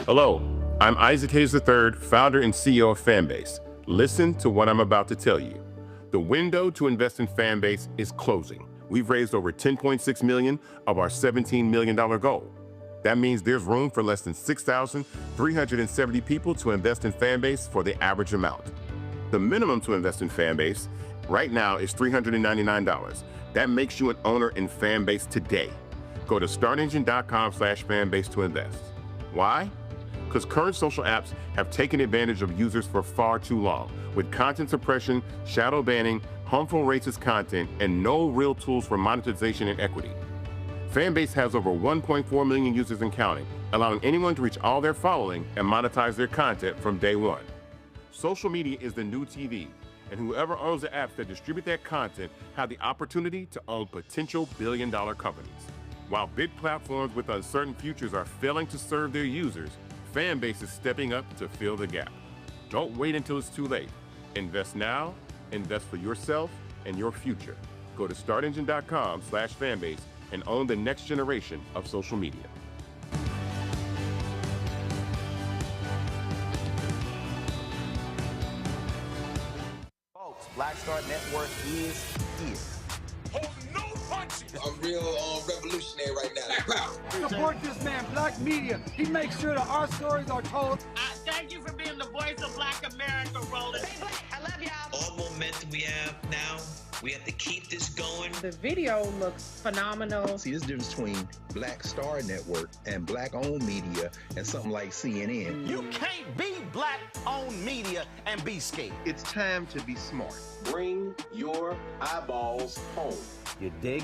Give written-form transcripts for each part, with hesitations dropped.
Hello, I'm Isaac Hayes III, founder and CEO of Fanbase. Listen to what I'm about to tell you. The window to invest in Fanbase is closing. We've raised over $10.6 million of our $17 million goal. That means there's room for less than 6,370 people to invest in Fanbase for the average amount. The minimum to invest in Fanbase right now is $399. That makes you an owner in Fanbase today. Go to startengine.com/fanbase to invest. Why? Because current social apps have taken advantage of users for far too long, with content suppression, shadow banning, harmful racist content, and no real tools for monetization and equity. Fanbase has over 1.4 million users and counting, allowing anyone to reach all their following and monetize their content from day one. Social media is the new TV, and whoever owns the apps that distribute that content have the opportunity to own potential billion-dollar companies. While big platforms with uncertain futures are failing to serve their users, Fanbase is stepping up to fill the gap. Don't wait until it's too late. Invest now, invest for yourself and your future. Go to startengine.com/fanbase and own the next generation of social media. Folks, Black Star Network is here. Hold no punches. I'm real revolutionary right now. Support this man, Black Media. He makes sure that our stories are told. Thank you for being the voice of Black America, Roland. Stay black. I love y'all. All momentum we have now, we have to keep this going. The video looks phenomenal. See, this difference between Black Star Network and Black-owned media and something like CNN. You can't be Black-owned media and be scared. It's time to be smart. Bring your eyeballs home. You dig?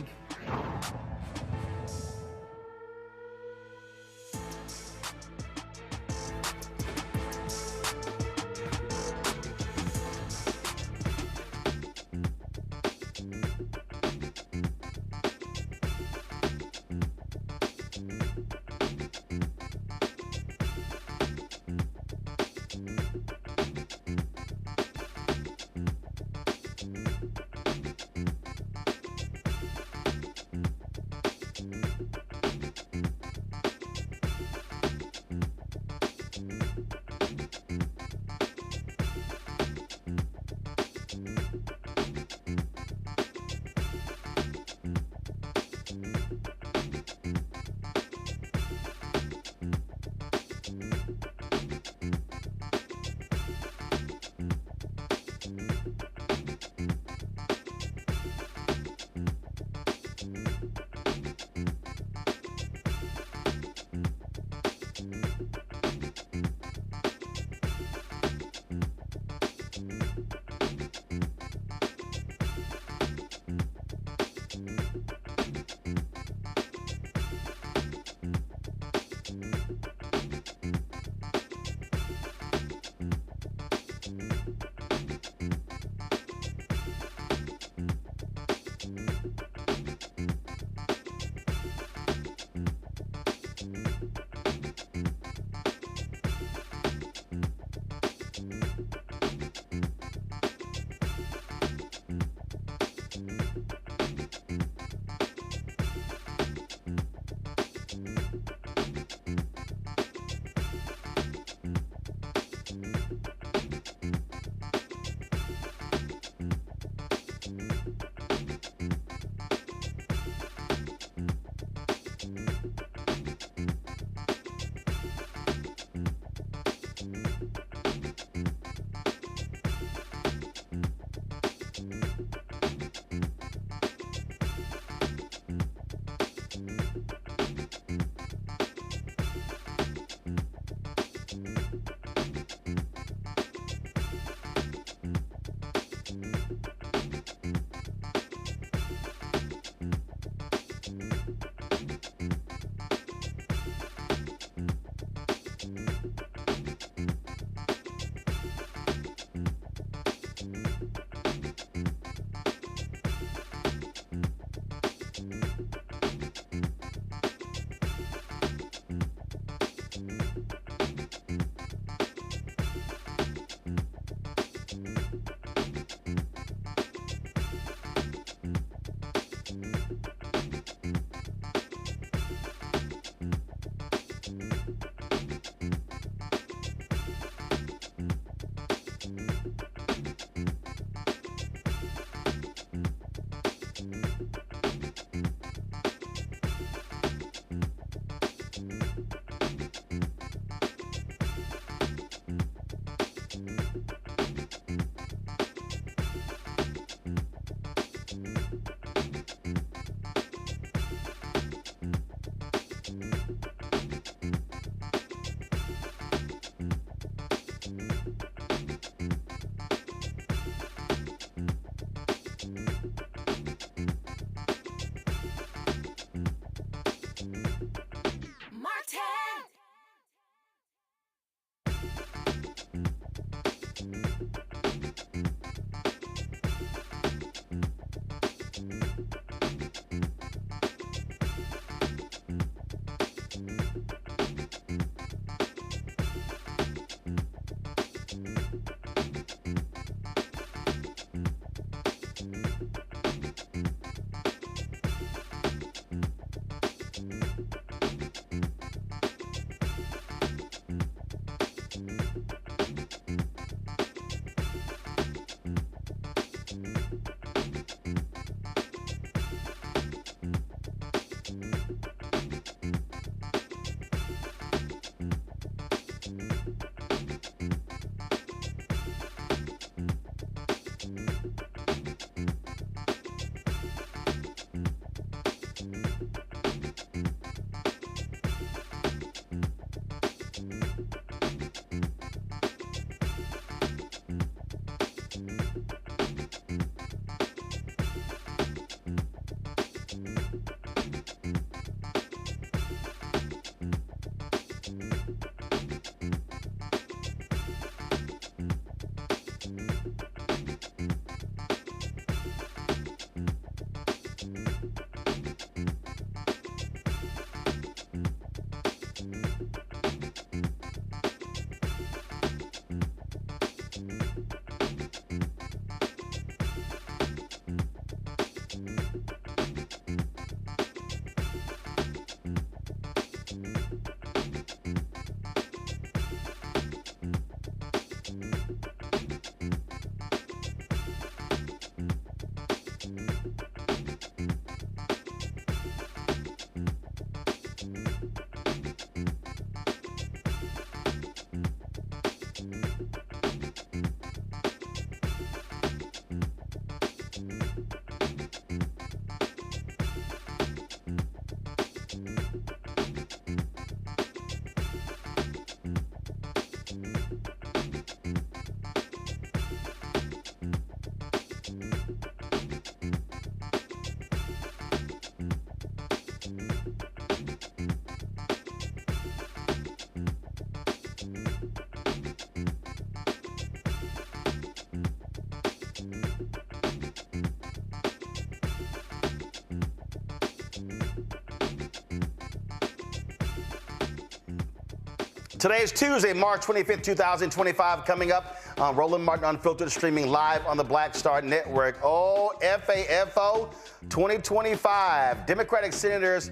Today is Tuesday, March 25th, 2025. Coming up on Roland Martin Unfiltered, streaming live on the Black Star Network. Oh, FAFO 2025. Democratic senators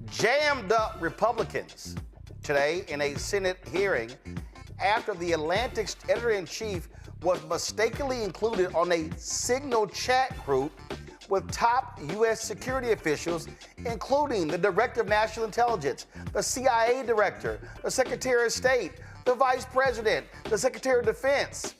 jammed up Republicans today in a Senate hearing after the Atlantic's editor-in-chief was mistakenly included on a Signal chat group with top U.S. security officials, including the Director of National Intelligence, the CIA Director, the Secretary of State, the Vice President, the Secretary of Defense.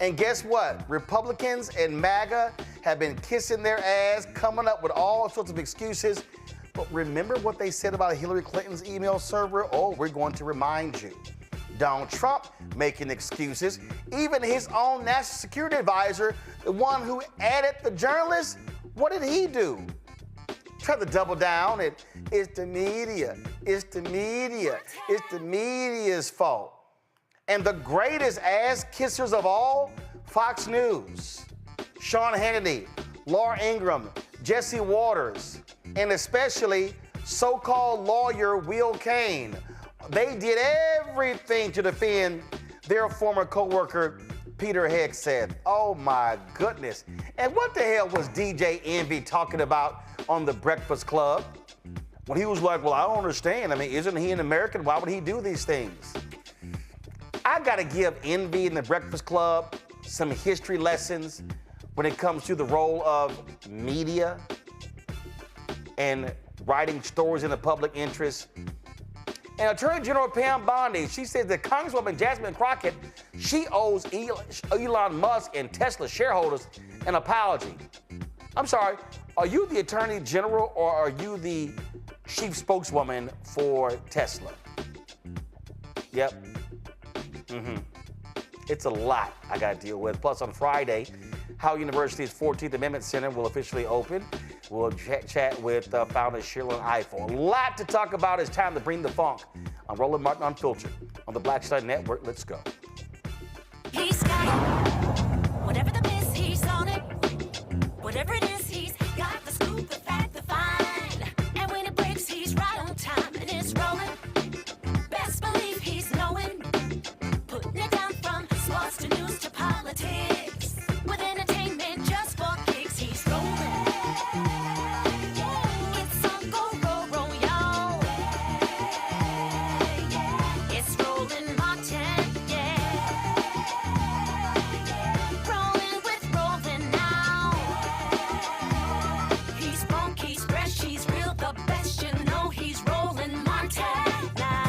And guess what? Republicans and MAGA have been kissing their ass, coming up with all sorts of excuses. But remember what they said about Hillary Clinton's email server? Oh, we're going to remind you. Donald Trump making excuses. Even his own national security advisor, the one who added the journalists, what did he do? Try to double down. It's the media. It's the media. It's the media's fault. And the greatest ass kissers of all, Fox News, Sean Hannity, Laura Ingraham, Jesse Waters, and especially so-called lawyer Will Cain. They did everything to defend their former co-worker, Peter Hegseth. Oh my goodness. And what the hell was DJ Envy talking about on The Breakfast Club? When he was like, well, I don't understand. I mean, isn't he an American? Why would he do these things? I gotta give Envy in The Breakfast Club some history lessons when it comes to the role of media and writing stories in the public interest. And Attorney General Pam Bondi, she says that Congresswoman Jasmine Crockett, she owes Elon Musk and Tesla shareholders an apology. I'm sorry, are you the Attorney General or are you the chief spokeswoman for Tesla? Yep. It's a lot I got to deal with. Plus, on Friday, Howard University's 14th Amendment Center will officially open. We'll chat with founder Shirley Eiffel. A lot to talk about. It's time to bring the funk on Roland Martin Unfiltered on the Black Star Network. Let's go. He's got it. Whatever the miss, he's on it. Whatever it is, he's got the scoop, the fact, the find. And when it breaks, he's right on time and it's rolling. Best believe he's knowing. Putting it down from sports to news to politics. With entertainment just for kicks, he's rolling. It's on Go Roll, y'all. It's Roland Martin, yeah. Rolling with Roland now. He's funky, he's fresh, he's real, the best, you know he's Roland Martin now.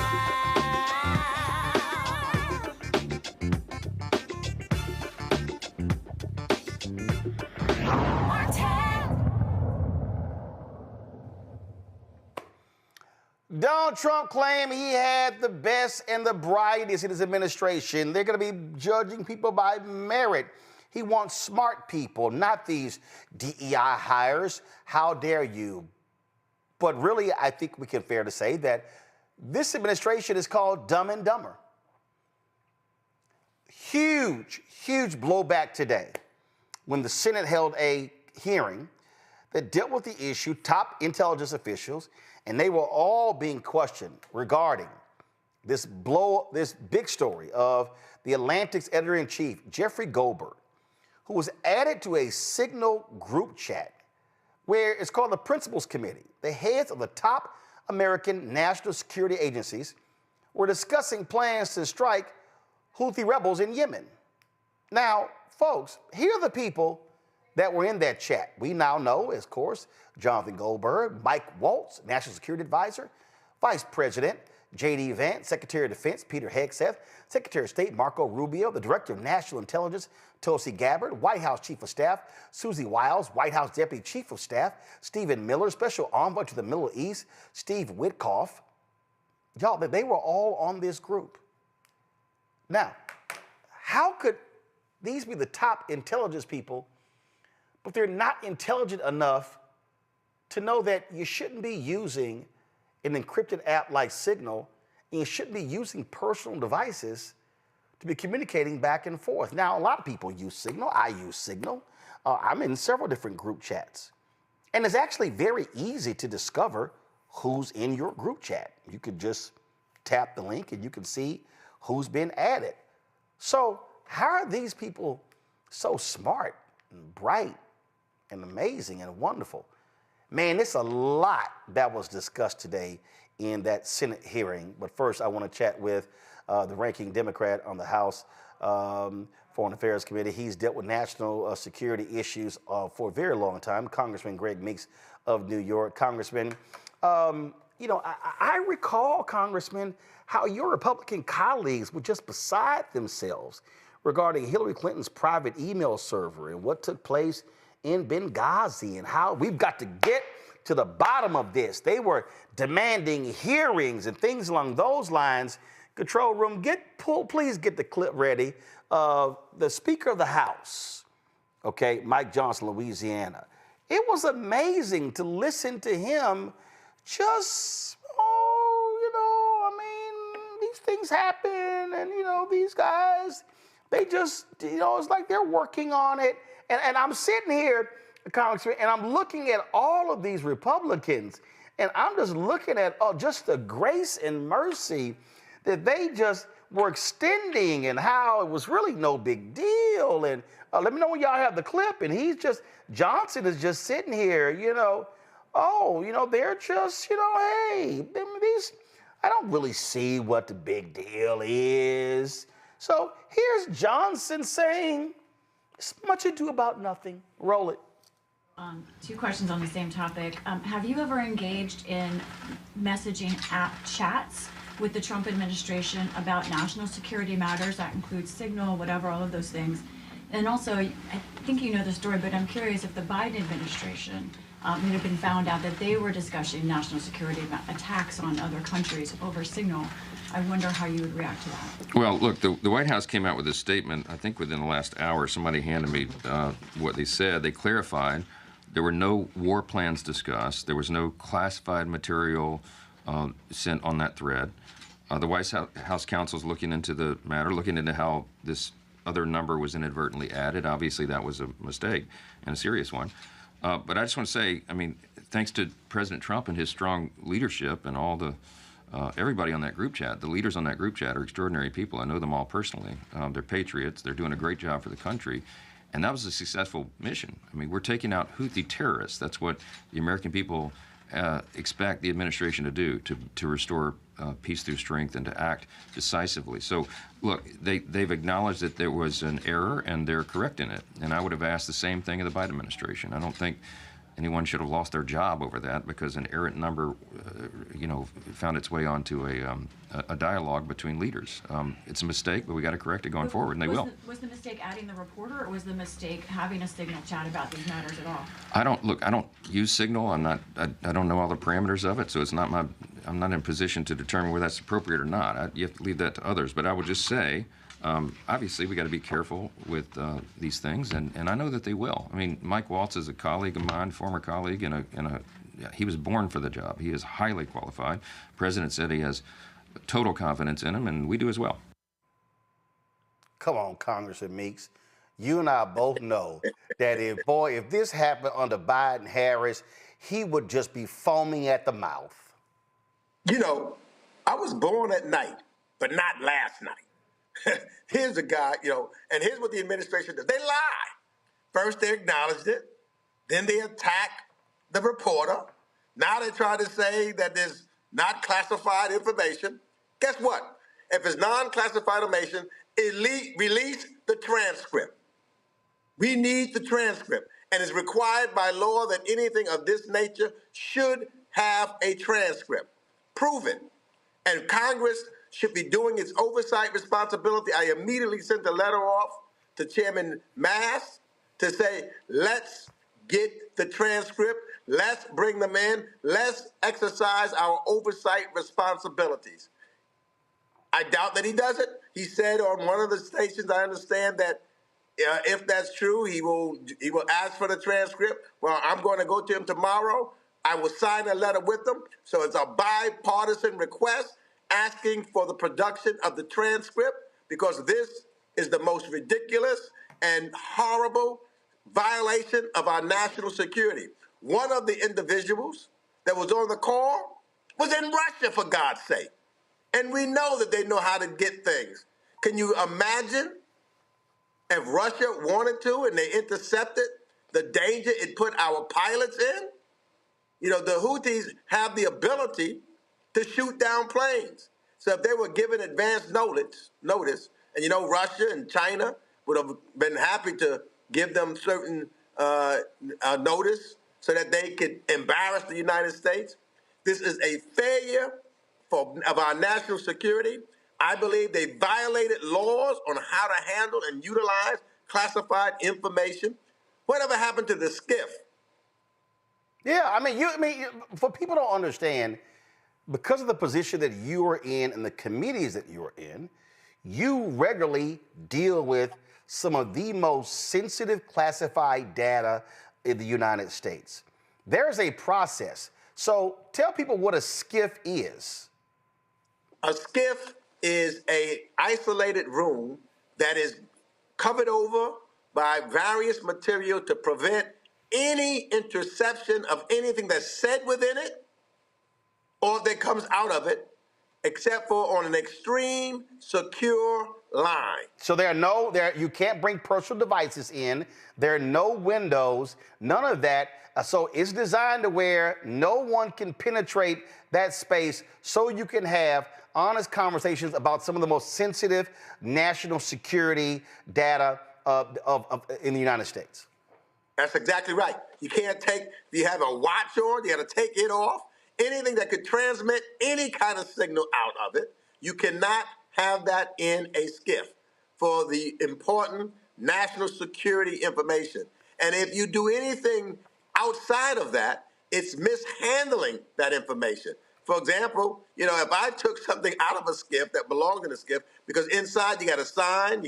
Donald Trump claimed he had the best and the brightest in his administration. They're going to be judging people by merit. He wants smart people, not these DEI hires. How dare you? But really, I think we can fair to say that this administration is called Dumb and Dumber. Huge blowback today when the Senate held a hearing that dealt with the issue, top intelligence officials, and they were all being questioned regarding this big story of the Atlantic's editor-in-chief, Jeffrey Goldberg, who was added to a Signal group chat where it's called the Principals Committee. The heads of the top American national security agencies were discussing plans to strike Houthi rebels in Yemen. Now, folks, here are the people that were in that chat. We now know, of course, Jonathan Goldberg, Mike Waltz, National Security Advisor, Vice President J.D. Vance, Secretary of Defense Peter Hegseth, Secretary of State Marco Rubio, the Director of National Intelligence Tulsi Gabbard, White House Chief of Staff Susie Wiles, White House Deputy Chief of Staff Stephen Miller, Special Envoy to the Middle East Steve Witkoff. Y'all, they were all on this group. Now, how could these be the top intelligence people, but they're not intelligent enough to know that you shouldn't be using an encrypted app like Signal, and you shouldn't be using personal devices to be communicating back and forth. Now, a lot of people use Signal. I use Signal. I'm in several different group chats. And it's actually very easy to discover who's in your group chat. You could just tap the link and you can see who's been added. So how are these people so smart and bright and amazing and wonderful? Man, it's a lot that was discussed today in that Senate hearing. But first, I want to chat with the ranking Democrat on the House Foreign Affairs Committee. He's dealt with national security issues for a very long time, Congressman Greg Meeks of New York. Congressman, I recall, Congressman, how your Republican colleagues were just beside themselves regarding Hillary Clinton's private email server and what took place in Benghazi and how we've got to get to the bottom of this. They were demanding hearings and things along those lines. Control room, please get the clip ready of the Speaker of the House, okay, Mike Johnson, Louisiana. It was amazing to listen to him just, these things happen and, these guys, they just, it's like they're working on it. And I'm sitting here, Congressman, and I'm looking at all of these Republicans, and I'm just looking at just the grace and mercy that they just were extending and how it was really no big deal. And let me know when y'all have the clip. And Johnson is just sitting here, they're just, hey, I don't really see what the big deal is. So here's Johnson saying, it's much ado about nothing. Roll it. Two questions on the same topic. Have you ever engaged in messaging app chats with the Trump administration about national security matters? That includes Signal, whatever, all of those things. And also, I think you know the story, but I'm curious if the Biden administration had been found out that they were discussing national security attacks on other countries over Signal. I wonder how you would react to that. Well, look, the White House came out with a statement, I think within the last hour. Somebody handed me what they said. They clarified there were no war plans discussed. There was no classified material sent on that thread. The White House counsel is looking into the matter, looking into how this other number was inadvertently added. Obviously, that was a mistake and a serious one. But I just want to say, thanks to President Trump and his strong leadership and all the everybody on that group chat, the leaders on that group chat are extraordinary people. I know them all personally. They're patriots. They're doing a great job for the country. And that was a successful mission. We're taking out Houthi terrorists. That's what the American people expect the administration to do, to restore peace through strength and to act decisively. So, look, they've acknowledged that there was an error, and they're correcting it. And I would have asked the same thing of the Biden administration. I don't think anyone should have lost their job over that because an errant number, found its way onto a dialogue between leaders. It's a mistake, but we got to correct it going forward, and they will. Was the mistake adding the reporter, or was the mistake having a Signal chat about these matters at all? I don't use Signal. I don't know all the parameters of it, so it's not I'm not in a position to determine whether that's appropriate or not. You have to leave that to others. But I would just say, obviously, we got to be careful with these things, and I know that they will. Mike Waltz is a colleague of mine, former colleague, he was born for the job. He is highly qualified. The president said he has total confidence in him, and we do as well. Come on, Congressman Meeks. You and I both know that if this happened under Biden-Harris, he would just be foaming at the mouth. I was born at night, but not last night. Here's a guy, and here's what the administration does. They lie. First, they acknowledged it. Then they attack the reporter. Now they try to say that there's not classified information. Guess what? If it's non-classified information, release the transcript. We need the transcript. And it's required by law that anything of this nature should have a transcript. Prove it. And Congress should be doing its oversight responsibility. I immediately sent a letter off to Chairman Mass to say, let's get the transcript. Let's bring them in. Let's exercise our oversight responsibilities. I doubt that he does it. He said on one of the stations, I understand that if that's true, he will ask for the transcript. Well, I'm going to go to him tomorrow. I will sign a letter with them. So it's a bipartisan request asking for the production of the transcript. because this is the most ridiculous and horrible violation of our national security. One of the individuals that was on the call was in Russia, for God's sake. And we know that they know how to get things. Can you imagine if Russia wanted to and they intercepted the danger it put our pilots in? You know, the Houthis have the ability to shoot down planes. So if they were given advance notice, and you know, Russia and China would have been happy to give them certain notice so that they could embarrass the United States. This is a failure of our national security. I believe they violated laws on how to handle and utilize classified information. Whatever happened to the skiff? Yeah, I mean, for people don't understand, because of the position that you are in and the committees that you are in, you regularly deal with some of the most sensitive classified data in the United States. There's a process. So tell people what a skiff is. A skiff is an isolated room that is covered over by various material to prevent any interception of anything that's said within it or that comes out of it, except for on an extreme secure line. So you can't bring personal devices in. There are no windows, none of that. So it's designed to where no one can penetrate that space so you can have honest conversations about some of the most sensitive national security data in the United States. That's exactly right. You can't if you have a watch on, you got to take it off. Anything that could transmit any kind of signal out of it, you cannot have that in a skiff for the important national security information. And if you do anything outside of that, it's mishandling that information. For example, you know, if I took something out of a skiff that belonged in a skiff, because inside you got to sign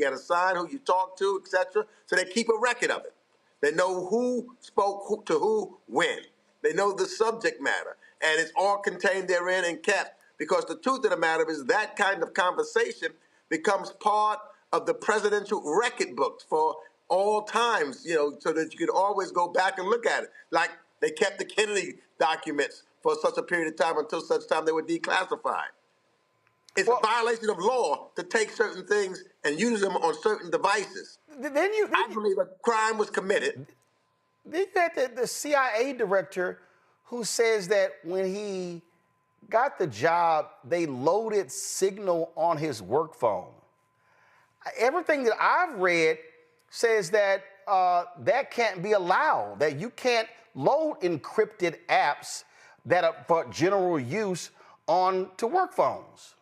who you talk to, etc., so they keep a record of it. They know who spoke to who when. They know the subject matter. And it's all contained therein and kept, because the truth of the matter is that kind of conversation becomes part of the presidential record books for all times, you know, so that you can always go back and look at it. Like they kept the Kennedy documents for such a period of time until such time they were declassified. It's a violation of law to take certain things and use them on certain devices. I believe a crime was committed. Then you had the CIA director who says that when he got the job, they loaded Signal on his work phone. Everything that I've read says that that can't be allowed, that you can't load encrypted apps that are for general use onto work phones.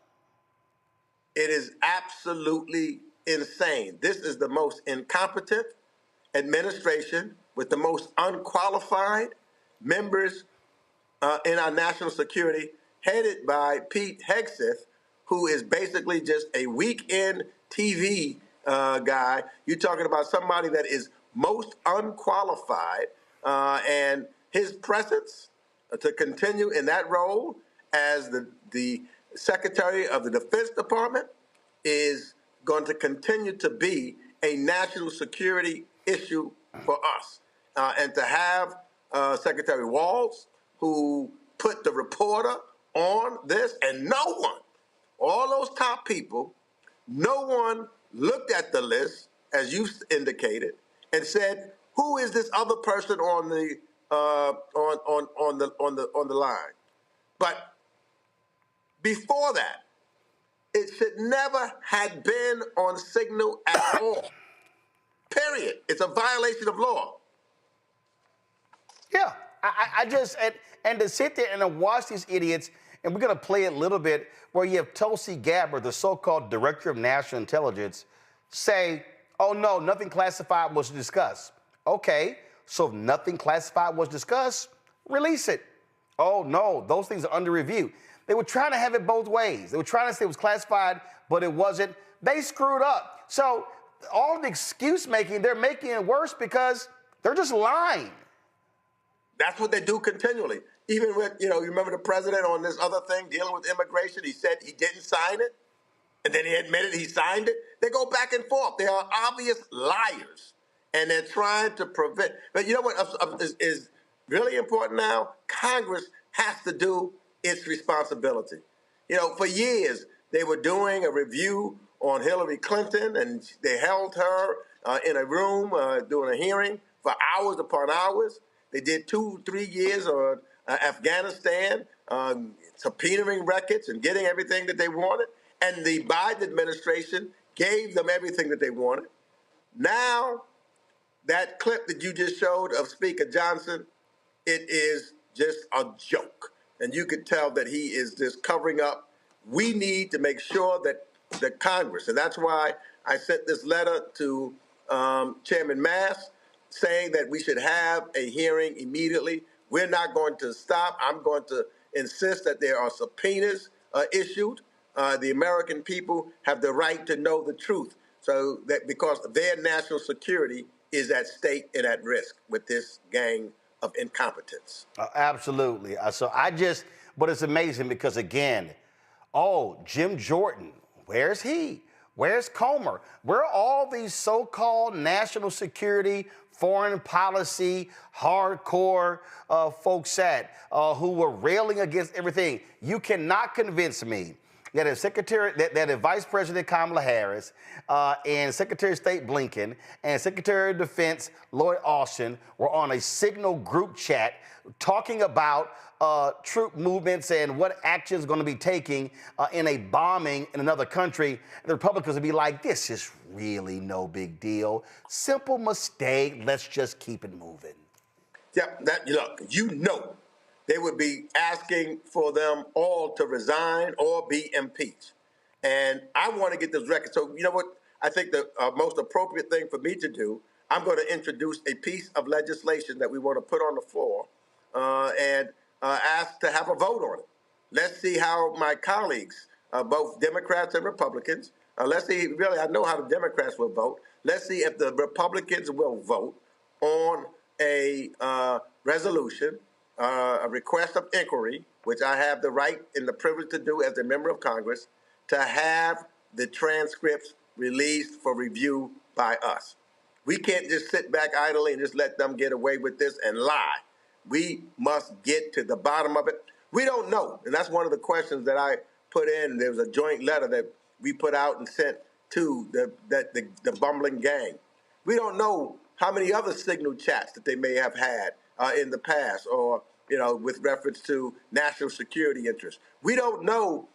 It is absolutely insane. This is the most incompetent administration with the most unqualified members in our national security, headed by Pete Hegseth, who is basically just a weekend TV guy. You're talking about somebody that is most unqualified, and his presence to continue in that role as the Secretary of the Defense Department is going to continue to be a national security issue for us. And to have Secretary Walz, who put the reporter on this, and no one, all those top people, no one looked at the list, as you indicated, and said, who is this other person on the line? But before that, it should never have been on Signal at all. Period. It's a violation of law. Yeah, I just, and to sit there and to watch these idiots, and we're going to play it a little bit, where you have Tulsi Gabbard, the so-called Director of National Intelligence, say, oh no, nothing classified was discussed. Okay, so if nothing classified was discussed, release it. Oh no, those things are under review. They were trying to have it both ways. They were trying to say it was classified, but it wasn't. They screwed up. So all the excuse making, they're making it worse because they're just lying. That's what they do continually. Even with, you remember the president on this other thing dealing with immigration, he said he didn't sign it. And then he admitted he signed it. They go back and forth. They are obvious liars. And they're trying to prevent. But you know what is really important now? Congress has to do its responsibility. You know, for years, they were doing a review on Hillary Clinton, and they held her in a room doing a hearing for hours upon hours. They did 2-3 years on Afghanistan, subpoenaing records and getting everything that they wanted. And the Biden administration gave them everything that they wanted. Now, that clip that you just showed of Speaker Johnson, it is just a joke. And you could tell that he is just covering up. We need to make sure that the Congress, and that's why I sent this letter to Chairman Mass saying that we should have a hearing immediately. We're not going to stop. I'm going to insist that there are subpoenas issued. The American people have the right to know the truth, so that because their national security is at stake and at risk with this gang of incompetence. Absolutely. But it's amazing because, again, Jim Jordan, where's he? Where's Comer? Where are all these so-called national security, foreign policy, hardcore folks at who were railing against everything? You cannot convince me that if Vice President Kamala Harris and Secretary of State Blinken and Secretary of Defense Lloyd Austin were on a Signal group chat talking about troop movements and what action is going to be taking in a bombing in another country, the Republicans would be like, this is really no big deal. Simple mistake. Let's just keep it moving. Yeah, look, they would be asking for them all to resign or be impeached. And I want to get this record. So you know what? I think the most appropriate thing for me to do, I'm going to introduce a piece of legislation that we want to put on the floor and ask to have a vote on it. Let's see how my colleagues, both Democrats and Republicans, let's see, really, I know how the Democrats will vote. Let's see if the Republicans will vote on a resolution, a request of inquiry, which I have the right and the privilege to do as a member of Congress, to have the transcripts released for review by us. We can't just sit back idly and just let them get away with this and lie. We must get to the bottom of it. We don't know, and that's one of the questions that I put in. There was a joint letter that we put out and sent to the bumbling gang. We don't know how many other Signal chats that they may have had in the past, or with reference to national security interests. We don't know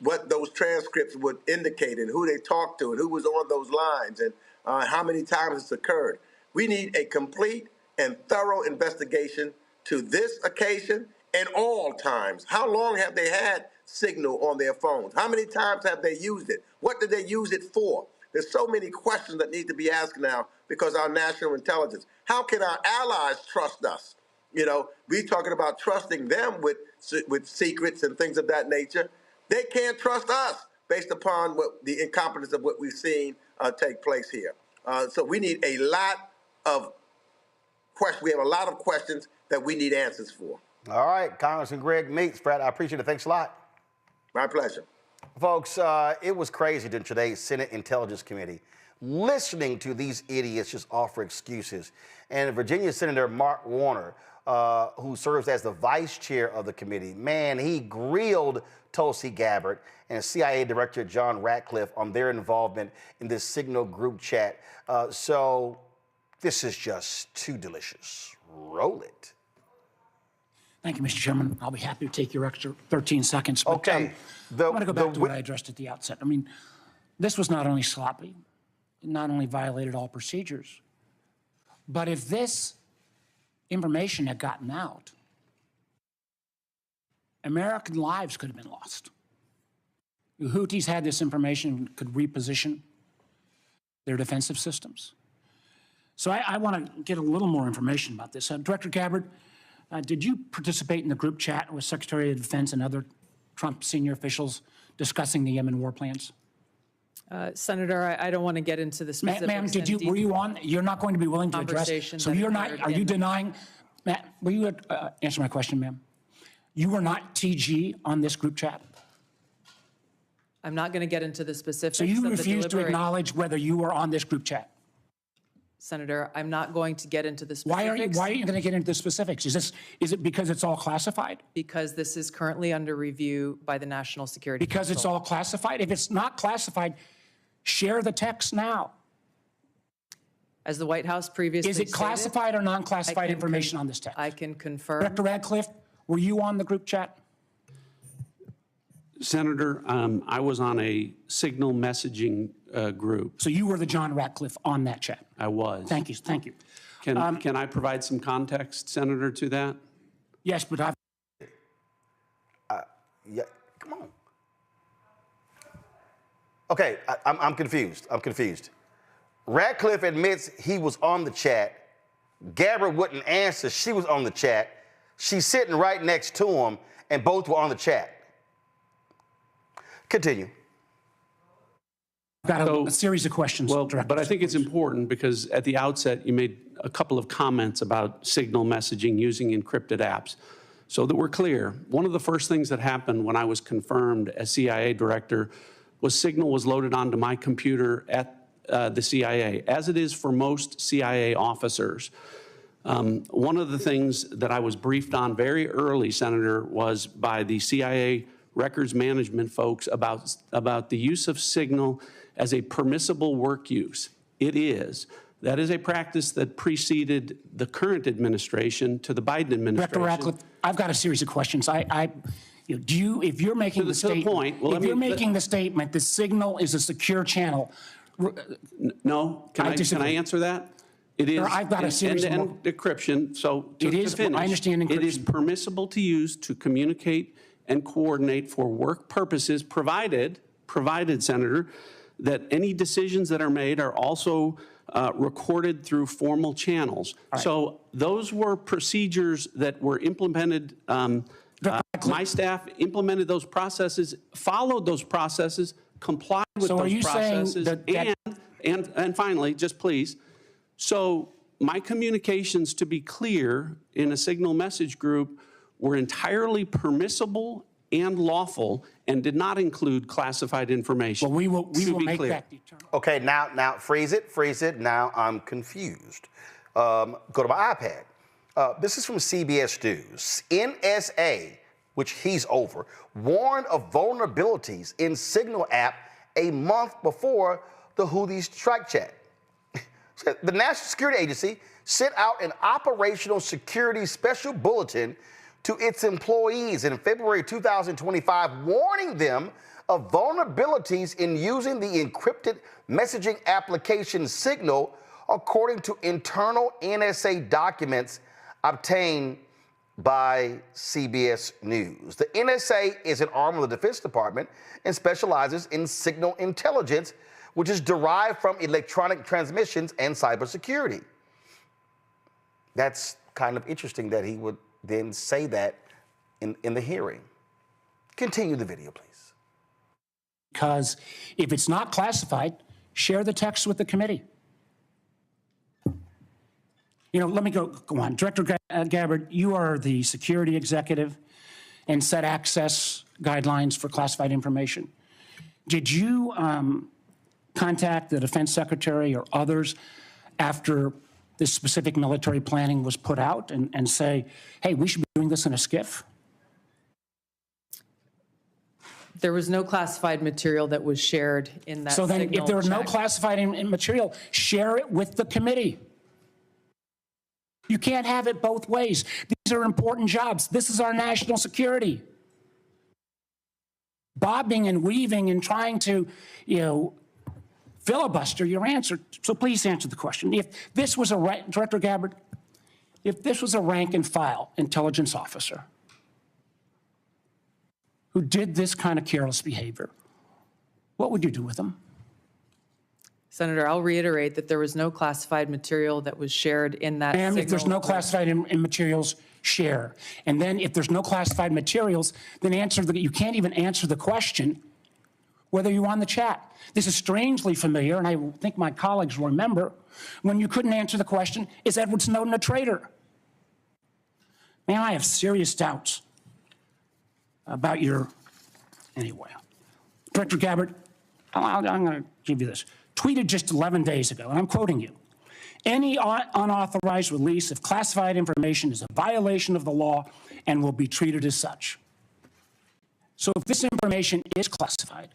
what those transcripts would indicate and who they talked to and who was on those lines and how many times it's occurred. We need a complete and thorough investigation to this occasion and all times. How long have they had Signal on their phones? How many times have they used it? What did they use it for? There's so many questions that need to be asked now because our national intelligence. How can our allies trust us? We're talking about trusting them with secrets and things of that nature. They can't trust us based upon the incompetence of what we've seen take place here. So we need a lot of questions. We have a lot of questions that we need answers for. All right, Congressman Greg Meeks, Fred, I appreciate it. Thanks a lot. My pleasure. Folks, it was crazy during today's Senate Intelligence Committee, listening to these idiots just offer excuses. And Virginia Senator Mark Warner, who serves as the vice chair of the committee, man, he grilled Tulsi Gabbard and CIA Director John Ratcliffe on their involvement in this Signal group chat. So this is just too delicious. Roll it. Thank you, Mr. Chairman. I'll be happy to take your extra 13 seconds. But, okay. I want to go back to what I addressed at the outset. I mean, this was not only sloppy, it not only violated all procedures, but if this information had gotten out, American lives could have been lost. The Houthis had this information, could reposition their defensive systems. So I want to get a little more information about this. Director Gabbard, did you participate in the group chat with Secretary of Defense and other Trump senior officials discussing the Yemen war plans? Senator, I don't want to get into the specifics. Ma'am, were you on? You're not going to be willing to address. So you're not, are you denying, Matt, will you answer my question, ma'am? You were not TG on this group chat? I'm not going to get into the specifics. So you of the refuse to deliberate- acknowledge whether you were on this group chat? Senator, I'm not going to get into the specifics. Why are you going to get into the specifics? Is it because it's all classified? Because this is currently under review by the National Security Because it's Council. all classified? If it's not classified, share the text now. As the White House previously Is it stated, classified or non-classified I can information on this text? I can confirm. Director Radcliffe, were you on the group chat? Senator, I was on a signal messaging group. So you were the John Ratcliffe on that chat? I was. Thank you, thank you. Can I provide some context, Senator, to that? Yes, but I've... Yeah, come on. Okay, I'm confused. I'm confused. Ratcliffe admits he was on the chat. Gabbard wouldn't answer. She was on the chat. She's sitting right next to him, and both were on the chat. Continue. I've got a series of questions. Well, but I think it's important because at the outset, you made a couple of comments about signal messaging using encrypted apps. So that we're clear, one of the first things that happened when I was confirmed as CIA director was signal was loaded onto my computer at the CIA, as it is for most CIA officers. One of the things that I was briefed on very early, Senator, was by the CIA records management folks about the use of signal as a permissible work use. It is. That is a practice that preceded the current administration to the Biden administration. Director Ratcliffe, I've got a series of questions. If you're making the statement, if you're making the statement, the signal is a secure channel. No, can I answer that? It is. I've got a series of end-to-end decryption. So to finish, I understand encryption. It is permissible to use to communicate and coordinate for work purposes, provided, Senator, that any decisions that are made are also recorded through formal channels. Right. So those were procedures that were implemented. My staff implemented those processes, followed those processes, complied with those processes, and finally, just please, so my communications, to be clear, in a signal message group were entirely permissible and lawful and did not include classified information. Well, we will make that determined. Okay, now freeze it. Now I'm confused. Go to my iPad. This is from CBS News. NSA, which he's over, warned of vulnerabilities in Signal app a month before the Houthis strike chat. The National Security Agency sent out an operational security special bulletin to its employees in February 2025, warning them of vulnerabilities in using the encrypted messaging application Signal, according to internal NSA documents obtained by CBS News. The NSA is an arm of the Defense Department and specializes in signal intelligence, which is derived from electronic transmissions and cybersecurity. That's kind of interesting that he would then say that in the hearing. Continue the video, please. Because if it's not classified, share the text with the committee. Let me go on. Director Gabbard, you are the security executive and set access guidelines for classified information. Did you contact the Defense Secretary or others after this specific military planning was put out and say, hey, we should be doing this in a SCIF? There was no classified material that was shared in that So then Signal if there was no check. classified material, share it with the committee. You can't have it both ways. These are important jobs. This is our national security. Bobbing and weaving and trying to, filibuster your answer. So please answer the question. If this was Director Gabbard, if this was a rank and file intelligence officer who did this kind of careless behavior, what would you do with them? Senator, I'll reiterate that there was no classified material that was shared in that And Signal. if there's no classified materials, share. And then if there's no classified materials, then you can't even answer the question whether you're on the chat. This is strangely familiar, and I think my colleagues will remember, when you couldn't answer the question, is Edward Snowden a traitor? Man, I have serious doubts about anyway. Director Gabbard, I'm going to give you this. Tweeted just 11 days ago, and I'm quoting you. Any unauthorized release of classified information is a violation of the law and will be treated as such. So if this information is classified,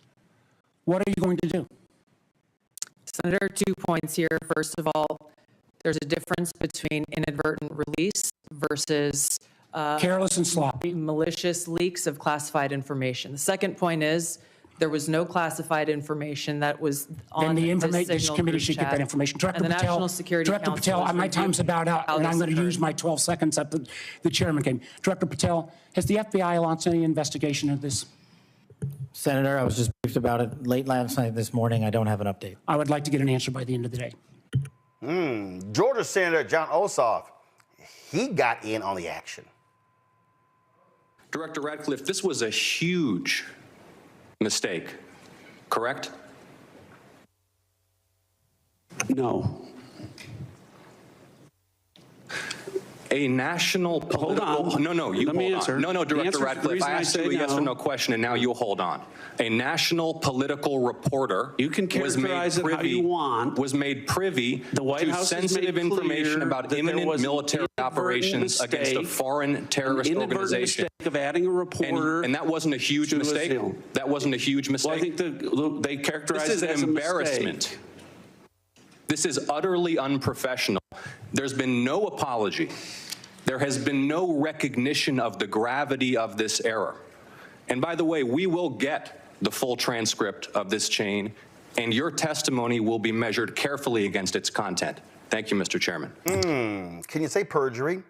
what are you going to do? Senator, 2 points here. First of all, there's a difference between inadvertent release versus careless and sloppy, malicious leaks of classified information. The second point is there was no classified information that was on the information. Signal This committee group should chat. get that information. Director And the Patel, National Security Director Council Patel, has my time's about out, how and I'm this going to use occurred. my 12 seconds that the chairman gave me. Director Patel, has the FBI launched any investigation of this? Senator, I was just briefed about it late last night, this morning. I don't have an update. I would like to get an answer by the end of the day. Georgia Senator John Ossoff, he got in on the action. Director Radcliffe, this was a huge mistake, correct? No. A national political... Hold on. No, you Let me hold answer. on. No, The Director answer- the Radcliffe, reason I I asked say you a yes no- or no question, and now you hold on. A national political reporter You can characterize it how you want. was made privy The White to House has sensitive made information clear about that there imminent was an military inadvertent operations against a mistake, foreign terrorist an inadvertent organization. mistake of adding a reporter. And that wasn't a huge to a mistake? seal. That wasn't a huge mistake? Well, I think they characterize This is it an as a embarrassment. mistake. This is utterly unprofessional. There's been no apology. There has been no recognition of the gravity of this error. And by the way, we will get the full transcript of this chain, and your testimony will be measured carefully against its content. Thank you, Mr. Chairman. Can you say perjury?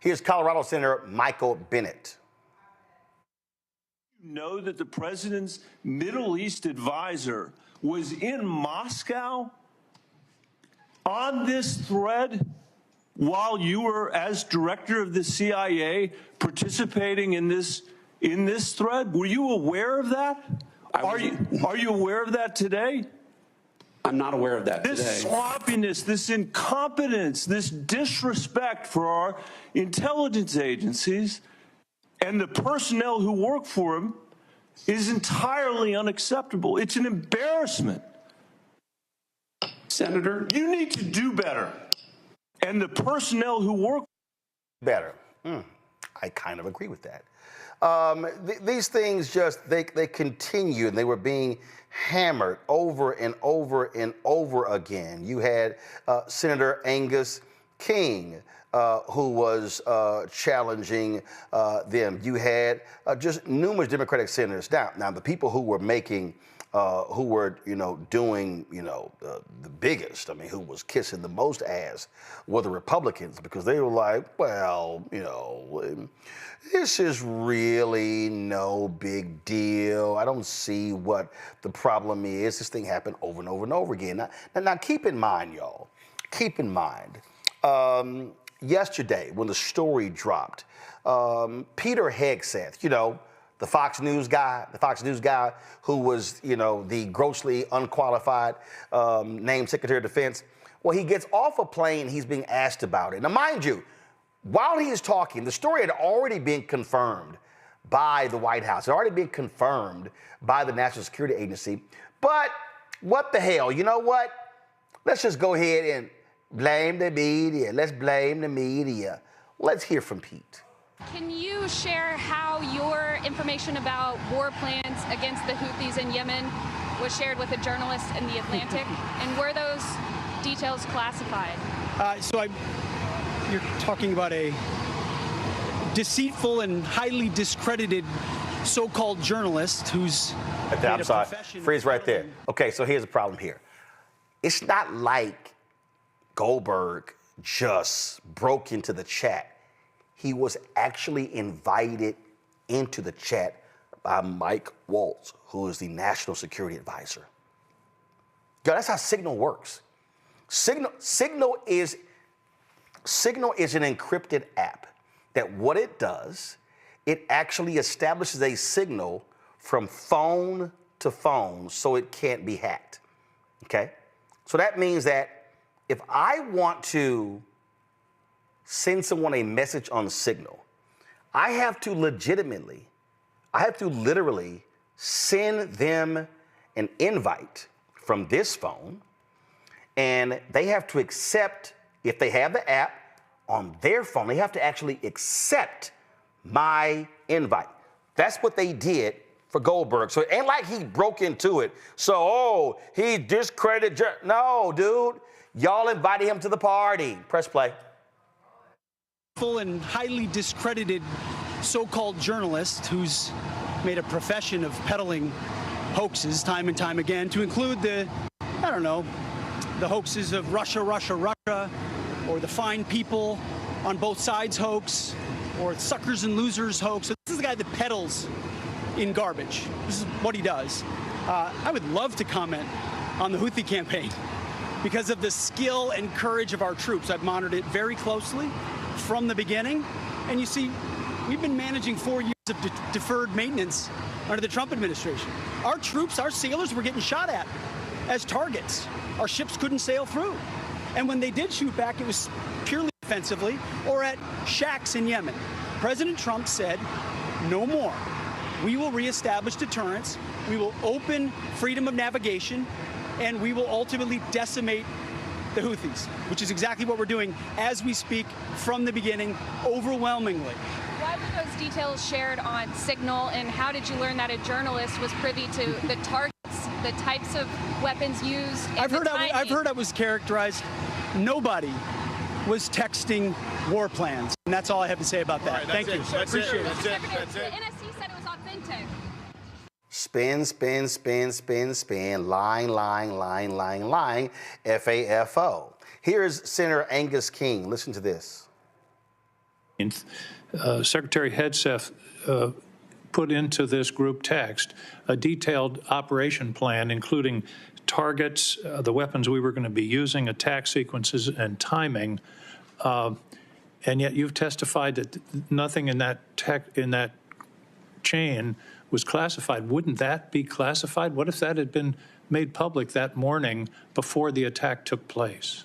Here's Colorado Senator Michael Bennet. You know that the president's Middle East advisor was in Moscow on this thread while you were, as director of the CIA, participating in this thread? Were you aware of that? Are you aware of that today? I'm not aware of that This today. sloppiness, this incompetence, this disrespect for our intelligence agencies and the personnel who work for them is entirely unacceptable. It's an embarrassment. Senator, you need to do better. And the personnel who work better. I kind of agree with that. These things just, they continue, and they were being hammered over and over and over again. You had Senator Angus King, who was challenging them. You had just numerous Democratic senators. Now the people who were making, who were, doing, the biggest, who was kissing the most ass were the Republicans, because they were like, well, this is really no big deal. I don't see what the problem is. This thing happened over and over and over again. Now keep in mind, y'all, yesterday when the story dropped, Peter Hegseth, the Fox News guy who was, the grossly unqualified named Secretary of Defense. Well, he gets off a plane, he's being asked about it. Now, mind you, while he is talking, the story had already been confirmed by the White House. It had already been confirmed by the National Security Agency. But what the hell, you know what? Let's just go ahead and blame the media. Let's blame the media. Let's hear from Pete. Can you share how your information about war plans against the Houthis in Yemen was shared with a journalist in The Atlantic? And were those details classified? You're talking about a deceitful and highly discredited so-called journalist who's... I'm sorry, freeze right there. Okay, so here's the problem here. It's not like Goldberg just broke into the chat. He was actually invited into the chat by Mike Waltz, who is the National Security Advisor. Yo, that's how Signal works. Signal is an encrypted app that what it does, it actually establishes a signal from phone to phone so it can't be hacked, okay? So that means that if I want to send someone a message on Signal, I have to literally send them an invite from this phone, and they have to accept, if they have the app on their phone, they have to actually accept my invite. That's what they did for Goldberg. So it ain't like he broke into it. So, he discredited. No, dude. Y'all invited him to the party. Press play. Full and highly discredited so-called journalist who's made a profession of peddling hoaxes time and time again, to include the hoaxes of Russia, or the fine people on both sides hoax, or suckers and losers hoax. So this is the guy that peddles in garbage. This is what he does. I would love to comment on the Houthi campaign because of the skill and courage of our troops. I've monitored it very closely from the beginning. And you see, we've been managing 4 years of deferred maintenance under the Trump administration. Our troops, our sailors were getting shot at as targets. Our ships couldn't sail through. And when they did shoot back, it was purely offensively or at shacks in Yemen. President Trump said, no more. We will reestablish deterrence. We will open freedom of navigation, and we will ultimately decimate the Houthis, which is exactly what we're doing as we speak from the beginning, overwhelmingly. Why were those details shared on Signal, and how did you learn that a journalist was privy to the targets, the types of weapons used? I've heard I was characterized. Nobody was texting war plans, and that's all I have to say about that. Thank you. I appreciate it. The NSC said it was authentic. Spin, spin, spin, spin, spin, lying, lying, lying, lying, lying, FAFO. Here's Senator Angus King. Listen to this. Secretary Hegseth put into this group text a detailed operation plan, including targets, the weapons we were going to be using, attack sequences, and timing. And yet you've testified that nothing in that chain was classified. Wouldn't that be classified? What if that had been made public that morning before the attack took place?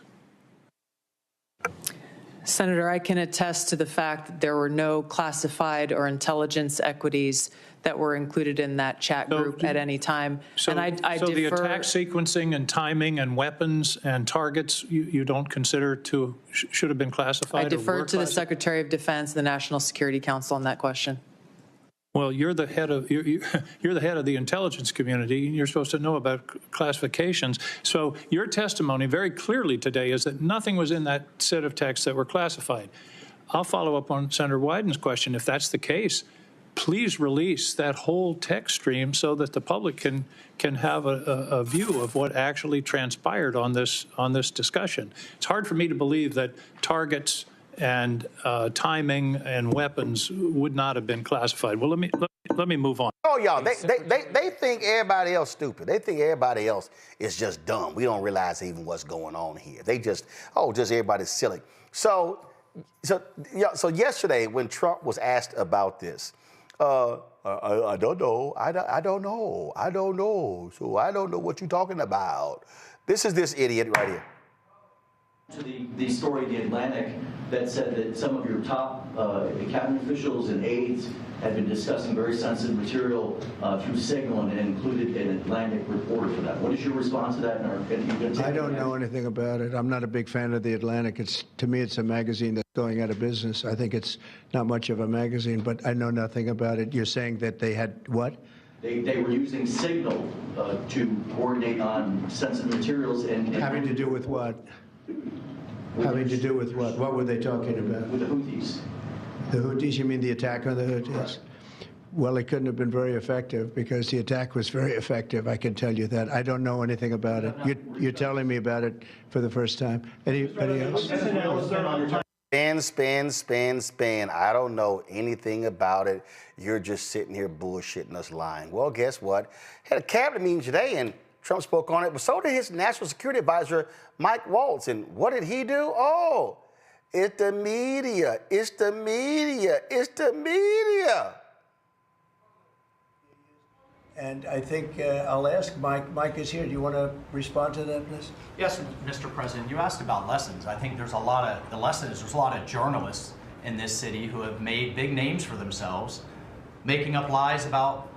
Senator, I can attest to the fact that there were no classified or intelligence equities that were included in that chat group at any time. So, and I so defer, the attack sequencing and timing and weapons and targets you don't consider should have been classified? I defer to the Secretary of Defense, the National Security Council on that question. Well, you're the head of the intelligence community, and you're supposed to know about classifications. So your testimony very clearly today is that nothing was in that set of texts that were classified. I'll follow up on Senator Wyden's question. If that's the case, please release that whole text stream so that the public can have a view of what actually transpired on this discussion. It's hard for me to believe that targets and timing and weapons would not have been classified. Well, let me move on. Oh, y'all, they think everybody else stupid. They think everybody else is just dumb. We don't realize even what's going on here. They just everybody's silly. So yesterday when Trump was asked about this, I don't know. I don't know. So I don't know what you're talking about. This is this idiot right here. To the story in The Atlantic that said that some of your top cabinet officials and aides had been discussing very sensitive material through Signal, and it included an Atlantic reporter for that. What is your response to that? I don't know anything about it. I'm not a big fan of The Atlantic. To me, it's a magazine that's going out of business. I think it's not much of a magazine, but I know nothing about it. You're saying that they had what? They were using Signal to coordinate on sensitive materials and having to do with what? Having to do with what? What were they talking about? With the Houthis. The Houthis? You mean the attack on the Houthis? Right. Well, it couldn't have been very effective because the attack was very effective. I can tell you that. I don't know anything about it. You're telling me about it for the first time. Anybody else? Spin. I don't know anything about it. You're just sitting here bullshitting us, lying. Well, guess what? Had a cabinet meeting today, and Trump spoke on it, but so did his national security advisor, Mike Waltz. And what did he do? Oh, it's the media. It's the media. It's the media. And I think I'll ask Mike. Mike is here. Do you want to respond to that, please? Yes, Mr. President. You asked about lessons. I think there's a lot of journalists in this city who have made big names for themselves, making up lies about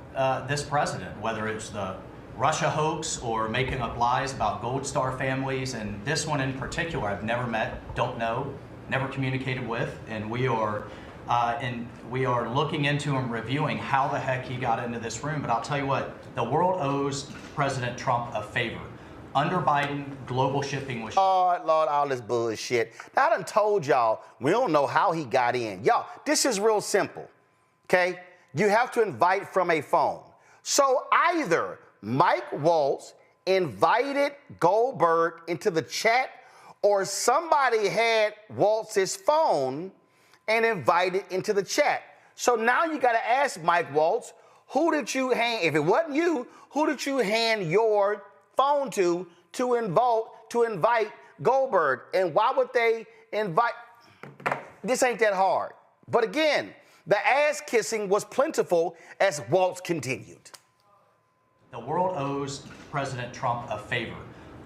this president, whether it's the Russia hoax or making up lies about Gold Star families, and this one in particular I've never met, don't know, never communicated with, and we are looking into and reviewing how the heck he got into this room. But I'll tell you what, the world owes President Trump a favor. Under Biden, global shipping was... Lord, all this bullshit. Now, I done told y'all, we don't know how he got in. Y'all, this is real simple, okay? You have to invite from a phone. So either Mike Waltz invited Goldberg into the chat, or somebody had Waltz's phone and invited into the chat. So now you got to ask Mike Waltz, who did you hand, if it wasn't you, who did you hand your phone to invite Goldberg? And why would they invite? This ain't that hard. But again, the ass kissing was plentiful as Waltz continued. The world owes President Trump a favor.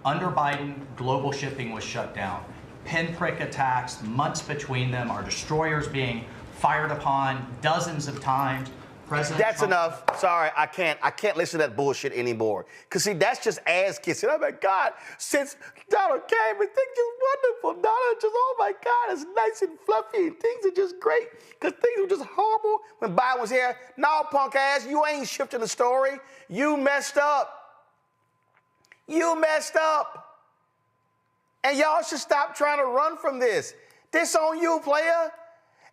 Under Biden, global shipping was shut down. Pinprick attacks, months between them, our destroyers being fired upon dozens of times. That's enough. Sorry, I can't listen to that bullshit anymore. Because, see, that's just ass kissing. Oh, my God, since Donald came, everything's just wonderful. Donald just, oh, my God, it's nice and fluffy, and things are just great. Because things were just horrible when Biden was here. No, punk ass, you ain't shifting the story. You messed up. You messed up. And y'all should stop trying to run from this. This on you, player.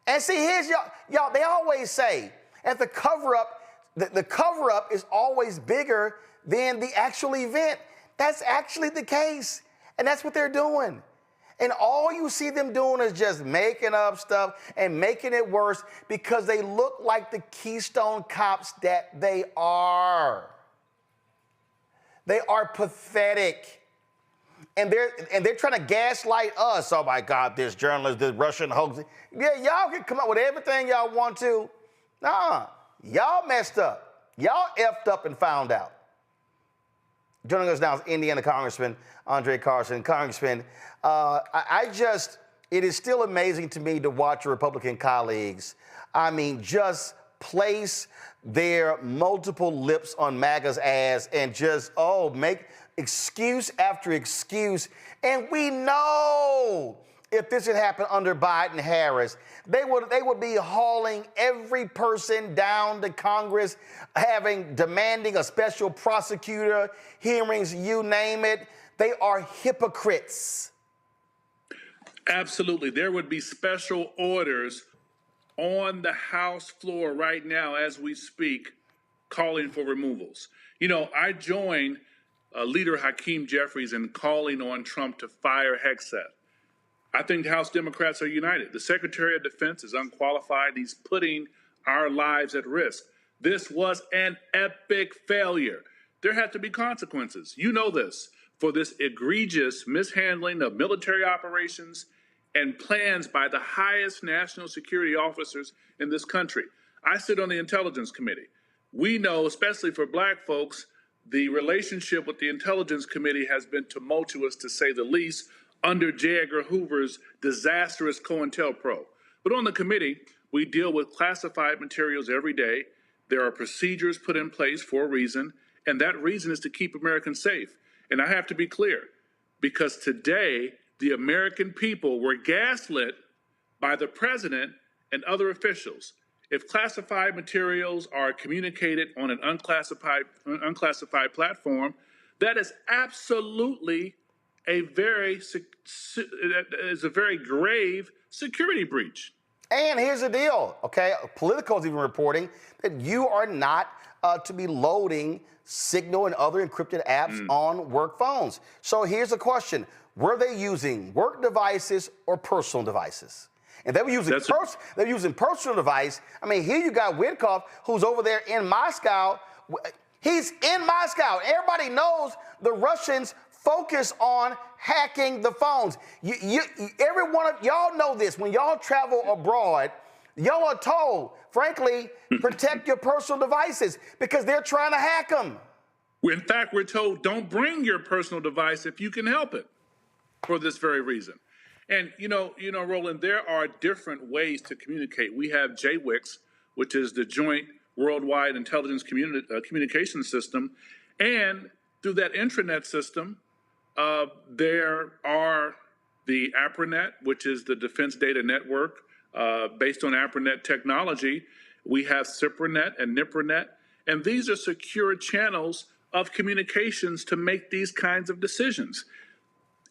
And see, here's y'all, they always say, and the cover-up, the cover-up is always bigger than the actual event. That's actually the case, and that's what they're doing. And all you see them doing is just making up stuff and making it worse because they look like the Keystone cops that they are. They are pathetic. And they're trying to gaslight us. Oh, my God, this journalist, this Russian hoax. Yeah, y'all can come up with everything y'all want to. Nah, y'all messed up. Y'all effed up and found out. Joining us now is Indiana Congressman Andre Carson. Congressman, it is still amazing to me to watch your Republican colleagues, just place their multiple lips on MAGA's ass and just, make excuse after excuse. And we know if this had happened under Biden-Harris, they would be hauling every person down to Congress, demanding a special prosecutor, hearings, you name it. They are hypocrites. Absolutely. There would be special orders on the House floor right now as we speak, calling for removals. I joined Leader Hakeem Jeffries in calling on Trump to fire Hegseth. I think House Democrats are united. The Secretary of Defense is unqualified. He's putting our lives at risk. This was an epic failure. There have to be consequences. You know this, for this egregious mishandling of military operations and plans by the highest national security officers in this country. I sit on the Intelligence Committee. We know, especially for black folks, the relationship with the Intelligence Committee has been tumultuous, to say the least, under J. Edgar Hoover's disastrous COINTELPRO. But on the committee, we deal with classified materials every day. There are procedures put in place for a reason, and that reason is to keep Americans safe. And I have to be clear, because today, the American people were gaslit by the president and other officials. If classified materials are communicated on an unclassified platform, that is absolutely a very grave security breach. And here's the deal, okay? Politico is even reporting that you are not to be loading Signal and other encrypted apps on work phones. So here's the question. Were they using work devices or personal devices? And they were using personal device. Here you got Witkoff, who's over there in Moscow. He's in Moscow. Everybody knows the Russians focus on hacking the phones. Every one of y'all know this. When y'all travel abroad, y'all are told, frankly, protect your personal devices because they're trying to hack them. In fact, we're told don't bring your personal device if you can help it, for this very reason. And Roland, there are different ways to communicate. We have JWICS, which is the Joint worldwide intelligence communication system. And through that intranet system, there are the APRANET, which is the Defense Data Network based on APRANET technology. We have CIPRANET and NIPRANET, and these are secure channels of communications to make these kinds of decisions.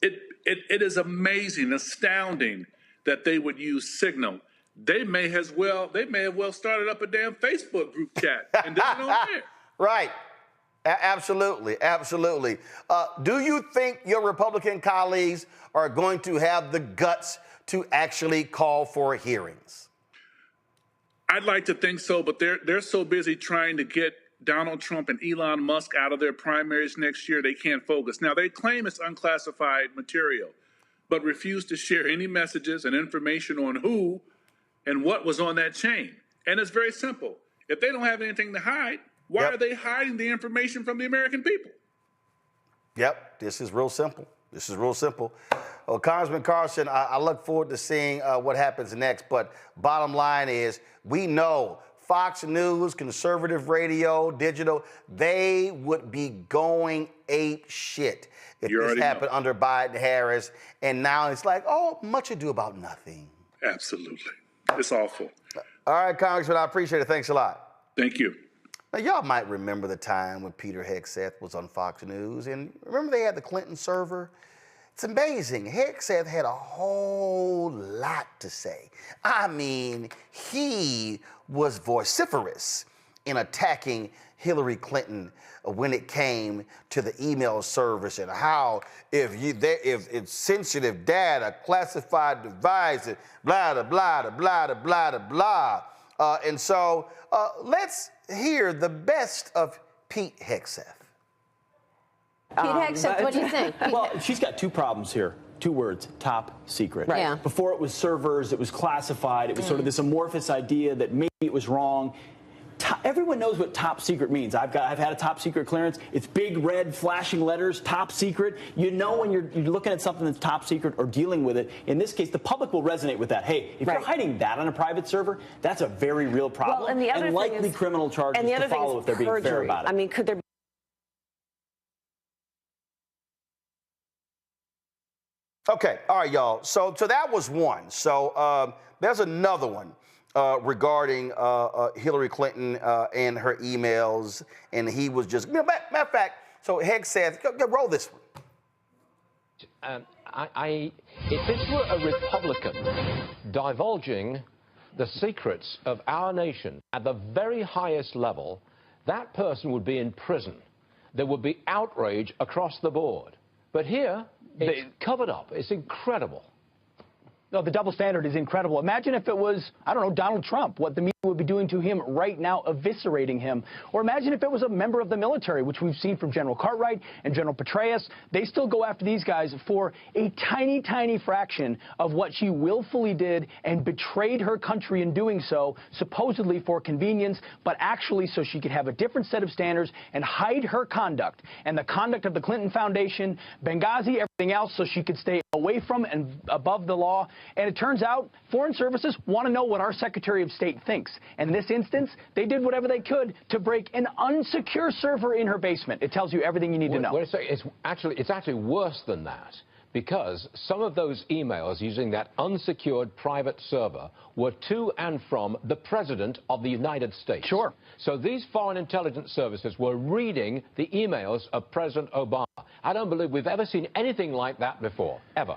It is amazing, astounding that they would use Signal. They may have well started up a damn Facebook group chat and done it on there. Right. Absolutely. Do you think your Republican colleagues are going to have the guts to actually call for hearings? I'd like to think so, but they're so busy trying to get Donald Trump and Elon Musk out of their primaries next year, they can't focus. Now, they claim it's unclassified material, but refuse to share any messages and information on who and what was on that chain. And it's very simple. If they don't have anything to hide, why are they hiding the information from the American people? Yep, this is real simple. Well, Congressman Carson, I look forward to seeing what happens next. But bottom line is, we know Fox News, conservative radio, digital, they would be going ape shit if this happened under Biden-Harris. And now it's like, oh, much ado about nothing. Absolutely. It's awful. All right, Congressman, I appreciate it. Thanks a lot. Thank you. Now, y'all might remember the time when Peter Hegseth was on Fox News. And remember they had the Clinton server? It's amazing. Hegseth had a whole lot to say. I mean, he was vociferous in attacking Hillary Clinton when it came to the email service and how if it's sensitive data, classified devices, blah, blah, blah, blah, blah, blah, blah. And so let's hear the best of Pete Hegseth. Pete Hegseth, what do you think? Well, she's got two problems here. Two words, top secret. Right. Yeah. Before it was servers, it was classified. It was sort of this amorphous idea that maybe it was wrong. Everyone knows what top secret means. I've had a top secret clearance. It's big red flashing letters, top secret. You know when you're looking at something that's top secret or dealing with it. In this case, the public will resonate with that. Hey, if you're hiding that on a private server, that's a very real problem. Well, and the other likely thing is, criminal charges to follow if they're being fair about it. I mean, could there be Okay, all right, y'all. So that was one. So there's another one regarding Hillary Clinton and her emails, and he was just, matter of fact, so Hegseth, roll this one. If this were a Republican divulging the secrets of our nation at the very highest level, that person would be in prison. There would be outrage across the board. But here, it's covered up. It's incredible. No, the double standard is incredible. Imagine if it was, I don't know, Donald Trump, what the media would be doing to him right now, eviscerating him. Or imagine if it was a member of the military, which we've seen from General Cartwright and General Petraeus. They still go after these guys for a tiny, tiny fraction of what she willfully did and betrayed her country in doing so, supposedly for convenience, but actually so she could have a different set of standards and hide her conduct and the conduct of the Clinton Foundation, Benghazi, everything else, so she could stay away from and above the law. And it turns out foreign services want to know what our Secretary of State thinks. And in this instance, they did whatever they could to break an unsecure server in her basement. It tells you everything you need to know. Wait a second. It's actually worse than that, because some of those emails using that unsecured private server were to and from the President of the United States. Sure. So these foreign intelligence services were reading the emails of President Obama. I don't believe we've ever seen anything like that before, ever.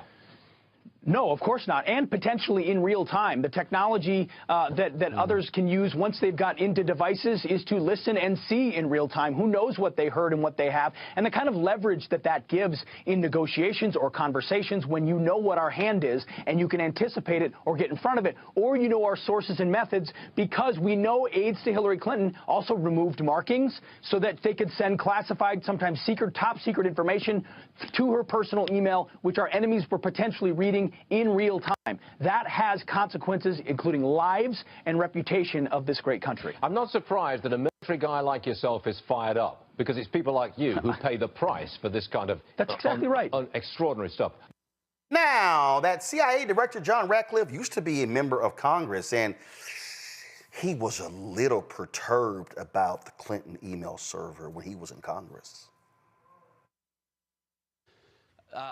No, of course not, and potentially in real time. The technology that others can use once they've got into devices is to listen and see in real time. Who knows what they heard and what they have, and the kind of leverage that gives in negotiations or conversations when you know what our hand is and you can anticipate it or get in front of it, or you know our sources and methods, because we know aides to Hillary Clinton also removed markings so that they could send classified, sometimes secret, top secret information to her personal email, which our enemies were potentially reading in real time. That has consequences, including lives and reputation of this great country. I'm not surprised that a military guy like yourself is fired up, because it's people like you who pay the price for this kind of That's exactly right. Extraordinary stuff. Now, that CIA Director John Ratcliffe used to be a member of Congress, and he was a little perturbed about the Clinton email server when he was in Congress.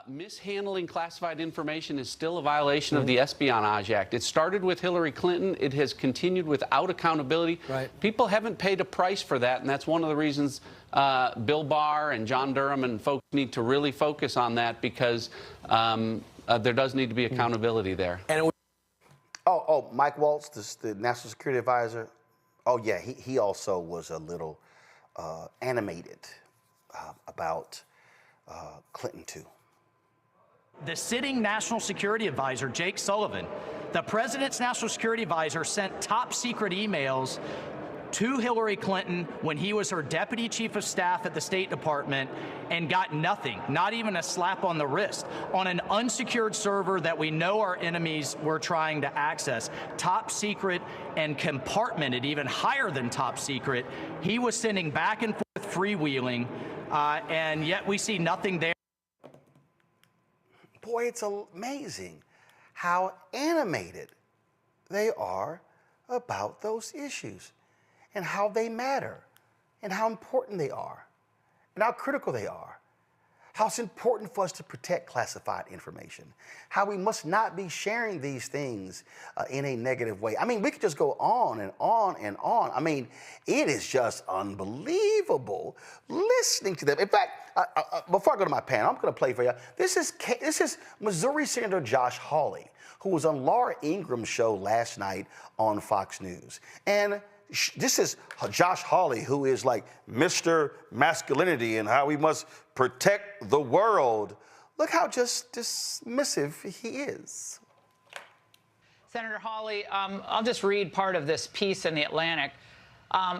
Mishandling classified information is still a violation of the Espionage Act. It started with Hillary Clinton. It has continued without accountability. Right. People haven't paid a price for that, and that's one of the reasons Bill Barr and John Durham and folks need to really focus on that, because there does need to be accountability there. And Mike Waltz, the National Security Advisor. Oh, yeah, he also was a little animated about Clinton, too. The sitting National Security Advisor, Jake Sullivan, the president's National Security Advisor, sent top secret emails to Hillary Clinton when he was her deputy chief of staff at the State Department and got nothing, not even a slap on the wrist, on an unsecured server that we know our enemies were trying to access. Top secret and compartmented, even higher than top secret. He was sending back and forth freewheeling, and yet we see nothing there. Boy, it's amazing how animated they are about those issues and how they matter and how important they are and how critical they are. How it's important for us to protect classified information. How we must not be sharing these things in a negative way. I mean, we could just go on and on and on. I mean, it is just unbelievable listening to them. In fact, before I go to my panel, I'm going to play for you. This is Missouri Senator Josh Hawley, who was on Laura Ingram's show last night on Fox News. And this is Josh Hawley, who is like Mr. Masculinity and how we must protect the world. Look how just dismissive he is. Senator Hawley, I'll just read part of this piece in The Atlantic.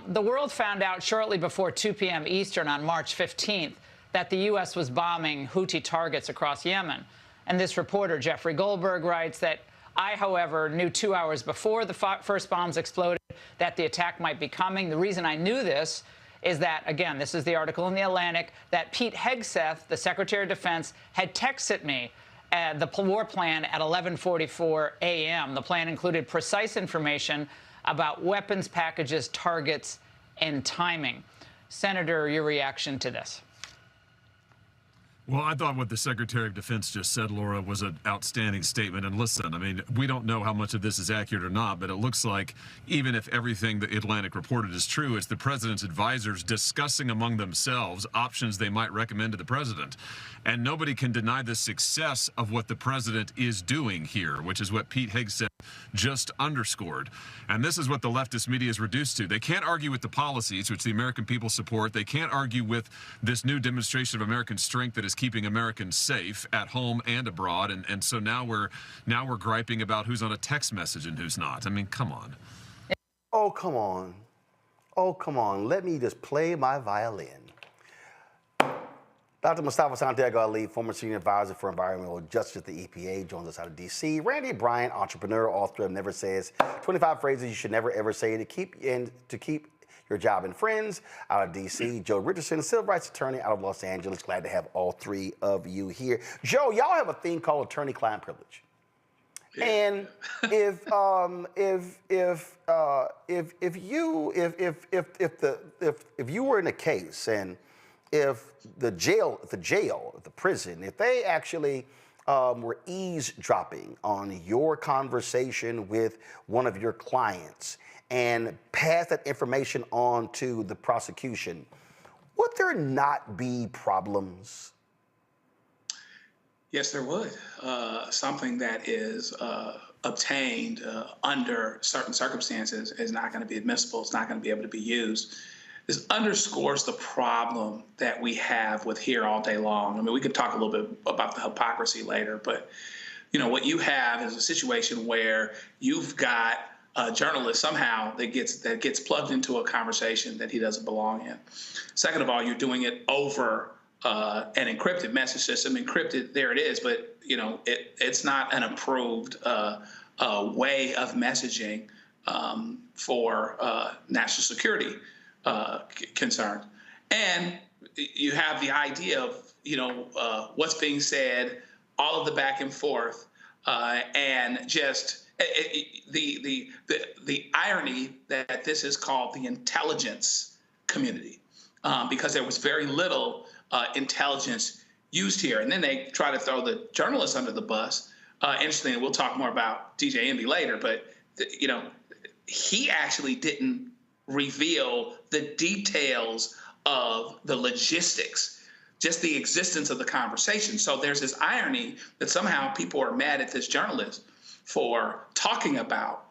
The world found out shortly before 2 p.m. Eastern on March 15th that the U.S. was bombing Houthi targets across Yemen. And this reporter, Jeffrey Goldberg, writes that I, however, knew 2 hours before the first bombs exploded that the attack might be coming. The reason I knew this is that, again, this is the article in The Atlantic, that Pete Hegseth, the Secretary of Defense, had texted me the war plan at 11:44 a.m. The plan included precise information about weapons packages, targets, and timing. Senator, your reaction to this? Well, I thought what the Secretary of Defense just said, Laura, was an outstanding statement. And listen, I mean, we don't know how much of this is accurate or not, but it looks like even if everything the Atlantic reported is true, it's the president's advisors discussing among themselves options they might recommend to the president. And nobody can deny the success of what the president is doing here, which is what Pete Hegseth just underscored. And this is what the leftist media is reduced to. They can't argue with the policies, which the American people support. They can't argue with this new demonstration of American strength that is keeping Americans safe at home and abroad. And so now we're griping about who's on a text message and who's not. I mean, come on. Oh, come on. Oh, come on. Let me just play my violin. Dr. Mustafa Santiago Ali, former senior advisor for environmental justice at the EPA, joins us out of D.C. Randy Bryant, entrepreneur, author of Never Says 25 Phrases You Should Never Ever Say to keep your job and friends, out of D.C. Joe Richardson, civil rights attorney out of Los Angeles. Glad to have all three of you here. Joe, y'all have a thing called attorney-client privilege. And if you were in a case and if the prison, if they actually were eavesdropping on your conversation with one of your clients and passed that information on to the prosecution, would there not be problems? Yes, there would. Something that is obtained under certain circumstances is not going to be admissible. It's not going to be able to be used. This underscores the problem that we have with here all day long. I mean, we could talk a little bit about the hypocrisy later, but you know what you have is a situation where you've got a journalist somehow that gets plugged into a conversation that he doesn't belong in. Second of all, you're doing it over an encrypted message system. Encrypted, there it is, but you know it's not an approved way of messaging for national security concerns. And you have the idea of what's being said, all of the back and forth, and just the irony that this is called the intelligence community, because there was very little intelligence used here. And then they try to throw the journalists under the bus. Interestingly, we'll talk more about DJ Envy later, but he actually didn't reveal the details of the logistics, just the existence of the conversation. So there's this irony that somehow people are mad at this journalist for talking about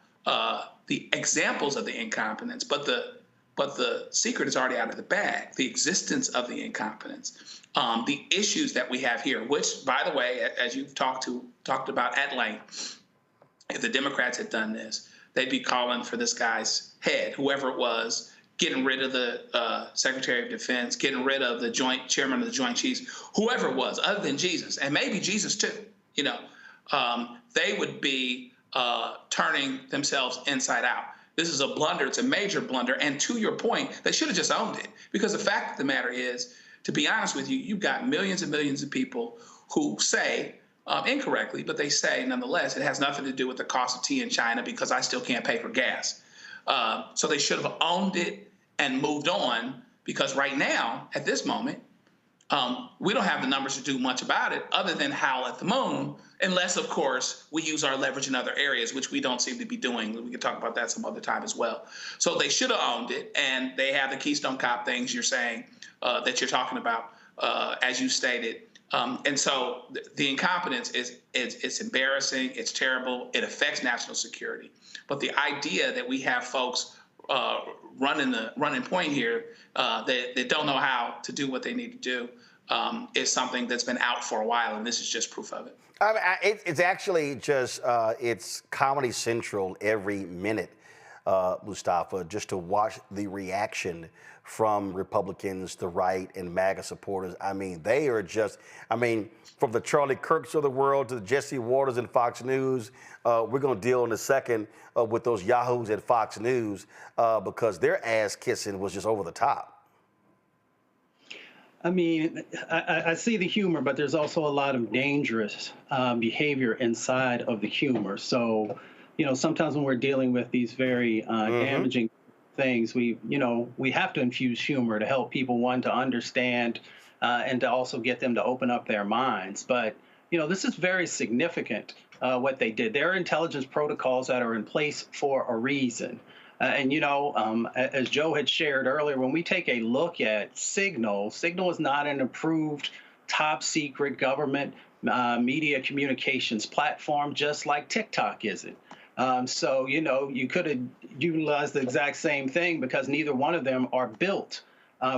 the examples of the incompetence, but the secret is already out of the bag, the existence of the incompetence, the issues that we have here, which, by the way, as you've talked about at length, if the Democrats had done this, they'd be calling for this guy's head, whoever it was, getting rid of the Secretary of Defense, getting rid of the chairman of the Joint Chiefs, whoever it was, other than Jesus, and maybe Jesus too, they would be turning themselves inside out. This is a blunder. It's a major blunder. And to your point, they should have just owned it. Because the fact of the matter is, to be honest with you, you've got millions and millions of people who say, incorrectly, but they say nonetheless, it has nothing to do with the cost of tea in China because I still can't pay for gas. So they should have owned it and moved on, because right now, at this moment, we don't have the numbers to do much about it other than howl at the moon, unless, of course, we use our leverage in other areas, which we don't seem to be doing. We can talk about that some other time as well. So they should have owned it, and they have the Keystone Cop things you're saying that you're talking about, as you stated. And so the incompetence it's embarrassing, it's terrible, it affects national security. But the idea that we have folks running point here that don't know how to do what they need to do is something that's been out for a while, and this is just proof of it. I mean, it's actually just, it's Comedy Central every minute, Mustafa, just to watch the reaction from Republicans, the right, and MAGA supporters. I mean, they are just, from the Charlie Kirks of the world to the Jesse Waters and Fox News, we're going to deal in a second with those yahoos at Fox News because their ass kissing was just over the top. I mean, I see the humor, but there's also a lot of dangerous behavior inside of the humor. So, sometimes when we're dealing with these very damaging things, we have to infuse humor to help people, one, to understand and to also get them to open up their minds. But, this is very significant, what they did. There are intelligence protocols that are in place for a reason. As Joe had shared earlier, when we take a look at Signal is not an approved top secret government media communications platform, just like TikTok isn't. So, you could have utilized the exact same thing because neither one of them are built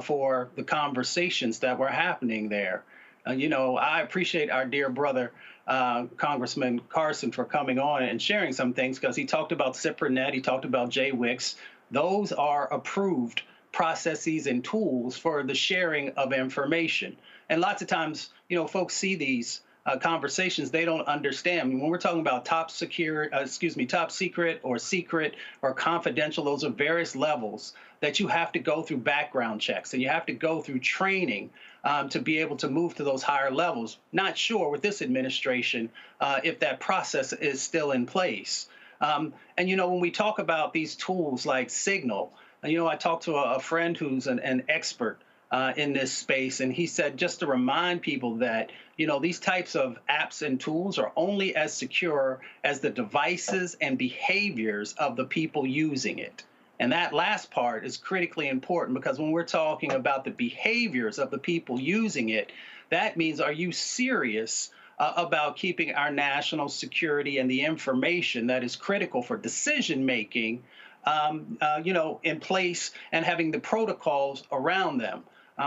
for the conversations that were happening there. I appreciate our dear brother, Congressman Carson, for coming on and sharing some things, because he talked about CIPRANet, he talked about JWICS. Those are approved processes and tools for the sharing of information. And lots of times, folks see these conversations, they don't understand. When we're talking about top secret or confidential, those are various levels that you have to go through background checks and you have to go through training to be able to move to those higher levels. Not sure with this administration if that process is still in place. And when we talk about these tools like Signal, I talked to a friend who's an expert in this space, and he said just to remind people that these types of apps and tools are only as secure as the devices and behaviors of the people using it. And that last part is critically important, because when we're talking about the behaviors of the people using it, that means, are you serious about keeping our national security and the information that is critical for decision making, in place, and having the protocols around them?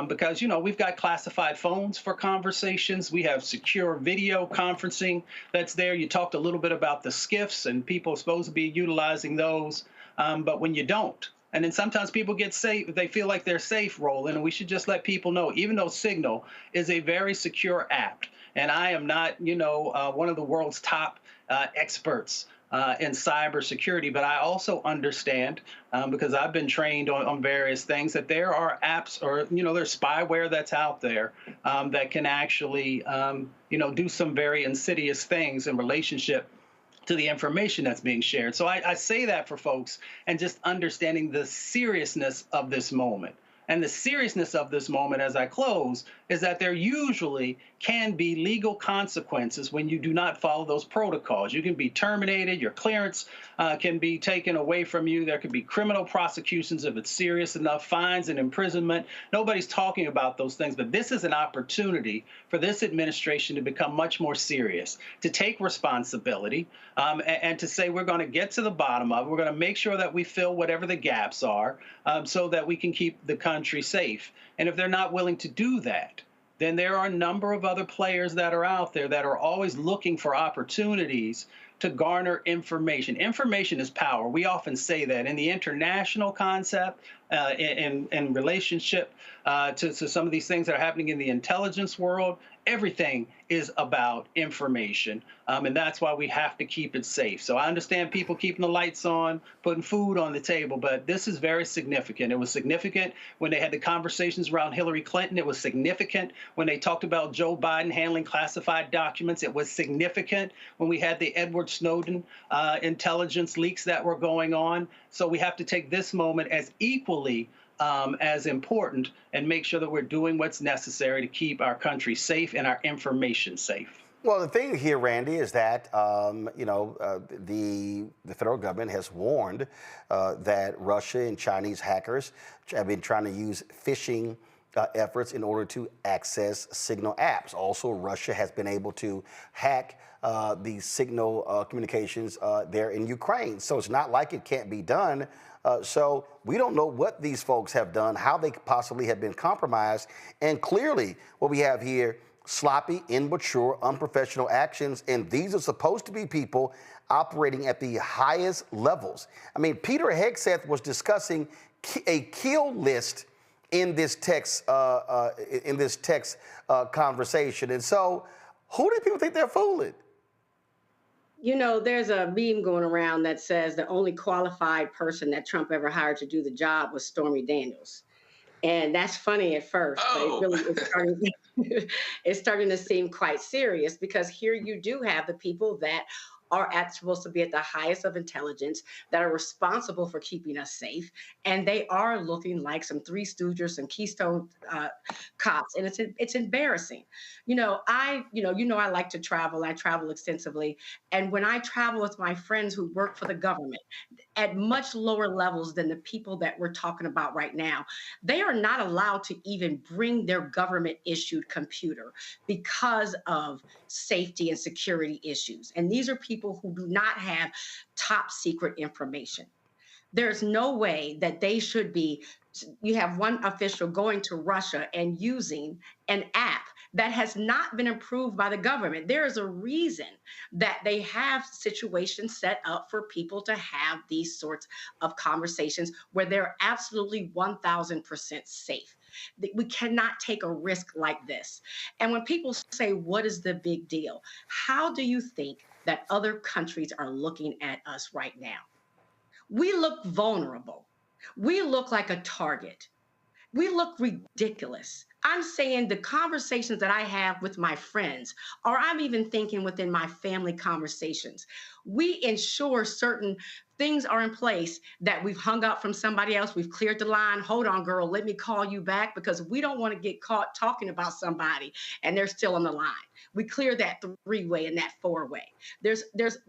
Because, we've got classified phones for conversations. We have secure video conferencing that's there. You talked a little bit about the SCIFs, and people are supposed to be utilizing those. But when you don't, and then sometimes people get safe, they feel like they're safe, Roland, and we should just let people know, even though Signal is a very secure app, and I am not, one of the world's top experts in cybersecurity, but I also understand, because I've been trained on various things, that there are apps or, there's spyware that's out there that can actually, do some very insidious things in relationship to the information that's being shared. So I say that for folks and just understanding the seriousness of this moment. And the seriousness of this moment as I close is that there usually can be legal consequences when you do not follow those protocols. You can be terminated, your clearance can be taken away from you. There could be criminal prosecutions if it's serious enough, fines and imprisonment. Nobody's talking about those things, but this is an opportunity for this administration to become much more serious, to take responsibility, and to say we're going to get to the bottom of it. We're going to make sure that we fill whatever the gaps are so that we can keep the country safe. And if they're not willing to do that, then there are a number of other players that are out there that are always looking for opportunities to garner information. Information is power. We often say that in the international concept, in relationship to some of these things that are happening in the intelligence world, everything is about information. And that's why we have to keep it safe. So I understand people keeping the lights on, putting food on the table, but this is very significant. It was significant when they had the conversations around Hillary Clinton. It was significant when they talked about Joe Biden handling classified documents. It was significant when we had the Edward Snowden intelligence leaks that were going on. So we have to take this moment as equally as important and make sure that we're doing what's necessary to keep our country safe and our information safe. Well, the thing here, Randy, is that, the federal government has warned that Russia and Chinese hackers have been trying to use phishing efforts in order to access Signal apps. Also, Russia has been able to hack the Signal communications there in Ukraine. So it's not like it can't be done. So we don't know what these folks have done, how they possibly have been compromised. And clearly what we have here, sloppy, immature, unprofessional actions. And these are supposed to be people operating at the highest levels. I mean, Peter Hegseth was discussing a kill list in this text conversation. And so who do people think they're fooling? You know, there's a meme going around that says the only qualified person that Trump ever hired to do the job was Stormy Daniels. And that's funny at first, but it really is it's starting to seem quite serious, because here you do have the people that are supposed to be at the highest of intelligence, that are responsible for keeping us safe, and they are looking like some Three Stooges, some Keystone cops, and it's embarrassing. I like to travel. I travel extensively, and when I travel with my friends who work for the government at much lower levels than the people that we're talking about right now, they are not allowed to even bring their government-issued computer because of safety and security issues. And these are people who do not have top secret information. There's no way that they should be. You have one official going to Russia and using an app that has not been approved by the government. There is a reason that they have situations set up for people to have these sorts of conversations where they're absolutely 1000% safe. We cannot take a risk like this. And when people say, what is the big deal? How do you think that other countries are looking at us right now? We look vulnerable. We look like a target. We look ridiculous. I'm saying the conversations that I have with my friends, or I'm even thinking within my family conversations, we ensure certain things are in place, that we've hung up from somebody else, we've cleared the line. Hold on, girl, let me call you back, because we don't want to get caught talking about somebody and they're still on the line. We clear that three-way and that four-way. There's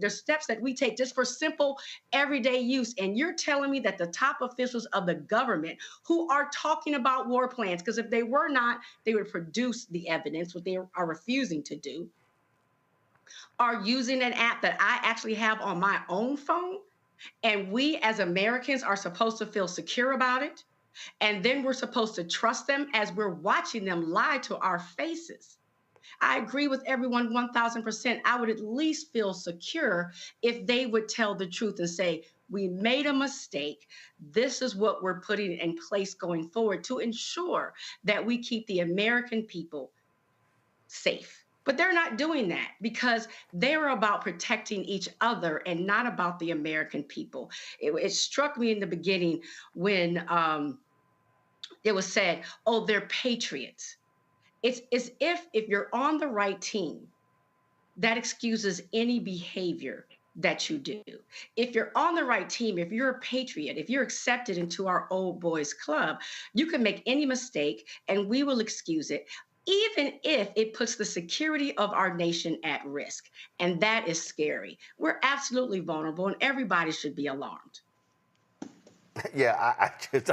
steps that we take just for simple everyday use. And you're telling me that the top officials of the government who are talking about war plans, because if they were not, they would produce the evidence, what they are refusing to do, are using an app that I actually have on my own phone, and we as Americans are supposed to feel secure about it, and then we're supposed to trust them as we're watching them lie to our faces. I agree with everyone 1000%. I would at least feel secure if they would tell the truth and say, we made a mistake. This is what we're putting in place going forward to ensure that we keep the American people safe. But they're not doing that, because they're about protecting each other and not about the American people. It struck me in the beginning when it was said, oh, they're patriots. It's as if you're on the right team, that excuses any behavior that you do. If you're on the right team, if you're a patriot, if you're accepted into our old boys club, you can make any mistake and we will excuse it, even if it puts the security of our nation at risk. And that is scary. We're absolutely vulnerable and everybody should be alarmed. Yeah, I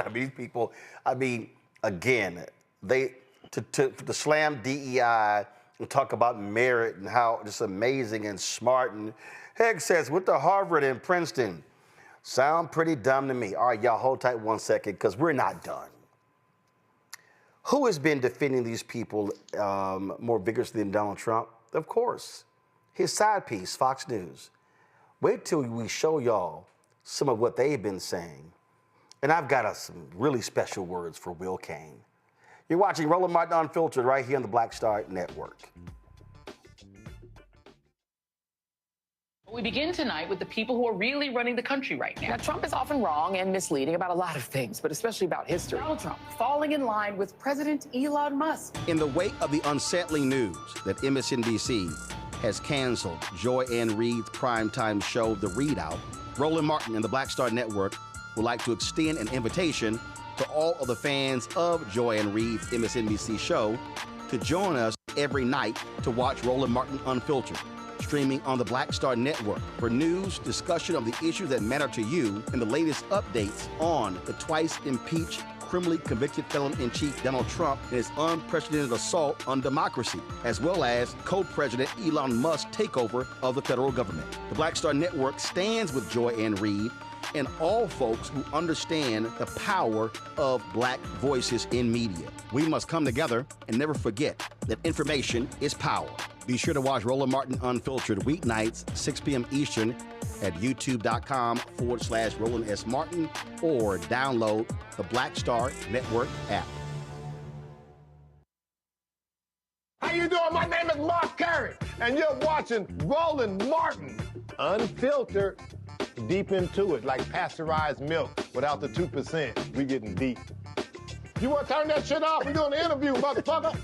mean, these people, I mean, again, to slam DEI and talk about merit and how just amazing and smart. And Hegseth went to Harvard and Princeton. Sound pretty dumb to me. All right, y'all, hold tight 1 second, because we're not done. Who has been defending these people more vigorously than Donald Trump? Of course, his side piece, Fox News. Wait till we show y'all some of what they've been saying. And I've got some really special words for Will Cain. You're watching Roland Martin Unfiltered right here on the Black Star Network. We begin tonight with the people who are really running the country right now. Now, Trump is often wrong and misleading about a lot of things, but especially about history. Donald Trump falling in line with President Elon Musk. In the wake of the unsettling news that MSNBC has canceled Joy Ann Reid's primetime show, The Readout, Roland Martin and the Black Star Network would like to extend an invitation to all of the fans of Joy Ann Reid's MSNBC show to join us every night to watch Roland Martin Unfiltered, streaming on the Black Star Network for news, discussion of the issues that matter to you, and the latest updates on the twice impeached, criminally convicted felon-in-chief Donald Trump and his unprecedented assault on democracy, as well as co-president Elon Musk's takeover of the federal government. The Black Star Network stands with Joy Ann Reid and all folks who understand the power of black voices in media. We must come together and never forget that information is power. Be sure to watch Roland Martin Unfiltered weeknights, 6 p.m. Eastern at youtube.com/Roland S. Martin or download the Black Star Network app. How you doing? My name is Mark Carey, and you're watching Roland Martin Unfiltered. Deep into it, like pasteurized milk without the 2%. We getting deep. You want to turn that shit off? We're doing an interview, motherfucker.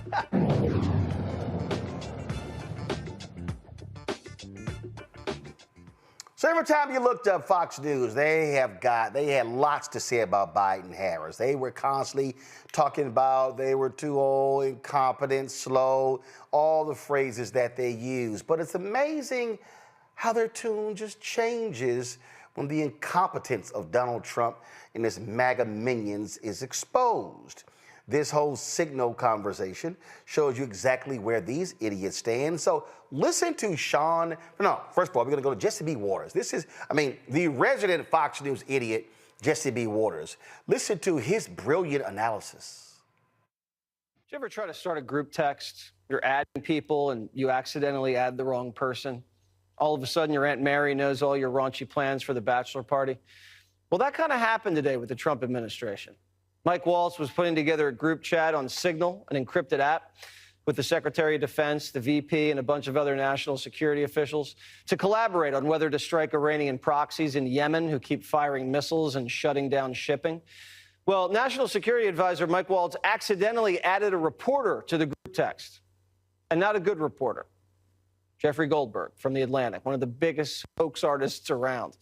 So every time you looked up Fox News, they had lots to say about Biden Harris. They were constantly talking about they were too old, incompetent, slow, all the phrases that they use. But it's amazing how their tune just changes when the incompetence of Donald Trump and his MAGA minions is exposed. This whole Signal conversation shows you exactly where these idiots stand. So listen to first of all, we're going to go to Jesse B. Waters. This is, the resident Fox News idiot, Jesse B. Waters. Listen to his brilliant analysis. Did you ever try to start a group text? You're adding people and you accidentally add the wrong person. All of a sudden, your Aunt Mary knows all your raunchy plans for the bachelor party. Well, that kind of happened today with the Trump administration. Mike Waltz was putting together a group chat on Signal, an encrypted app, with the Secretary of Defense, the VP, and a bunch of other national security officials to collaborate on whether to strike Iranian proxies in Yemen who keep firing missiles and shutting down shipping. Well, National Security Advisor Mike Waltz accidentally added a reporter to the group text, and not a good reporter. Jeffrey Goldberg from The Atlantic, one of the biggest hoax artists around.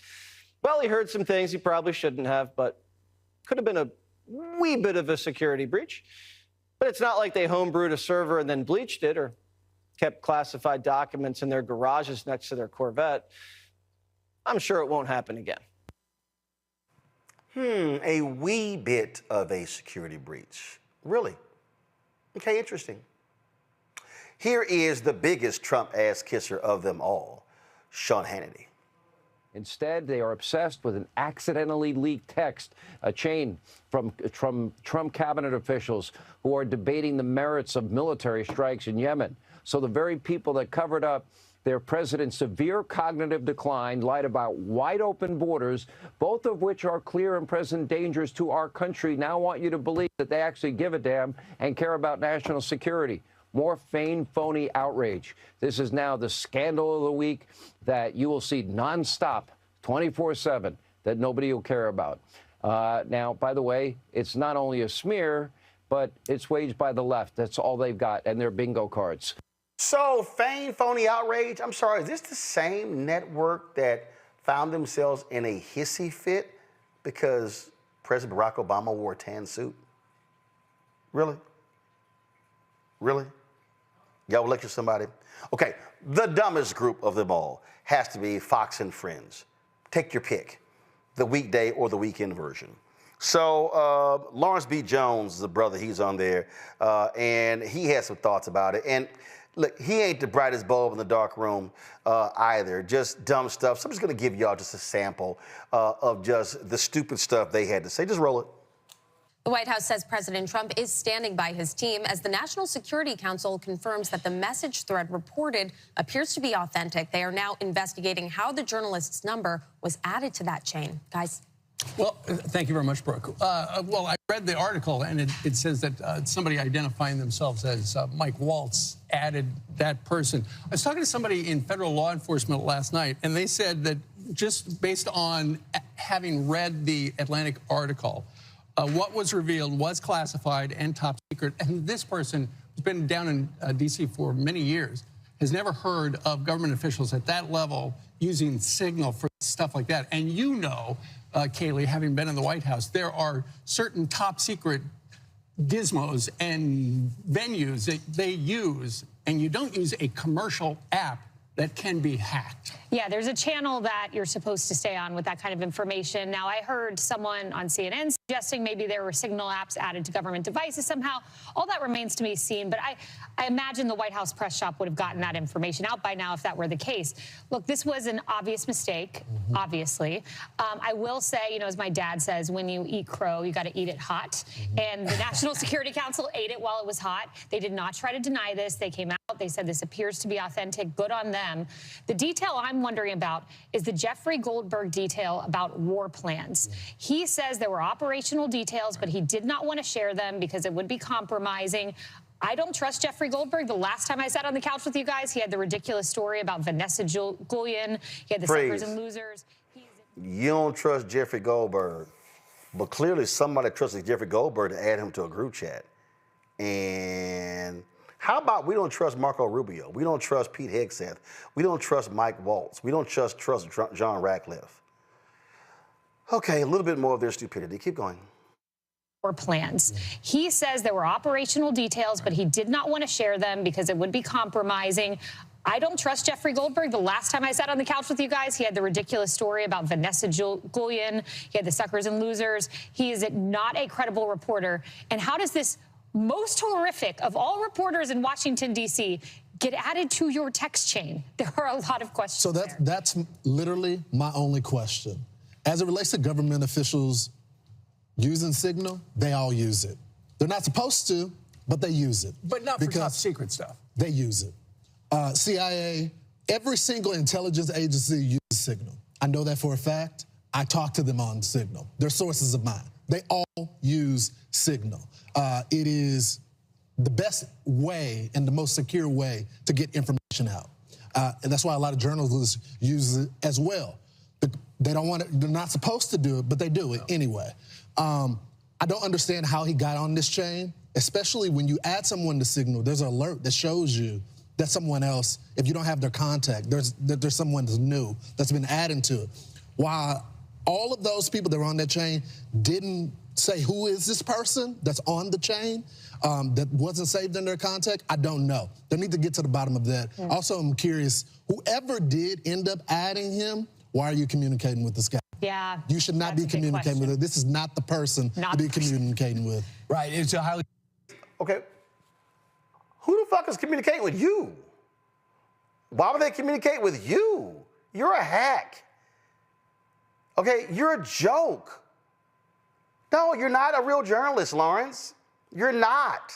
Well, he heard some things he probably shouldn't have, but could have been a wee bit of a security breach. But it's not like they homebrewed a server and then bleached it or kept classified documents in their garages next to their Corvette. I'm sure it won't happen again. A wee bit of a security breach. Really? Okay, interesting. Here is the biggest Trump ass kisser of them all, Sean Hannity. Instead, they are obsessed with an accidentally leaked text, a chain from Trump cabinet officials who are debating the merits of military strikes in Yemen. So the very people that covered up their president's severe cognitive decline, lied about wide open borders, both of which are clear and present dangers to our country, now want you to believe that they actually give a damn and care about national security. More feigned, phony outrage. This is now the scandal of the week that you will see nonstop, 24/7, that nobody will care about. Now, by the way, it's not only a smear, but it's waged by the left. That's all they've got, and their bingo cards. So, fame, phony outrage. I'm sorry, is this the same network that found themselves in a hissy fit because President Barack Obama wore a tan suit? Really? Really? Y'all will lecture somebody? Okay, the dumbest group of them all has to be Fox and Friends. Take your pick, the weekday or the weekend version. So Lawrence B. Jones, the brother, he's on there, and he has some thoughts about it. And look, he ain't the brightest bulb in the dark room either, just dumb stuff. So I'm just gonna give y'all just a sample of just the stupid stuff they had to say. Just roll it. The White House says President Trump is standing by his team as the National Security Council confirms that the message thread reported appears to be authentic. They are now investigating how the journalist's number was added to that chain. Guys. Well, thank you very much, Brooke. Well, I read the article, and it says that somebody identifying themselves as Mike Waltz added that person. I was talking to somebody in federal law enforcement last night, and they said that just based on having read the Atlantic article, what was revealed was classified and top secret. And this person has been down in D.C. for many years, has never heard of government officials at that level using Signal for stuff like that. And you know, Kayleigh, having been in the White House, there are certain top secret gizmos and venues that they use, and you don't use a commercial app that can be hacked. Yeah, there's a channel that you're supposed to stay on with that kind of information. Now, I heard someone on CNN suggesting maybe there were Signal apps added to government devices somehow. All that remains to be seen, but I imagine the White House press shop would have gotten that information out by now if that were the case. Look, this was an obvious mistake, obviously. I will say, you know, as my dad says, when you eat crow, you got to eat it hot. And the National Security Council ate it while it was hot. They did not try to deny this. They came out, they said this appears to be authentic. Good on them. The detail I'm wondering about is the Jeffrey Goldberg detail about war plans. He says there were operational details, but he did not want to share them because it would be compromising. I don't trust Jeffrey Goldberg. The last time I sat on the couch with you guys, he had the ridiculous story about Vanessa Guillen. He had the suckers and losers. You don't trust Jeffrey Goldberg, but clearly somebody trusted Jeffrey Goldberg to add him to a group chat. And how about we don't trust Marco Rubio? We don't trust Pete Hegseth. We don't trust Mike Waltz. We don't trust John Ratcliffe. Okay, a little bit more of their stupidity. Keep going. Plans. He says there were operational details, but he did not want to share them because it would be compromising. I don't trust Jeffrey Goldberg. The last time I sat on the couch with you guys, he had the ridiculous story about Vanessa Guillen. He had the suckers and losers. He is not a credible reporter. And how does this most horrific of all reporters in Washington, D.C., get added to your text chain? There are a lot of questions. So that's literally my only question. As it relates to government officials using Signal, they all use it. They're not supposed to, but they use it. But not for top secret stuff. They use it. CIA, every single intelligence agency uses Signal. I know that for a fact. I talk to them on Signal. They're sources of mine. They all use Signal. It is the best way and the most secure way to get information out. And that's why a lot of journalists use it as well. They don't want it, they're not supposed to do it, but they do it anyway. I don't understand how he got on this chain, especially when you add someone to Signal, there's an alert that shows you that someone else, if you don't have their contact, there's someone that's new that's been added to it. While all of those people that were on that chain didn't say who is this person that's on the chain that wasn't saved in their contact, I don't know. They need to get to the bottom of that. Yeah. Also, I'm curious, whoever did end up adding him, why are you communicating with this guy? Yeah. You should not be communicating with her. This is not the person to be communicating with. Right. It's a highly. Okay. Who the fuck is communicating with you? Why would they communicate with you? You're a hack. Okay, you're a joke. No, you're not a real journalist, Lawrence. You're not.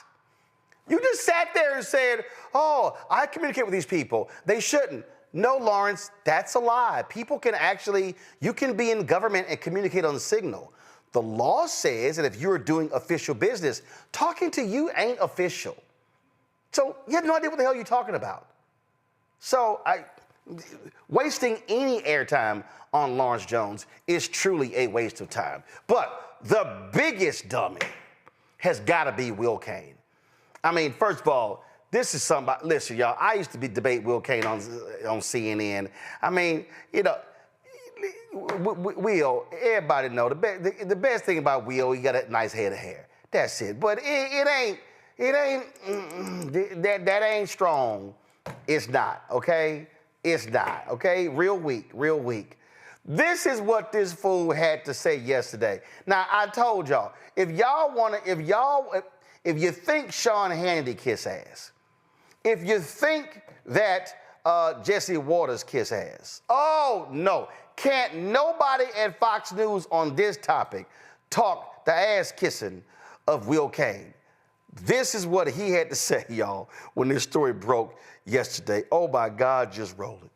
You just sat there and said, oh, I communicate with these people. They shouldn't. No, Lawrence, that's a lie. People can actually, you can be in government and communicate on Signal. The law says that if you're doing official business, talking to you ain't official. So you have no idea what the hell you're talking about. So wasting any airtime on Lawrence Jones is truly a waste of time. But the biggest dummy has got to be Will Cain. I mean, first of all, This is somebody. Listen, y'all. I used to debate Will Cain on CNN. I mean, you know, Will. Everybody know the best thing about Will. He got a nice head of hair. That's it. But it ain't. That ain't strong. It's not. Okay. It's not. Okay. Real weak. Real weak. This is what this fool had to say yesterday. Now I told y'all, if you think Sean Hannity kiss ass, if you think that Jesse Waters kiss ass, oh no, can't nobody at Fox News on this topic talk the ass kissing of Will Cain. This is what he had to say, y'all, when this story broke yesterday. Oh my God, just roll it.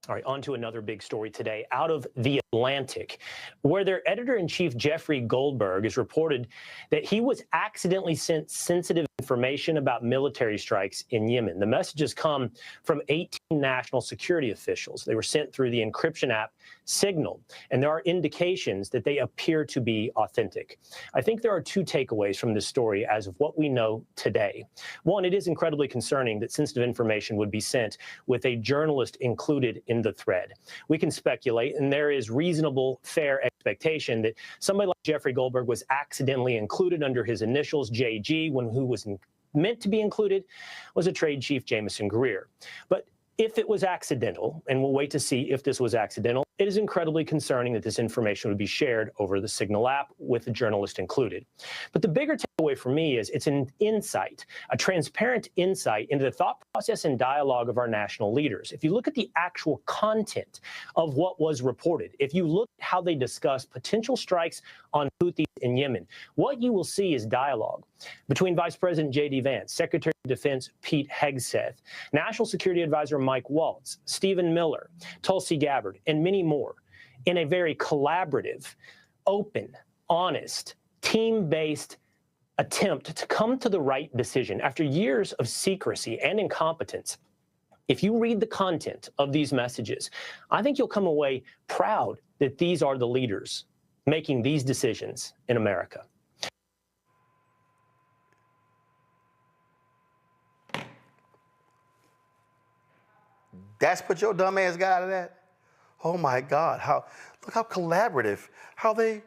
All right, on to another big story today out of The Atlantic, where their editor-in-chief, Jeffrey Goldberg, has reported that he was accidentally sent sensitive information about military strikes in Yemen. The messages come from 18 national security officials. They were sent through the encryption app Signal, and there are indications that they appear to be authentic. I think there are two takeaways from this story as of what we know today. One, it is incredibly concerning that sensitive information would be sent with a journalist included in the thread. We can speculate, and there is reasonable, fair expectation that somebody like Jeffrey Goldberg was accidentally included under his initials, JG, when who was meant to be included was a trade chief, Jameson Greer. But if it was accidental, and we'll wait to see if this was accidental, it is incredibly concerning that this information would be shared over the Signal app with the journalist included. But the bigger takeaway for me is it's an insight, a transparent insight into the thought process and dialogue of our national leaders. If you look at the actual content of what was reported, if you look at how they discuss potential strikes on Houthis in Yemen, what you will see is dialogue between Vice President J.D. Vance, Secretary of Defense Pete Hegseth, National Security Advisor Mike Waltz, Stephen Miller, Tulsi Gabbard, and many more in a very collaborative, open, honest, team-based attempt to come to the right decision after years of secrecy and incompetence. If you read the content of these messages, I think you'll come away proud that these are the leaders making these decisions in America. That's what your dumb ass got out of that? Oh my God, look how collaborative, how they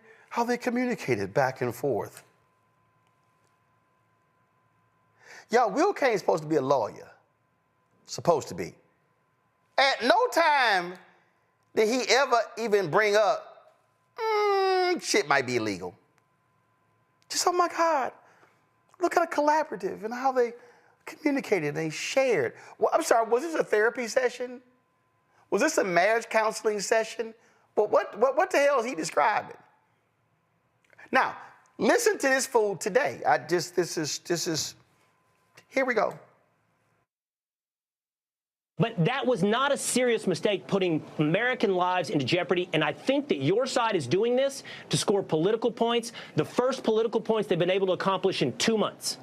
communicated back and forth. Y'all, Will Cain's supposed to be a lawyer. Supposed to be. At no time did he ever even bring up, shit might be illegal. Just, oh my God, look at how collaborative and how they communicated and they shared. Well, I'm sorry, was this a therapy session? Was this a marriage counseling session? But what the hell is he describing? Now, listen to this fool today. This is, here we go. But that was not a serious mistake, putting American lives into jeopardy. And I think that your side is doing this to score political points, the first political points they've been able to accomplish in 2 months.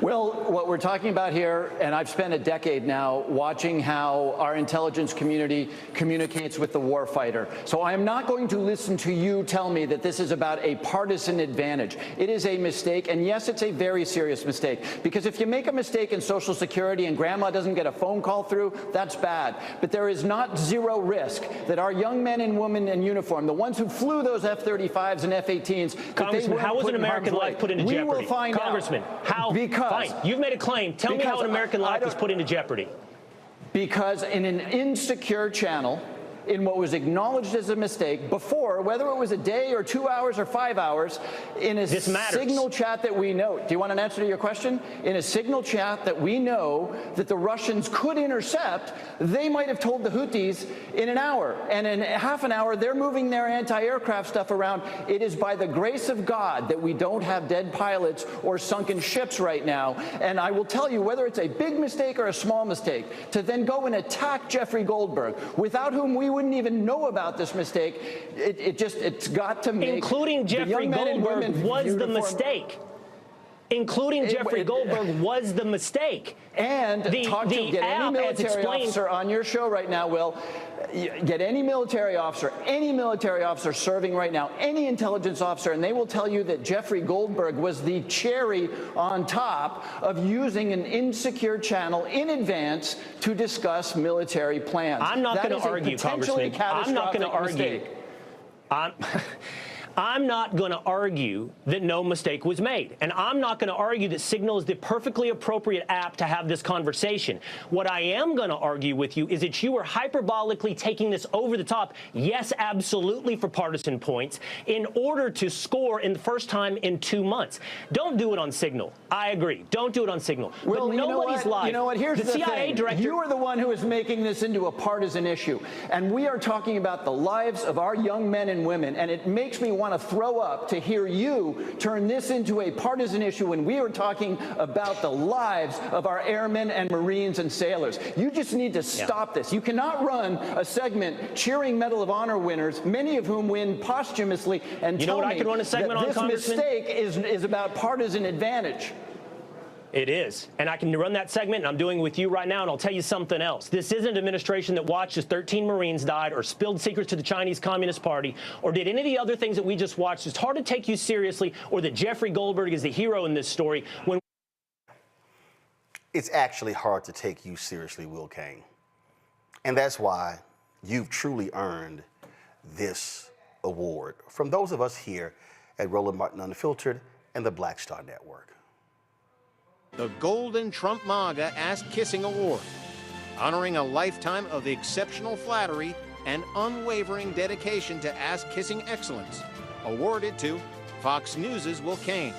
Well, what we're talking about here, and I've spent a decade now watching how our intelligence community communicates with the warfighter. So I am not going to listen to you tell me that this is about a partisan advantage. It is a mistake, and yes, it's a very serious mistake. Because if you make a mistake in Social Security and grandma doesn't get a phone call through, that's bad. But there is not zero risk that our young men and women in uniform, the ones who flew those F-35s and F-18s, Congressman, how was an American life put into jeopardy? We will find out. Congressman, how? Fine, you've made a claim. Tell me how an American life was put into jeopardy. Because in an insecure channel, in what was acknowledged as a mistake before, whether it was a day or 2 hours or 5 hours, in a Signal chat that we know. Do you want an answer to your question? In a Signal chat that we know that the Russians could intercept, they might have told the Houthis in an hour. And in half an hour, they're moving their anti-aircraft stuff around. It is by the grace of God that we don't have dead pilots or sunken ships right now. And I will tell you, whether it's a big mistake or a small mistake, to then go and attack Jeffrey Goldberg, without whom we wouldn't even know about this mistake, it's got to make including Jeffrey Goldberg was the mistake. including Jeffrey Goldberg, was the mistake. And get any military officer on your show right now, Will. Get any military officer serving right now, any intelligence officer, and they will tell you that Jeffrey Goldberg was the cherry on top of using an insecure channel in advance to discuss military plans. I'm not going to argue, Congressman. I'm not going to argue. I'm not going to argue that no mistake was made. And I'm not going to argue that Signal is the perfectly appropriate app to have this conversation. What I am going to argue with you is that you are hyperbolically taking this over the top, yes, absolutely, for partisan points, in order to score in the first time in 2 months. Don't do it on Signal. I agree. Don't do it on Signal. Well, but nobody's live. You know what? Here's the CIA thing. director. You are the one who is making this into a partisan issue. And we are talking about the lives of our young men and women. And it makes me want to throw up to hear you turn this into a partisan issue when we are talking about the lives of our airmen and Marines and sailors. You just need to stop this. You cannot run a segment cheering Medal of Honor winners, many of whom win posthumously, and tell me that this mistake is about partisan advantage. It is. And I can run that segment, and I'm doing it with you right now, and I'll tell you something else. This isn't an administration that watched as 13 Marines died or spilled secrets to the Chinese Communist Party or did any of the other things that we just watched. It's hard to take you seriously, or that Jeffrey Goldberg is the hero in this story. It's actually hard to take you seriously, Will Cain. And that's why you've truly earned this award from those of us here at Roland Martin Unfiltered and the Black Star Network. The Golden Trump MAGA Ass-Kissing Award, honoring a lifetime of exceptional flattery and unwavering dedication to ass-kissing excellence, awarded to Fox News' Will Cain.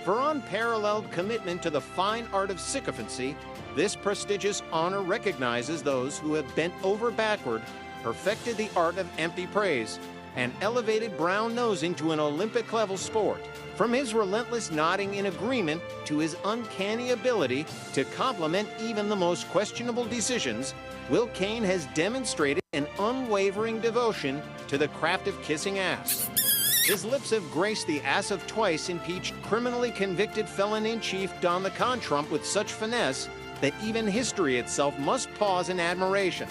For unparalleled commitment to the fine art of sycophancy, this prestigious honor recognizes those who have bent over backward, perfected the art of empty praise, and elevated brown nosing to an Olympic-level sport. From his relentless nodding in agreement to his uncanny ability to compliment even the most questionable decisions, Will Cain has demonstrated an unwavering devotion to the craft of kissing ass. His lips have graced the ass of twice impeached criminally convicted felon-in-chief Don the Con Trump with such finesse that even history itself must pause in admiration.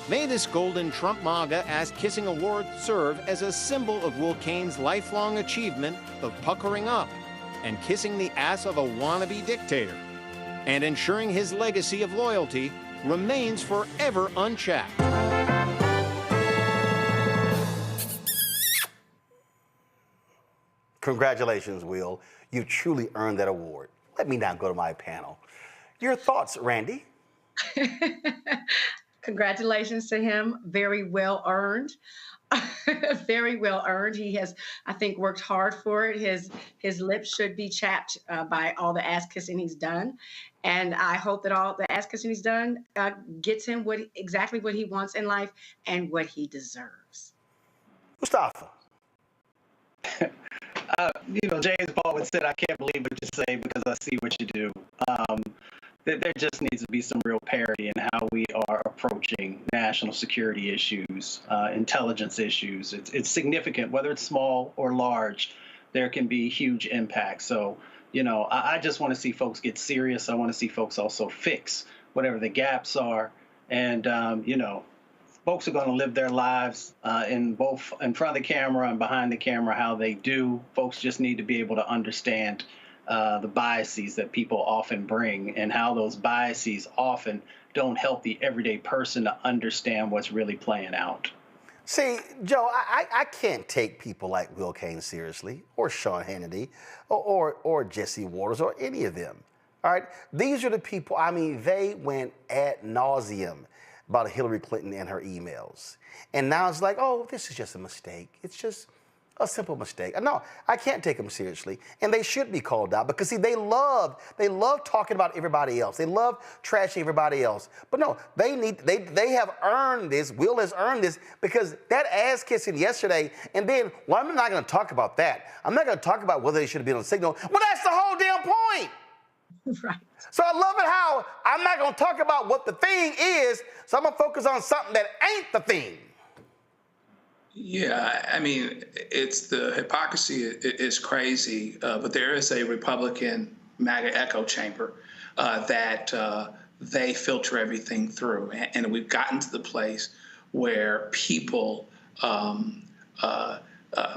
May this Golden Trump MAGA Ass-Kissing Award serve as a symbol of Will Cain's lifelong achievement of puckering up and kissing the ass of a wannabe dictator, and ensuring his legacy of loyalty remains forever unchecked. Congratulations, Will. You truly earned that award. Let me now go to my panel. Your thoughts, Randy? Congratulations to him. Very well earned. Very well earned. He has, I think, worked hard for it. His lips should be chapped by all the ass kissing he's done. And I hope that all the ass kissing he's done gets him exactly what he wants in life and what he deserves. Mustafa. James Baldwin said, "I can't believe what you say because I see what you do." There just needs to be some real parity in how we are approaching national security issues, intelligence issues. It's significant, whether it's small or large. There can be huge impacts. So, I just want to see folks get serious. I want to see folks also fix whatever the gaps are. And, folks are going to live their lives in front of the camera and behind the camera how they do. Folks just need to be able to understand the biases that people often bring and how those biases often don't help the everyday person to understand what's really playing out. See, Joe, I can't take people like Will Cain seriously, or Sean Hannity, or Jesse Waters, or any of them. All right? These are the people, they went ad nauseum about Hillary Clinton and her emails. And now it's like, oh, this is just a mistake. It's just a simple mistake. No, I can't take them seriously. And they should be called out because, see, they love talking about everybody else. They love trashing everybody else. But no, they have earned this. Will has earned this because that ass kissing yesterday, and then, well, I'm not going to talk about that. I'm not going to talk about whether they should have been on Signal. Well, that's the whole damn point. Right. So I love it how I'm not going to talk about what the thing is, so I'm going to focus on something that ain't the thing. Yeah, it's the hypocrisy is crazy, but there is a Republican MAGA echo chamber that they filter everything through. And we've gotten to the place where people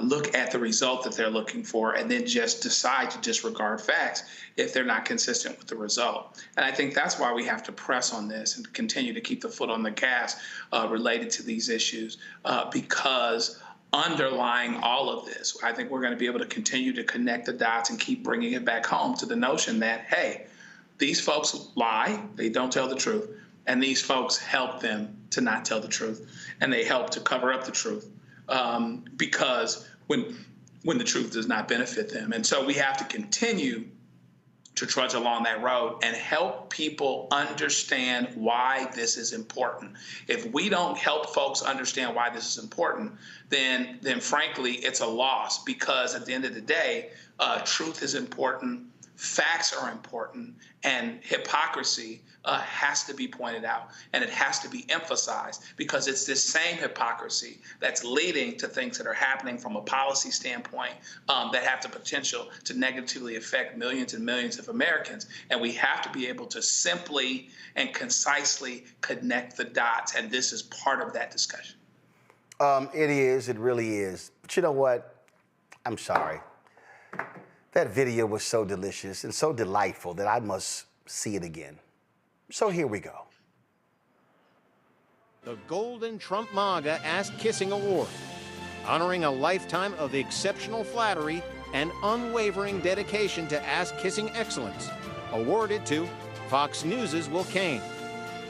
look at the result that they're looking for and then just decide to disregard facts if they're not consistent with the result. And I think that's why we have to press on this and continue to keep the foot on the gas related to these issues, because underlying all of this, I think we're going to be able to continue to connect the dots and keep bringing it back home to the notion that, hey, these folks lie, they don't tell the truth, and these folks help them to not tell the truth, and they help to cover up the truth. Because when the truth does not benefit them. And so we have to continue to trudge along that road and help people understand why this is important. If we don't help folks understand why this is important, then frankly, it's a loss, because at the end of the day, truth is important, facts are important, and hypocrisy has to be pointed out, and it has to be emphasized, because it's this same hypocrisy that's leading to things that are happening from a policy standpoint that have the potential to negatively affect millions and millions of Americans. And we have to be able to simply and concisely connect the dots, and this is part of that discussion. It is, it really is. But you know what? I'm sorry. That video was so delicious and so delightful that I must see it again. So here we go. The Golden Trump MAGA Ass-Kissing Award, honoring a lifetime of exceptional flattery and unwavering dedication to ass-kissing excellence, awarded to Fox News' Will Cain.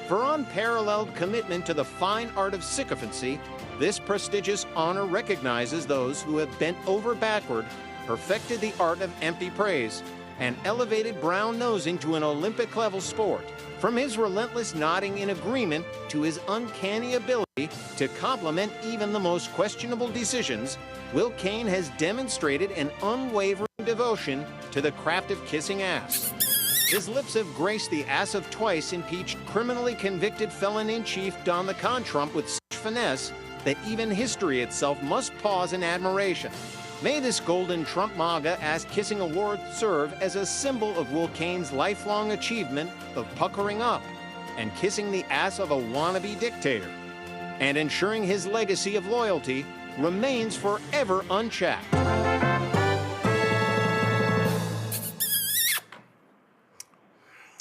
For unparalleled commitment to the fine art of sycophancy, this prestigious honor recognizes those who have bent over backward, perfected the art of empty praise, and elevated brown nosing to an Olympic-level sport. From his relentless nodding in agreement to his uncanny ability to compliment even the most questionable decisions, Will Cain has demonstrated an unwavering devotion to the craft of kissing ass. His lips have graced the ass of twice impeached criminally convicted felon-in-chief Don the Con Trump with such finesse that even history itself must pause in admiration. May this Golden Trump MAGA Ass-Kissing Award serve as a symbol of Will Cain's lifelong achievement of puckering up and kissing the ass of a wannabe dictator, and ensuring his legacy of loyalty remains forever unchecked.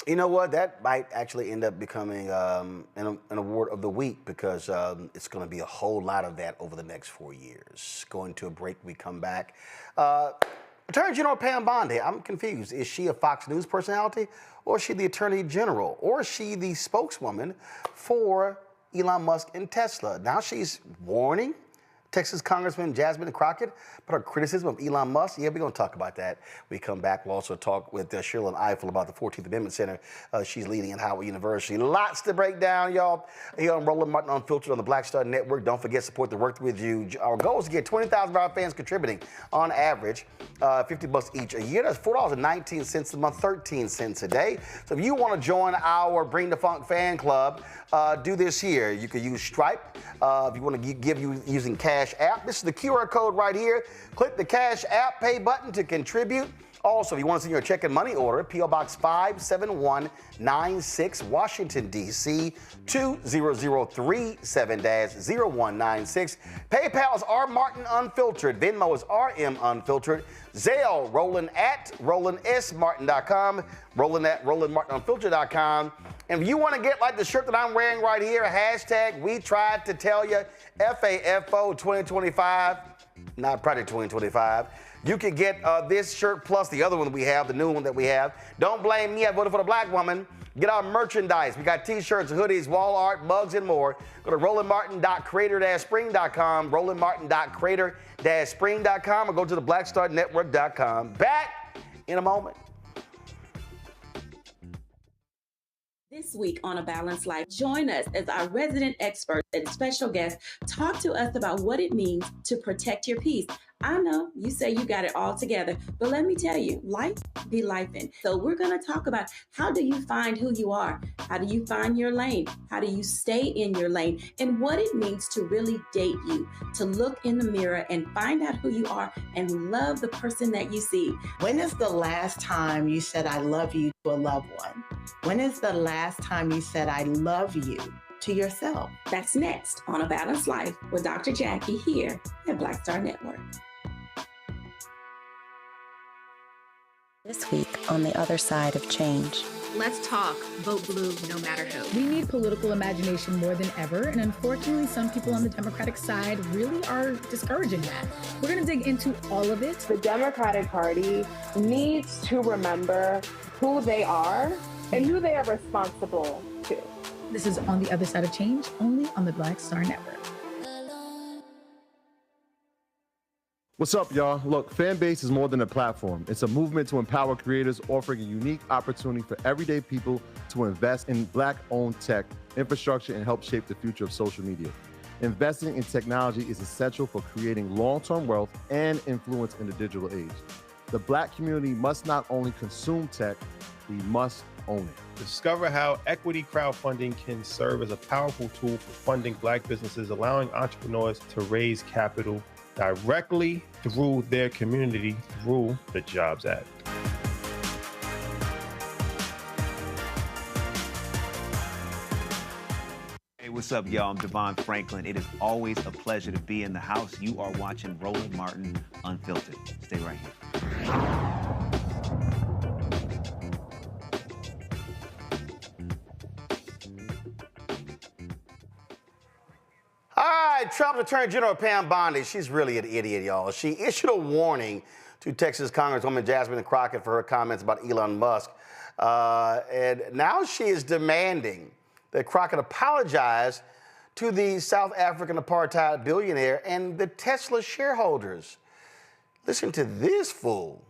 You know what? That might actually end up becoming an award of the week, because it's going to be a whole lot of that over the next 4 years. Going to a break, we come back. Attorney General Pam Bondi, I'm confused. Is she a Fox News personality, or is she the Attorney General, or is she the spokeswoman for Elon Musk and Tesla? Now she's warning Texas Congresswoman Jasmine Crockett about her criticism of Elon Musk. Yeah, we're going to talk about that. We come back. We'll also talk with Sharon Eifel about the 14th Amendment Center she's leading at Howard University. Lots to break down, y'all. Here on Roland Martin Unfiltered on the Black Star Network. Don't forget, support the work with you. Our goal is to get 20,000 of our fans contributing on average $50 each a year. That's $4.19 a month, 13 cents a day. So if you want to join our Bring the Funk fan club, do this here. You can use Stripe. If you want to give you using Cash App, this is the QR code right here. Click the Cash App Pay button to contribute. Also, if you want to send your check and money order, P.O. Box 57196, Washington, D.C. 20037-0196. PayPal is R. Martin Unfiltered. Venmo is RM Unfiltered. Zelle, Roland at RolandSMartin.com. Roland at RolandMartinUnfiltered.com. And if you want to get like the shirt that I'm wearing right here, hashtag we tried to tell you, FAFO 2025, not Project 2025. You can get this shirt plus the other one we have, the new one that we have. Don't blame me, I voted for the black woman. Get our merchandise. We got t-shirts, hoodies, wall art, mugs, and more. Go to RolandMartin.creator-spring.com, RolandMartin.creator-spring.com, or go to the BlackStarNetwork.com. Back in a moment. This week on A Balanced Life, join us as our resident experts and special guests talk to us about what it means to protect your peace. I know you say you got it all together, but let me tell you, life be lifing. So we're going to talk about how do you find who you are? How do you find your lane? How do you stay in your lane? And what it means to really date you, to look in the mirror and find out who you are and love the person that you see. When is the last time you said I love you to a loved one? When is the last time you said I love you to yourself? That's next on A Balanced Life with Dr. Jackie here at Black Star Network. This week on The Other Side of Change. Let's talk. Vote blue no matter who. We need political imagination more than ever, and unfortunately, some people on the Democratic side really are discouraging that. We're going to dig into all of it. The Democratic Party needs to remember who they are and who they are responsible to. This is On the Other Side of Change, only on the Black Star Network. What's up, y'all? Look, Fanbase is more than a platform. It's a movement to empower creators, offering a unique opportunity for everyday people to invest in Black-owned tech, infrastructure, and help shape the future of social media. Investing in technology is essential for creating long-term wealth and influence in the digital age. The Black community must not only consume tech, we must own it. Discover how equity crowdfunding can serve as a powerful tool for funding Black businesses, allowing entrepreneurs to raise capital directly through their community through the Jobs Act. Hey, what's up, y'all? I'm Devon Franklin. It is always a pleasure to be in the house. You are watching Roland Martin Unfiltered. Stay right here. All right, Trump's Attorney General Pam Bondi, she's really an idiot, y'all. She issued a warning to Texas Congresswoman Jasmine Crockett for her comments about Elon Musk. And now she is demanding that Crockett apologize to the South African apartheid billionaire and the Tesla shareholders. Listen to this fool.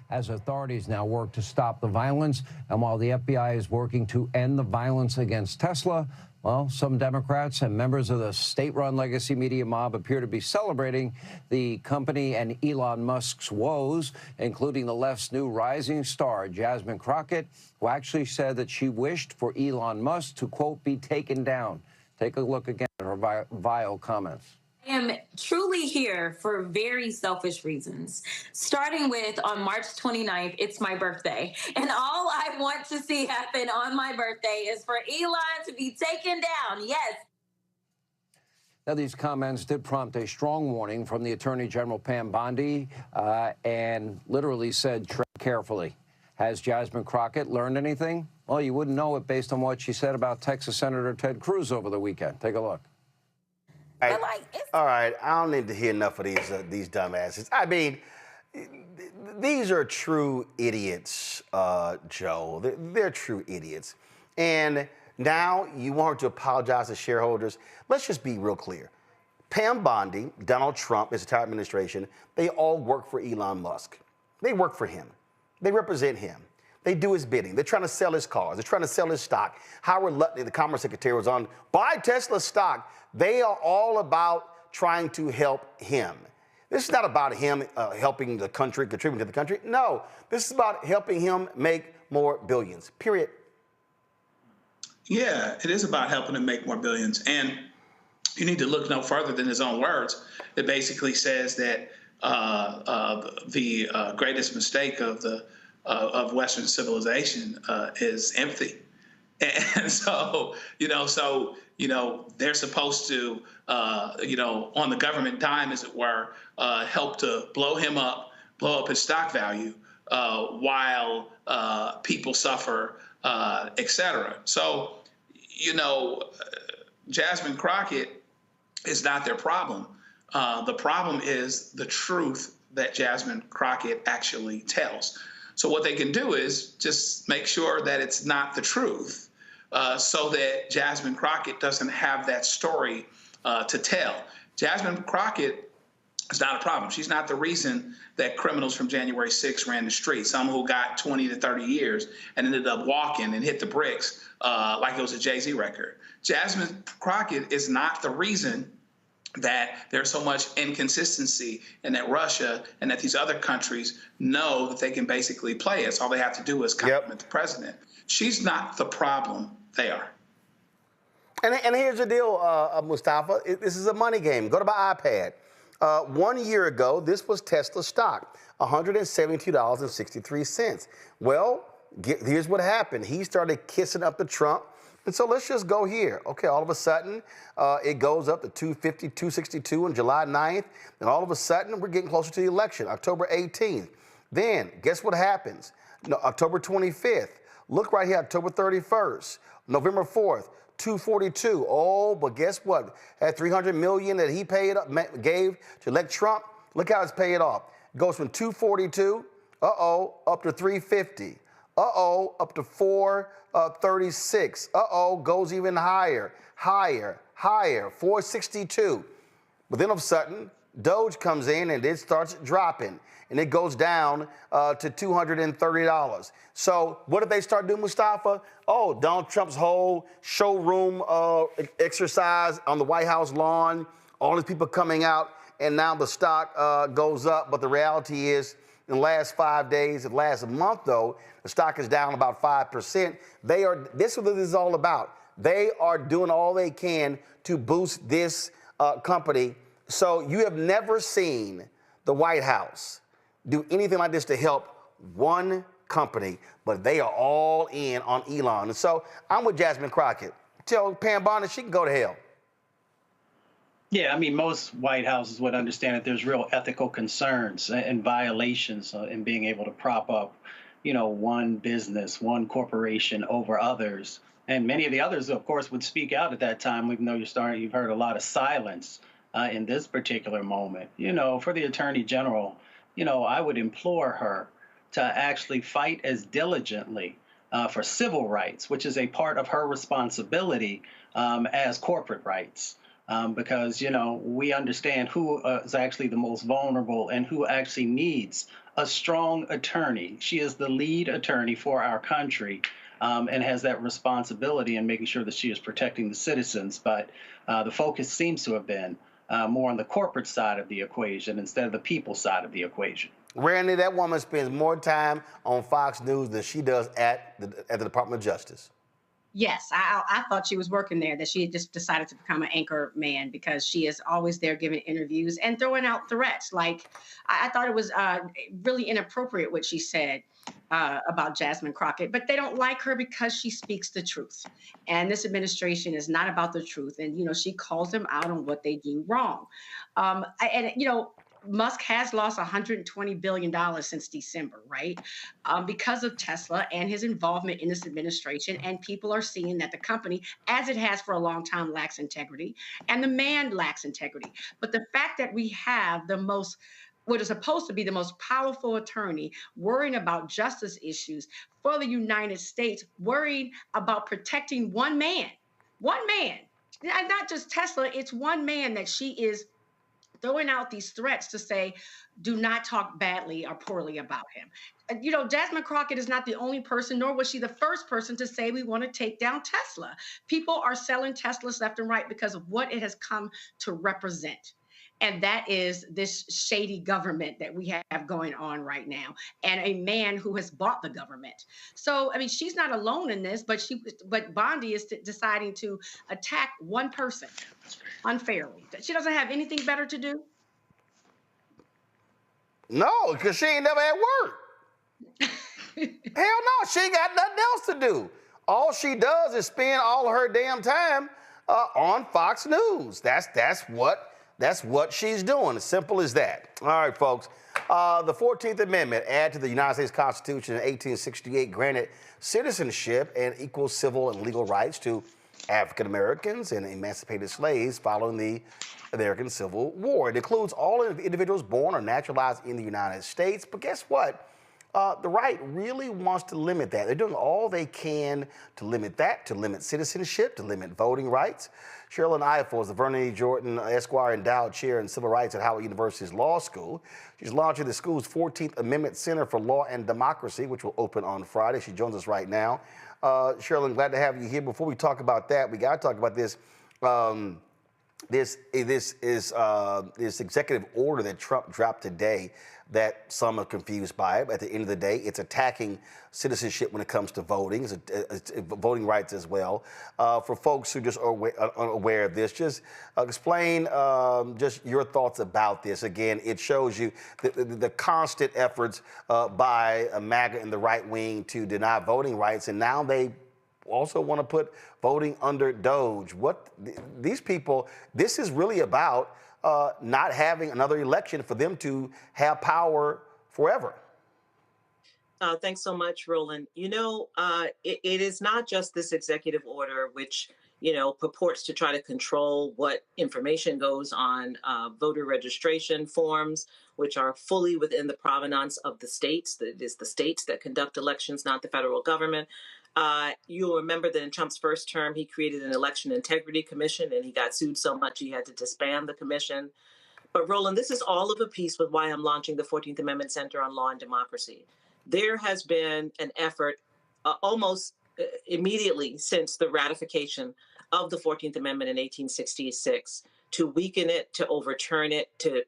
As authorities now work to stop the violence, and while the FBI is working to end the violence against Tesla, well, some Democrats and members of the state-run legacy media mob appear to be celebrating the company and Elon Musk's woes, including the left's new rising star, Jasmine Crockett, who actually said that she wished for Elon Musk to, quote, be taken down. Take a look again at her vile comments. I am truly here for very selfish reasons. Starting with on March 29th, it's my birthday. And all I want to see happen on my birthday is for Elon to be taken down. Yes. Now, these comments did prompt a strong warning from the Attorney General Pam Bondi and literally said, tread carefully. Has Jasmine Crockett learned anything? Well, you wouldn't know it based on what she said about Texas Senator Ted Cruz over the weekend. Take a look. All right, I don't need to hear enough of these dumbasses. I mean, these are true idiots, Joe. They're true idiots. And now you want her to apologize to shareholders. Let's just be real clear. Pam Bondi, Donald Trump, his entire administration, they all work for Elon Musk. They work for him. They represent him. They do his bidding. They're trying to sell his cars. They're trying to sell his stock. Howard Lutnick, the Commerce Secretary, was on buy Tesla stock. They are all about trying to help him. This is not about him helping the country, contributing to the country. No, this is about helping him make more billions, period. Yeah, it is about helping him make more billions. And you need to look no further than his own words. It basically says that the greatest mistake of Western civilization is empathy. And so, they're supposed to, on the government dime, as it were, help to blow him up, blow up his stock value while people suffer, et cetera. So, Jasmine Crockett is not their problem. The problem is the truth that Jasmine Crockett actually tells. So what they can do is just make sure that it's not the truth so that Jasmine Crockett doesn't have that story to tell. Jasmine Crockett is not a problem. She's not the reason that criminals from January 6th ran the streets, some who got 20 to 30 years and ended up walking and hit the bricks like it was a Jay-Z record. Jasmine Crockett is not the reason that there's so much inconsistency and that Russia and that these other countries know that they can basically play us. All they have to do is compliment the president. She's not the problem. They are. And here's the deal, Mustafa. This is a money game. Go to my iPad. 1 year ago, this was Tesla stock, $172.63. Well, here's what happened. He started kissing up to Trump. And so let's just go here. Okay, all of a sudden, it goes up to 250, 262 on July 9th. And all of a sudden, we're getting closer to the election, October 18th. Then, guess what happens? No, October 25th. Look right here, October 31st. November 4th, 242. Oh, but guess what? That $300 million that he gave to elect Trump, look how it's paid off. It goes from 242, up to 350. Up to 436. Goes even higher, 462. But then all of a sudden, Doge comes in and it starts dropping. And it goes down to $230. So what did they start doing, Mustafa? Oh, Donald Trump's whole showroom exercise on the White House lawn, all these people coming out, and now the stock goes up. But the reality is, in the last 5 days, the last month, though, the stock is down about 5%. This is what this is all about. They are doing all they can to boost this company. So you have never seen the White House do anything like this to help one company, but they are all in on Elon. And so I'm with Jasmine Crockett. Tell Pam Bondi she can go to hell. Yeah, I mean, most White Houses would understand that there's real ethical concerns and violations in being able to prop up, one business, one corporation over others. And many of the others, of course, would speak out at that time, even though you've heard a lot of silence in this particular moment. For the Attorney General, I would implore her to actually fight as diligently for civil rights, which is a part of her responsibility as corporate rights. Because, we understand who is actually the most vulnerable and who actually needs a strong attorney. She is the lead attorney for our country and has that responsibility in making sure that she is protecting the citizens. But the focus seems to have been more on the corporate side of the equation instead of the people side of the equation. Randy, that woman spends more time on Fox News than she does at the Department of Justice. Yes, I thought she was working there, that she had just decided to become an anchor man because she is always there giving interviews and throwing out threats. Like, I thought it was really inappropriate what she said about Jasmine Crockett, but they don't like her because she speaks the truth. And this administration is not about the truth. And, she calls them out on what they do wrong. Musk has lost $120 billion since December, right? Because of Tesla and his involvement in this administration. And people are seeing that the company, as it has for a long time, lacks integrity. And the man lacks integrity. But the fact that we have what is supposed to be the most powerful attorney worrying about justice issues for the United States, worrying about protecting one man, and not just Tesla, it's one man that she is throwing out these threats to say, do not talk badly or poorly about him. Jasmine Crockett is not the only person, nor was she the first person to say we want to take down Tesla. People are selling Teslas left and right because of what it has come to represent. And that is this shady government that we have going on right now, and a man who has bought the government. So, I mean, she's not alone in this, but Bondi is deciding to attack one person unfairly. She doesn't have anything better to do? No, because she ain't never at work. Hell no, she ain't got nothing else to do. All she does is spend all her damn time on Fox News. That's what she's doing. As simple as that. All right, folks. The 14th Amendment, added to the United States Constitution in 1868, granted citizenship and equal civil and legal rights to African Americans and emancipated slaves following the American Civil War. It includes all individuals born or naturalized in the United States. But guess what? The right really wants to limit that. They're doing all they can to limit that, to limit citizenship, to limit voting rights. Sherilyn Iorn is the Vernon E. Jordan Esquire Endowed Chair in Civil Rights at Howard University's Law School. She's launching the school's 14th Amendment Center for Law and Democracy, which will open on Friday. She joins us right now. Sherilyn, glad to have you here. Before we talk about that, we got to talk about this this executive order that Trump dropped today that some are confused by. At the end of the day, it's attacking citizenship when it comes to voting, it's voting rights as well. For folks who just are unaware of this, just explain just your thoughts about this. Again, it shows you the constant efforts by MAGA and the right wing to deny voting rights, and now they also want to put voting under DOGE. These people, this is really about not having another election for them to have power forever. Thanks so much, Roland. You know, it is not just this executive order, which, you know, purports to try to control what information goes on voter registration forms, which are fully within the provenance of the states. It is the states that conduct elections, not the federal government. You'll remember that in Trump's first term, he created an election integrity commission, and he got sued so much he had to disband the commission. But Roland, this is all of a piece with why I'm launching the 14th Amendment Center on Law and Democracy. There has been an effort almost immediately since the ratification of the 14th Amendment in 1866 to weaken it, to overturn it, to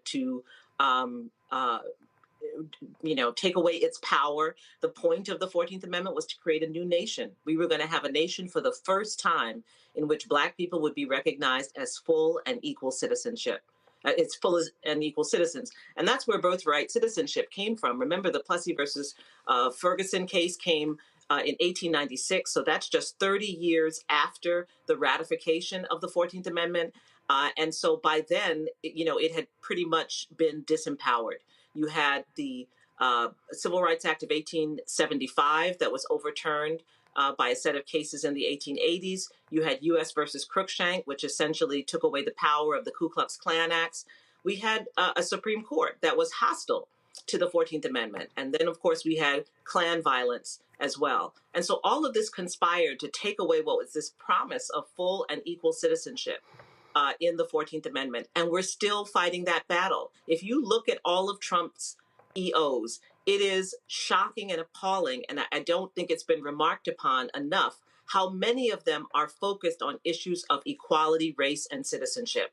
you know, take away its power. The point of the 14th Amendment was to create a new nation. We were going to have a nation for the first time in which Black people would be recognized as full and equal citizenship. It's full and equal citizens. And that's where birthright citizenship came from. Remember, the Plessy versus Ferguson case came in 1896. So that's just 30 years after the ratification of the 14th Amendment. And so by then, you know, it had pretty much been disempowered. You had the Civil Rights Act of 1875 that was overturned by a set of cases in the 1880s. You had U.S. versus Cruikshank, which essentially took away the power of the Ku Klux Klan Acts. We had a Supreme Court that was hostile to the 14th Amendment. And then, of course, we had Klan violence as well. And so all of this conspired to take away what was this promise of full and equal citizenship in the 14th Amendment. And we're still fighting that battle. If you look at all of Trump's EOs, it is shocking and appalling. And I don't think it's been remarked upon enough how many of them are focused on issues of equality, race, and citizenship.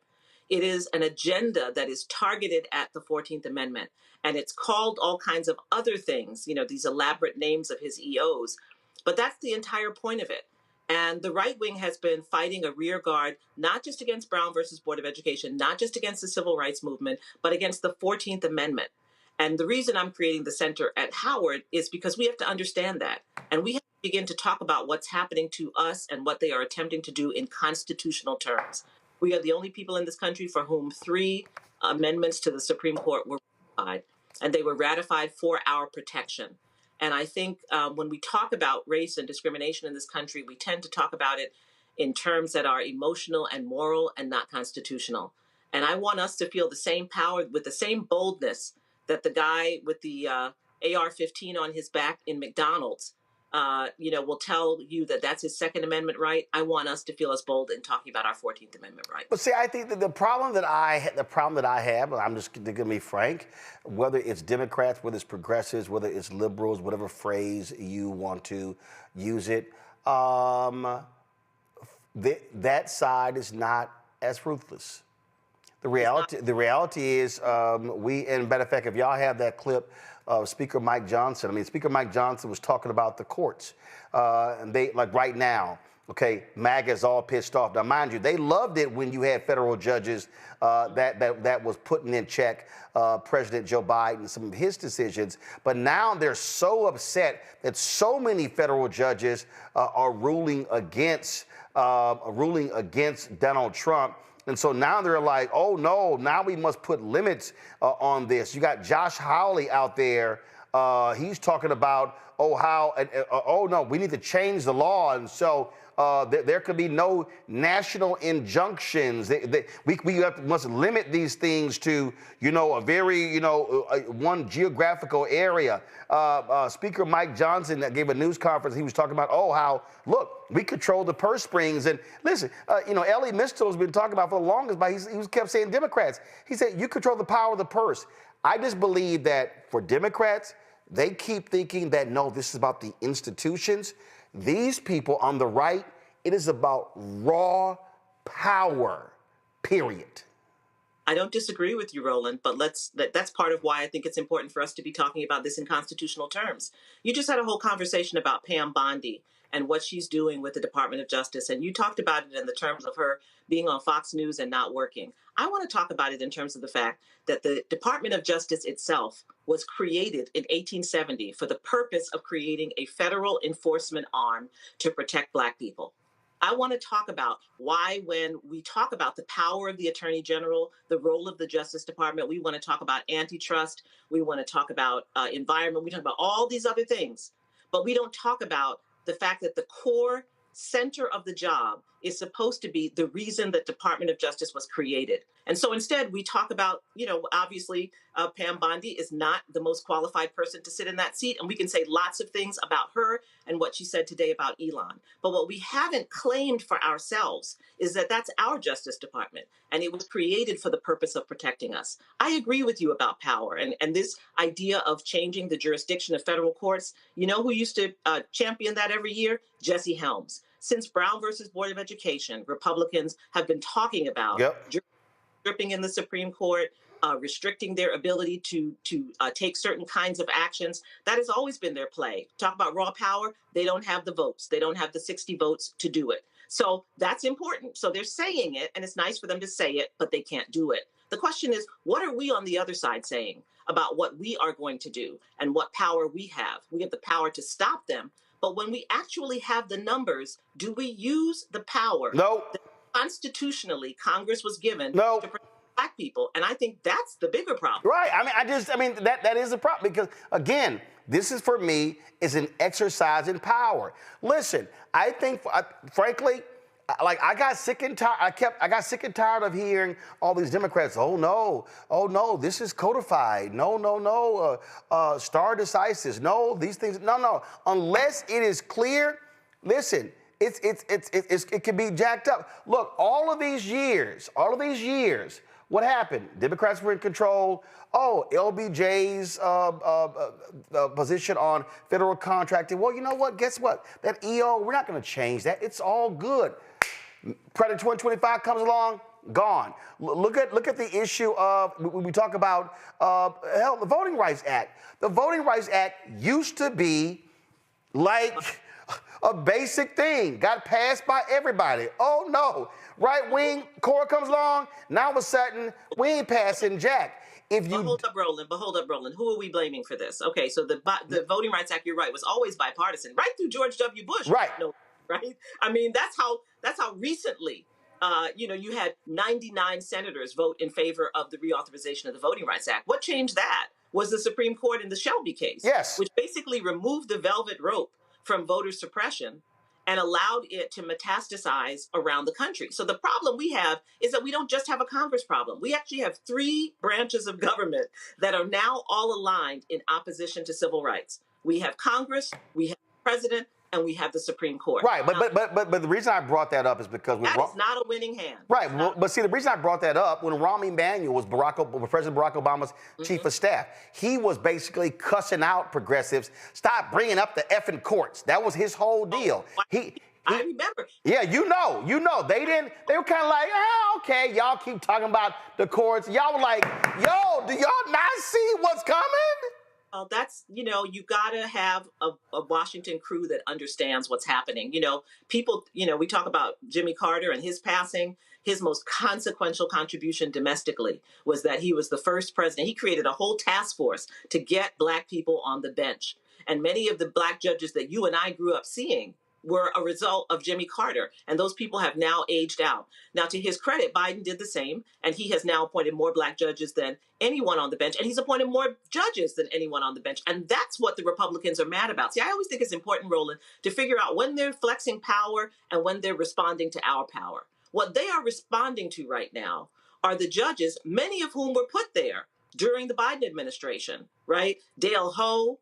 It is an agenda that is targeted at the 14th Amendment. And it's called all kinds of other things, you know, these elaborate names of his EOs. But that's the entire point of it. And the right wing has been fighting a rear guard, not just against Brown versus Board of Education, not just against the civil rights movement, but against the 14th Amendment. And the reason I'm creating the center at Howard is because we have to understand that. And we have to begin to talk about what's happening to us and what they are attempting to do in constitutional terms. We are the only people in this country for whom 3 amendments to the Supreme Court were ratified, and they were ratified for our protection. And I think when we talk about race and discrimination in this country, we tend to talk about it in terms that are emotional and moral and not constitutional. And I want us to feel the same power with the same boldness that the guy with the AR-15 on his back in McDonald's, you know, will tell you that that's his Second Amendment right. I want us to feel as bold in talking about our 14th Amendment right. But see, I think that the problem that I have, and I'm just going to be frank, whether it's Democrats, whether it's progressives, whether it's liberals, whatever phrase you want to use it, that side is not as ruthless. The reality is, and matter of fact, if y'all have that clip of Speaker Mike Johnson, Speaker Mike Johnson was talking about the courts, and they, like right now, okay, MAGA is all pissed off. Now, mind you, they loved it when you had federal judges that was putting in check President Joe Biden and some of his decisions. But now they're so upset that so many federal judges are ruling against Donald Trump. And so now they're like, oh, no, now we must put limits on this. You got Josh Hawley out there. He's talking about, no, we need to change the law. And so there could be no national injunctions. We must limit these things to, a very, one geographical area. Speaker Mike Johnson that gave a news conference, he was talking about, look, we control the purse strings. And listen, Elie Mystal has been talking about for the longest, but he kept saying Democrats. He said, you control the power of the purse. I just believe that for Democrats, they keep thinking that, no, this is about the institutions. These people on the right, it is about raw power, period. I don't disagree with you, Roland, but that's part of why I think it's important for us to be talking about this in constitutional terms. You just had a whole conversation about Pam Bondi and what she's doing with the Department of Justice, and you talked about it in the terms of her being on Fox News and not working. I want to talk about it in terms of the fact that the Department of Justice itself was created in 1870 for the purpose of creating a federal enforcement arm to protect Black people. I want to talk about why, when we talk about the power of the Attorney General, the role of the Justice Department, we want to talk about antitrust, we want to talk about environment, we talk about all these other things, but we don't talk about the fact that the core center of the job is supposed to be the reason that Department of Justice was created. And so instead, we talk about, obviously, Pam Bondi is not the most qualified person to sit in that seat. And we can say lots of things about her and what she said today about Elon. But what we haven't claimed for ourselves is that that's our Justice Department. And it was created for the purpose of protecting us. I agree with you about power and this idea of changing the jurisdiction of federal courts. You know who used to champion that every year? Jesse Helms. Since Brown versus Board of Education, Republicans have been talking about stripping in the Supreme Court, restricting their ability to take certain kinds of actions. That has always been their play. Talk about raw power. They don't have the votes. They don't have the 60 votes to do it. So that's important. So they're saying it, and it's nice for them to say it, but they can't do it. The question is, what are we on the other side saying about what we are going to do and what power we have? We have the power to stop them. But when we actually have the numbers, do we use the power that constitutionally Congress was given to protect Black people? And I think that's the bigger problem. Right. That is a problem because, again, this is, for me, is an exercise in power. Listen, I think, frankly, I got sick and tired. I got sick and tired of hearing all these Democrats. Oh no, this is codified. No, stare decisis. No, these things. No. Unless it is clear, listen, it can be jacked up. Look, all of these years, what happened? Democrats were in control. Oh, LBJ's position on federal contracting. Well, you know what? Guess what? That EO, we're not going to change that. It's all good. Credit 2025 comes along, gone. Look at the issue of, we talk about, the Voting Rights Act. The Voting Rights Act used to be like a basic thing, got passed by everybody. Oh no, right-wing core comes along, now all of a sudden, we ain't passing jack. But hold up, Roland. Who are we blaming for this? Okay, so the Voting Rights Act, you're right, was always bipartisan, right through George W. Bush. Right. No, right? I mean, that's how recently, you had 99 senators vote in favor of the reauthorization of the Voting Rights Act. What changed that was the Supreme Court in the Shelby case, which basically removed the velvet rope from voter suppression and allowed it to metastasize around the country. So the problem we have is that we don't just have a Congress problem. We actually have 3 branches of government that are now all aligned in opposition to civil rights. We have Congress, we have the president, and we have the Supreme Court. Right, but the reason I brought that up is because that is not a winning hand. Right, but see, the reason I brought that up, when Rahm Emanuel was President Barack Obama's chief of staff, he was basically cussing out progressives. Stop bringing up the effing courts. That was his whole deal. I remember. Yeah, you know. They were kind of like, okay, y'all keep talking about the courts. Y'all were like, yo, do y'all not see what's coming? That's, you got to have a Washington crew that understands what's happening. People, we talk about Jimmy Carter and his passing. His most consequential contribution domestically was that he was the first president. He created a whole task force to get Black people on the bench. And many of the Black judges that you and I grew up seeing were a result of Jimmy Carter. And those people have now aged out. Now, to his credit, Biden did the same. And he has now appointed more Black judges than anyone on the bench. And he's appointed more judges than anyone on the bench. And that's what the Republicans are mad about. See, I always think it's important, Roland, to figure out when they're flexing power and when they're responding to our power. What they are responding to right now are the judges, many of whom were put there during the Biden administration, right? Dale Ho,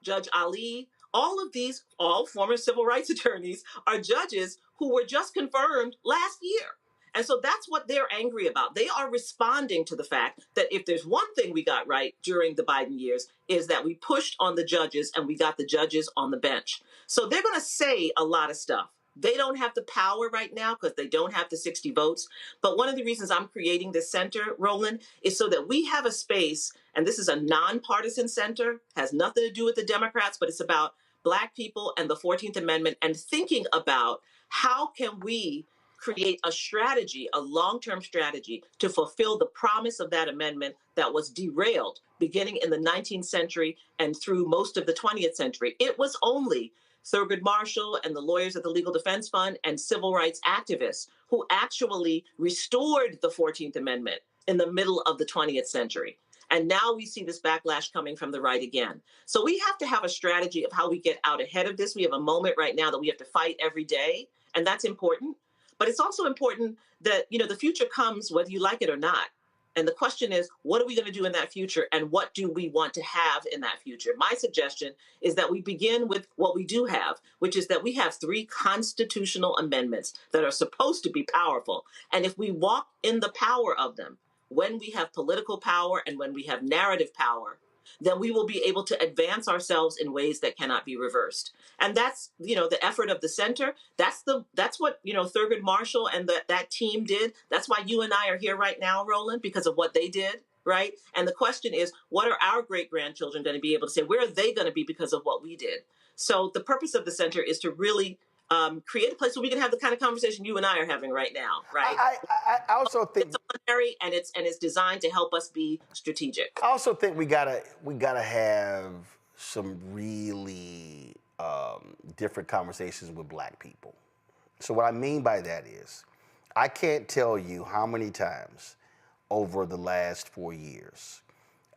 Judge Ali, all of these, all former civil rights attorneys, are judges who were just confirmed last year. And so that's what they're angry about. They are responding to the fact that if there's one thing we got right during the Biden years is that we pushed on the judges and we got the judges on the bench. So they're going to say a lot of stuff. They don't have the power right now because they don't have the 60 votes. But one of the reasons I'm creating this center, Roland, is so that we have a space, and this is a nonpartisan center, has nothing to do with the Democrats, but it's about Black people and the 14th Amendment and thinking about how can we create a strategy, a long-term strategy to fulfill the promise of that amendment that was derailed beginning in the 19th century and through most of the 20th century. It was only Thurgood Marshall and the lawyers at the Legal Defense Fund and civil rights activists who actually restored the 14th Amendment in the middle of the 20th century. And now we see this backlash coming from the right again. So we have to have a strategy of how we get out ahead of this. We have a moment right now that we have to fight every day, and that's important. But it's also important that, the future comes whether you like it or not. And the question is, what are we going to do in that future? And what do we want to have in that future? My suggestion is that we begin with what we do have, which is that we have 3 constitutional amendments that are supposed to be powerful. And if we walk in the power of them, when we have political power and when we have narrative power, then we will be able to advance ourselves in ways that cannot be reversed. And that's, the effort of the center. That's what, Thurgood Marshall and that team did. That's why you and I are here right now, Roland, because of what they did, right? And the question is, what are our great-grandchildren going to be able to say? Where are they going to be because of what we did? So the purpose of the center is to really create a place where we can have the kind of conversation you and I are having right now, right? I also think it's disciplinary and it's designed to help us be strategic. I also think we gotta have some really different conversations with Black people. So what I mean by that is, I can't tell you how many times over the last 4 years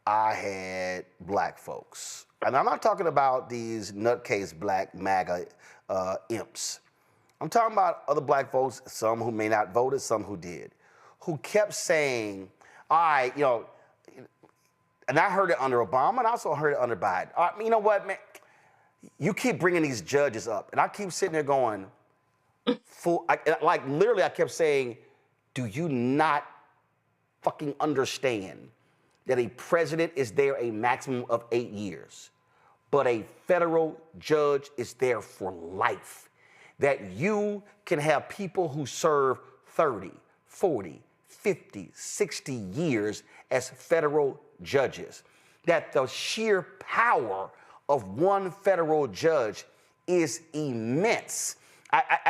I had Black folks, and I'm not talking about these nutcase Black MAGA imps. I'm talking about other Black folks, some who may not voted, some who did, who kept saying, all right, and I heard it under Obama and I also heard it under Biden. You know what, man? You keep bringing these judges up, and I keep sitting there going, literally I kept saying, do you not fucking understand that a president is there a maximum of 8 years? But a federal judge is there for life. That you can have people who serve 30, 40, 50, 60 years as federal judges. That the sheer power of one federal judge is immense.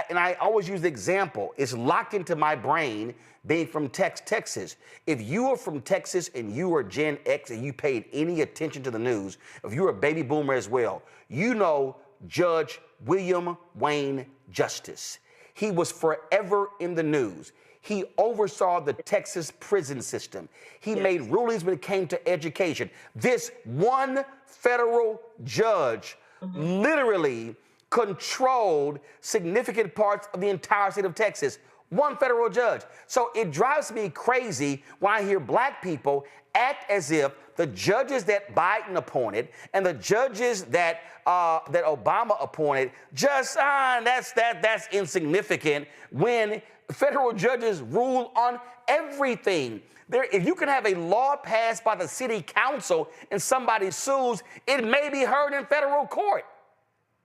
And I always use the example, it's locked into my brain being from Texas. If you are from Texas and you are Gen X and you paid any attention to the news, if you're a baby boomer as well, you know Judge William Wayne Justice. He was forever in the news. He oversaw the Texas prison system. He made rulings when it came to education. This one federal judge literally controlled significant parts of the entire state of Texas. One federal judge. So it drives me crazy when I hear Black people act as if the judges that Biden appointed and the judges that Obama appointed that's insignificant when federal judges rule on everything. If you can have a law passed by the city council and somebody sues, it may be heard in federal court.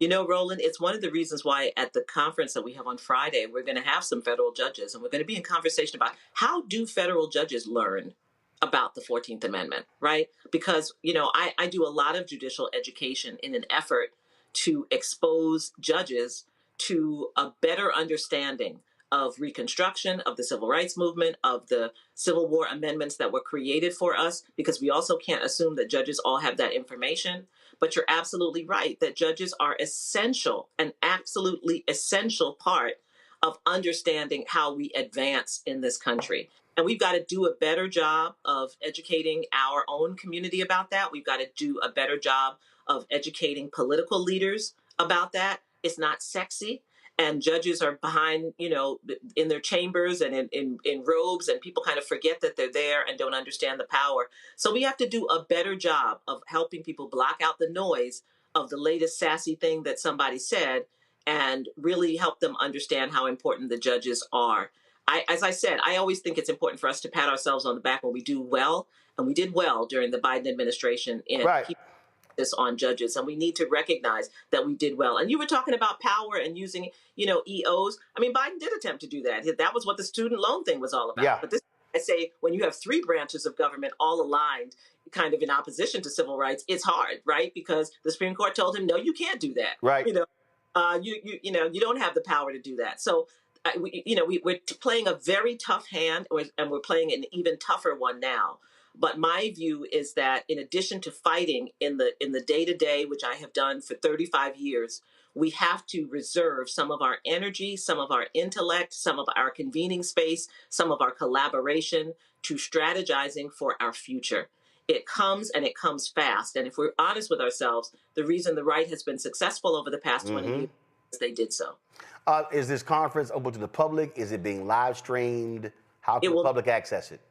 Roland, it's one of the reasons why at the conference that we have on Friday, we're going to have some federal judges, and we're going to be in conversation about how do federal judges learn about the 14th Amendment, right? Because, I do a lot of judicial education in an effort to expose judges to a better understanding of Reconstruction, of the Civil Rights Movement, of the Civil War amendments that were created for us, because we also can't assume that judges all have that information. But you're absolutely right that judges are essential, an absolutely essential part of understanding how we advance in this country. And we've got to do a better job of educating our own community about that. We've got to do a better job of educating political leaders about that. It's not sexy. And judges are behind, in their chambers and in robes, and people kind of forget that they're there and don't understand the power. So we have to do a better job of helping people block out the noise of the latest sassy thing that somebody said and really help them understand how important the judges are. As I said, I always think it's important for us to pat ourselves on the back when we do well, and we did well during the Biden administration in keeping this on judges, and we need to recognize that we did well. And you were talking about power and using, EOs. I mean, Biden did attempt to do that. That was what the student loan thing was all about. Yeah. But this, I say, when you have three branches of government all aligned, kind of in opposition to civil rights, it's hard, right? Because the Supreme Court told him, no, you can't do that. Right. You don't have the power to do that. So, we're playing a very tough hand, and we're playing an even tougher one now. But my view is that in addition to fighting in the day-to-day, which I have done for 35 years, we have to reserve some of our energy, some of our intellect, some of our convening space, some of our collaboration to strategizing for our future. It comes, and it comes fast. And if we're honest with ourselves, the reason the right has been successful over the past 20 years is they did so. Is this conference open to the public? Is it being live streamed? How can the public access it?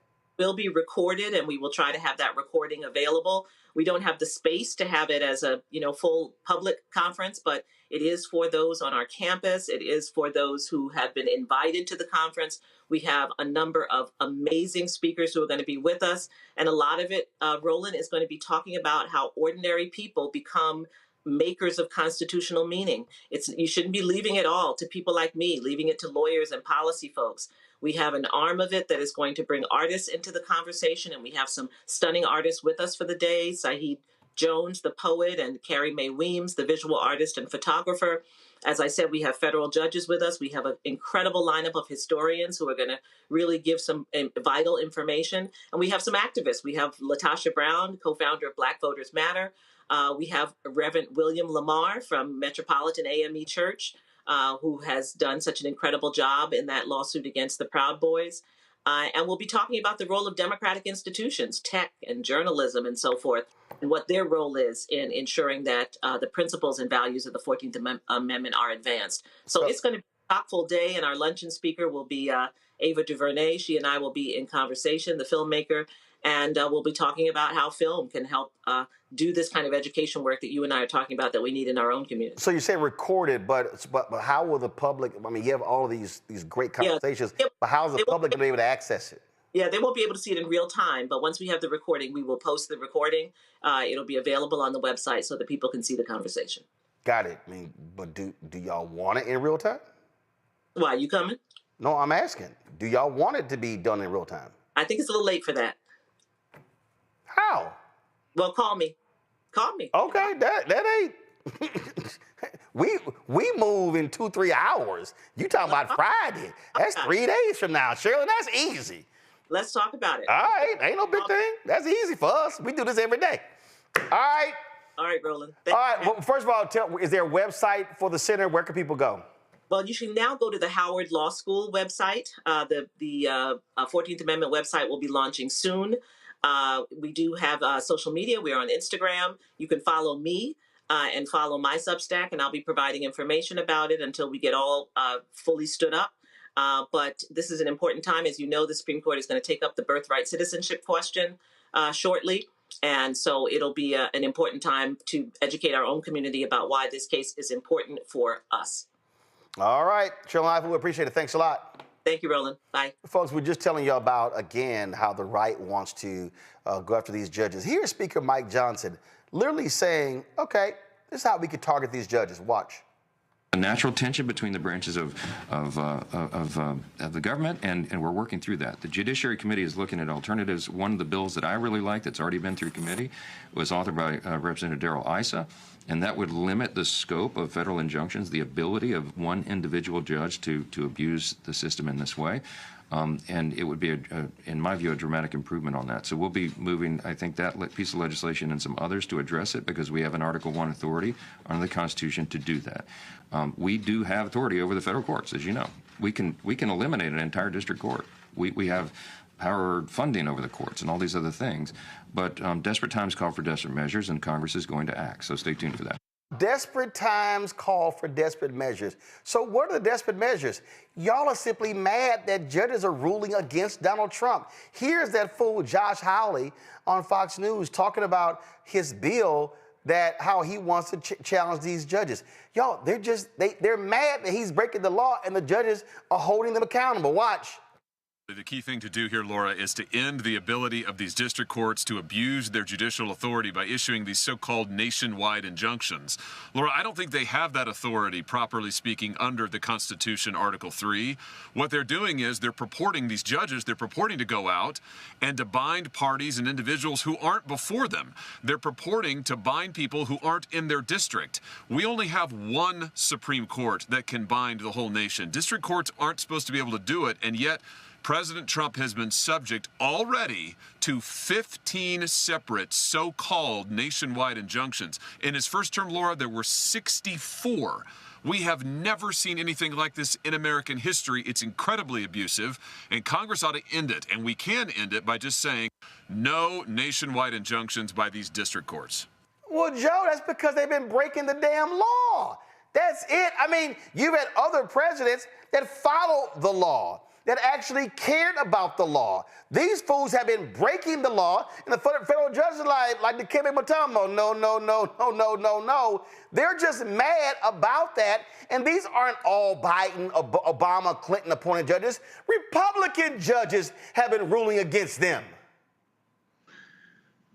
Will be recorded, and we will try to have that recording available. We don't have the space to have it as a full public conference, but it is for those on our campus. It is for those who have been invited to the conference. We have a number of amazing speakers who are going to be with us, and a lot of it, Roland, is going to be talking about how ordinary people become makers of constitutional meaning. You shouldn't be leaving it all to people like me, leaving it to lawyers and policy folks. We have an arm of it that is going to bring artists into the conversation, and we have some stunning artists with us for the day. Saheed Jones, the poet, and Carrie Mae Weems, the visual artist and photographer. As I said, we have federal judges with us. We have an incredible lineup of historians who are going to really give some vital information. And we have some activists. We have Latasha Brown, co-founder of Black Voters Matter. We have Reverend William Lamar from Metropolitan AME Church, who has done such an incredible job in that lawsuit against the Proud Boys. And we'll be talking about the role of democratic institutions, tech and journalism and so forth, and what their role is in ensuring that the principles and values of the 14th Amendment are advanced. So it's going to be a chock-full day, and our luncheon speaker will be Ava DuVernay. She and I will be in conversation, the filmmaker, and we'll be talking about how film can help do this kind of education work that you and I are talking about that we need in our own community. So you say recorded, but how will the public, I mean, you have all of these great conversations, but how's the public going to be able to access it? Yeah, they won't be able to see it in real time, but once we have the recording, we will post the recording. It'll be available on the website so that people can see the conversation. Got it. I mean, but do y'all want it in real time? Why, you coming? No, I'm asking. Do y'all want it to be done in real time? I think it's a little late for that. How? Well, call me. Call me. Okay, that ain't. we move in 2-3 hours. You talking about Friday? That's 3 days from now, Shirley. That's easy. Let's talk about it. All right, ain't no big thing. That's easy for us. We do this every day. All right. All right, Roland. All right. Well, first of all, is there a website for the center? Where can people go? Well, you should now go to the Howard Law School website. The 14th Amendment website will be launching soon. We do have social media. We're on Instagram. You can follow me and follow my Substack, and I'll be providing information about it until we get all fully stood up. But this is an important time. As you know, the Supreme Court is going to take up the birthright citizenship question shortly. And so it'll be an important time to educate our own community about why this case is important for us. All right. Shirley, we appreciate it. Thanks a lot. Thank you, Roland. Bye. Folks, we're just telling you about, again, how the right wants to go after these judges. Here's Speaker Mike Johnson literally saying, okay, this is how we could target these judges. Watch. A natural tension between the branches of the government, and we're working through that. The Judiciary Committee is looking at alternatives. One of the bills that I really like that's already been through committee was authored by Representative Darrell Issa, and that would limit the scope of federal injunctions, the ability of one individual judge to abuse the system in this way. And it would be, in my view, a dramatic improvement on that. So we'll be moving, I think, that piece of legislation and some others to address it because we have an Article I authority under the Constitution to do that. We do have authority over the federal courts, as you know. We can eliminate an entire district court. We have power funding over the courts and all these other things. But desperate times call for desperate measures, and Congress is going to act. So stay tuned for that. Desperate times call for desperate measures. So what are the desperate measures? Y'all are simply mad that judges are ruling against Donald Trump. Here's that fool Josh Hawley on Fox News talking about his bill, that how he wants to challenge these judges. Y'all, they're mad that he's breaking the law and the judges are holding them accountable. Watch. The key thing to do here, Laura, is to end the ability of these district courts to abuse their judicial authority by issuing these so-called nationwide injunctions. Laura, I don't think they have that authority, properly speaking, under the Constitution, Article 3. What they're doing is they're purporting, these judges, they're purporting to go out and to bind parties and individuals who aren't before them. They're purporting to bind people who aren't in their district. We only have one Supreme Court that can bind the whole nation. District courts aren't supposed to be able to do it, and yet President Trump has been subject already to 15 separate so-called nationwide injunctions. In his first term, Laura, there were 64. We have never seen anything like this in American history. It's incredibly abusive, and Congress ought to end it. And we can end it by just saying no nationwide injunctions by these district courts. Well, Joe, that's because they've been breaking the damn law. That's it. I mean, you've had other presidents that followed the law, that actually cared about the law. These fools have been breaking the law, and the federal judges like the Kemi Mutombo, no. They're just mad about that, and these aren't all Biden, Obama, Clinton appointed judges. Republican judges have been ruling against them.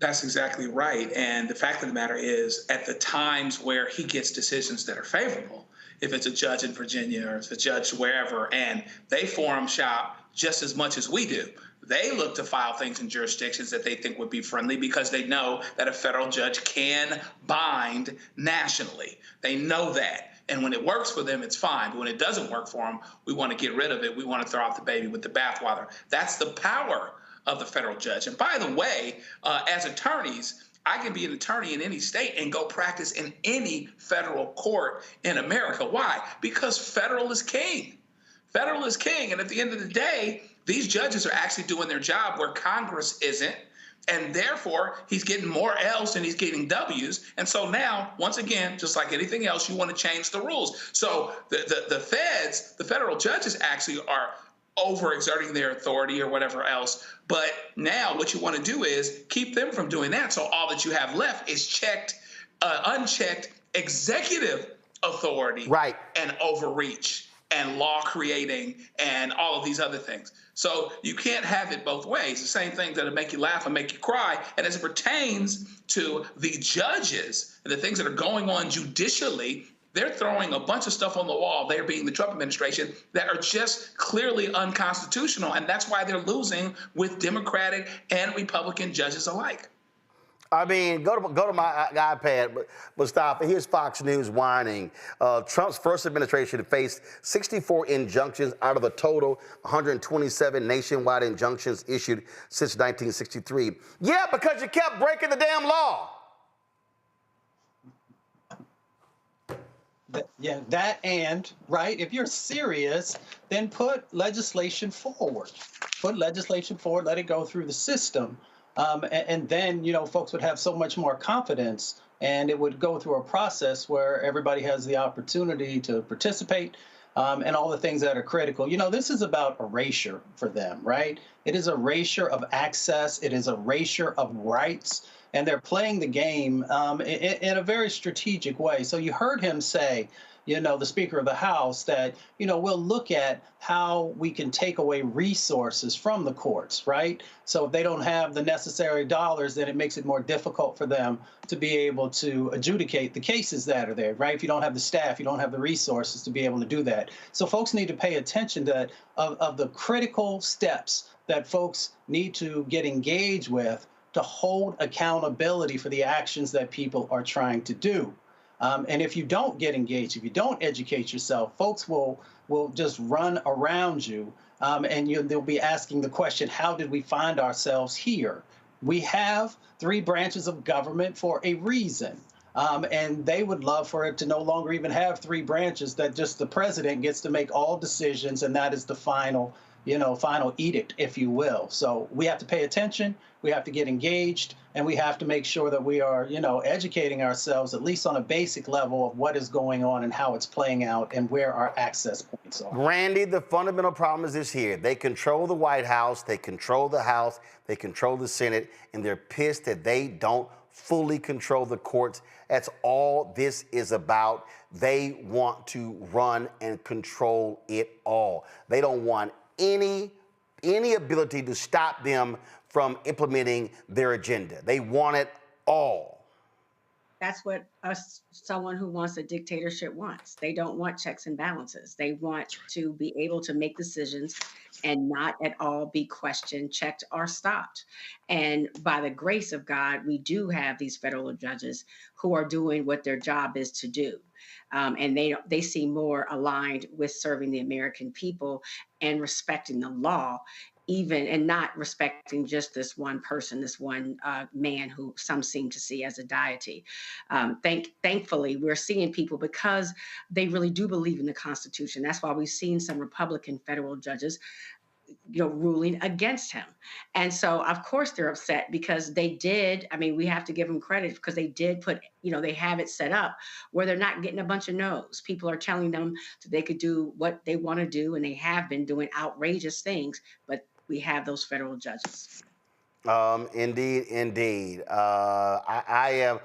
That's exactly right. And the fact of the matter is, at the times where he gets decisions that are favorable, if it's a judge in Virginia or if it's a judge wherever, and they forum shop just as much as we do. They look to file things in jurisdictions that they think would be friendly because they know that a federal judge can bind nationally. They know that. And when it works for them, it's fine. But when it doesn't work for them, we want to get rid of it. We want to throw out the baby with the bathwater. That's the power of the federal judge. And by the way, as attorneys, I can be an attorney in any state and go practice in any federal court in America. Why? Because federal is king. Federal is king. And at the end of the day, these judges are actually doing their job where Congress isn't. And therefore, he's getting more L's than he's getting W's. And so now, once again, just like anything else, you want to change the rules. So the feds, the federal judges actually are overexerting their authority or whatever else. But now what you want to do is keep them from doing that. So all that you have left is unchecked executive authority, right, and overreach and law creating and all of these other things. So you can't have it both ways. The same thing that'll make you laugh and make you cry. And as it pertains to the judges and the things that are going on judicially, they're throwing a bunch of stuff on the wall, they're being the Trump administration, that are just clearly unconstitutional. And that's why they're losing with Democratic and Republican judges alike. I mean, go to my iPad, Mustafa. Here's Fox News whining. Trump's first administration faced 64 injunctions out of a total 127 nationwide injunctions issued since 1963. Yeah, because you kept breaking the damn law. Yeah, that and, right, if you're serious, then put legislation forward. Put legislation forward, let it go through the system. And then, you know, folks would have so much more confidence, and it would go through a process where everybody has the opportunity to participate and all the things that are critical. You know, this is about erasure for them, right? It is erasure of access. It is erasure of rights. And they're playing the game in a very strategic way. So you heard him say, you know, the Speaker of the House, that, you know, we'll look at how we can take away resources from the courts, right? So if they don't have the necessary dollars, then it makes it more difficult for them to be able to adjudicate the cases that are there, right? If you don't have the staff, you don't have the resources to be able to do that. So folks need to pay attention to of the critical steps that folks need to get engaged with to hold accountability for the actions that people are trying to do. And if you don't get engaged, if you don't educate yourself, folks will just run around you, and they'll be asking the question, how did we find ourselves here? We have 3 branches of government for a reason. And they would love for it to no longer even have 3 branches, that just the president gets to make all decisions, and that is the final edict, if you will. So we have to pay attention, we have to get engaged, and we have to make sure that we are, educating ourselves, at least on a basic level, of what is going on and how it's playing out and where our access points are. Randy, the fundamental problem is this here. They control the White House, they control the House, they control the Senate, and they're pissed that they don't fully control the courts. That's all this is about. They want to run and control it all. They don't want any any ability to stop them from implementing their agenda. They want it all. That's what someone who wants a dictatorship wants. They don't want checks and balances. They want to be able to make decisions and not at all be questioned, checked, or stopped. And by the grace of God, we do have these federal judges who are doing what their job is to do. And they seem more aligned with serving the American people and respecting the law, even, and not respecting just this one person, this one man who some seem to see as a deity. Thankfully, we're seeing people, because they really do believe in the Constitution. That's why we've seen some Republican federal judges, ruling against him. And so, of course, they're upset because they did. I mean, we have to give them credit because they did put, they have it set up where they're not getting a bunch of no's. People are telling them that they could do what they want to do, and they have been doing outrageous things, but we have those federal judges. Indeed. I'm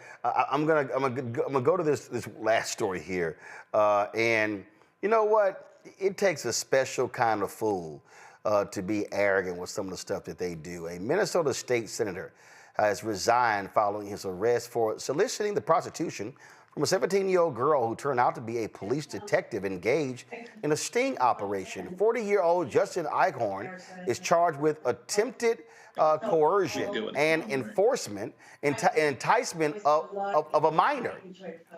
gonna go to this last story here, and you know what? It takes a special kind of fool to be arrogant with some of the stuff that they do. A Minnesota state senator has resigned following his arrest for soliciting the prostitution from a 17-year-old girl who turned out to be a police detective engaged in a sting operation. 40-year-old Justin Iorn is charged with attempted coercion and enforcement, enticement of a minor.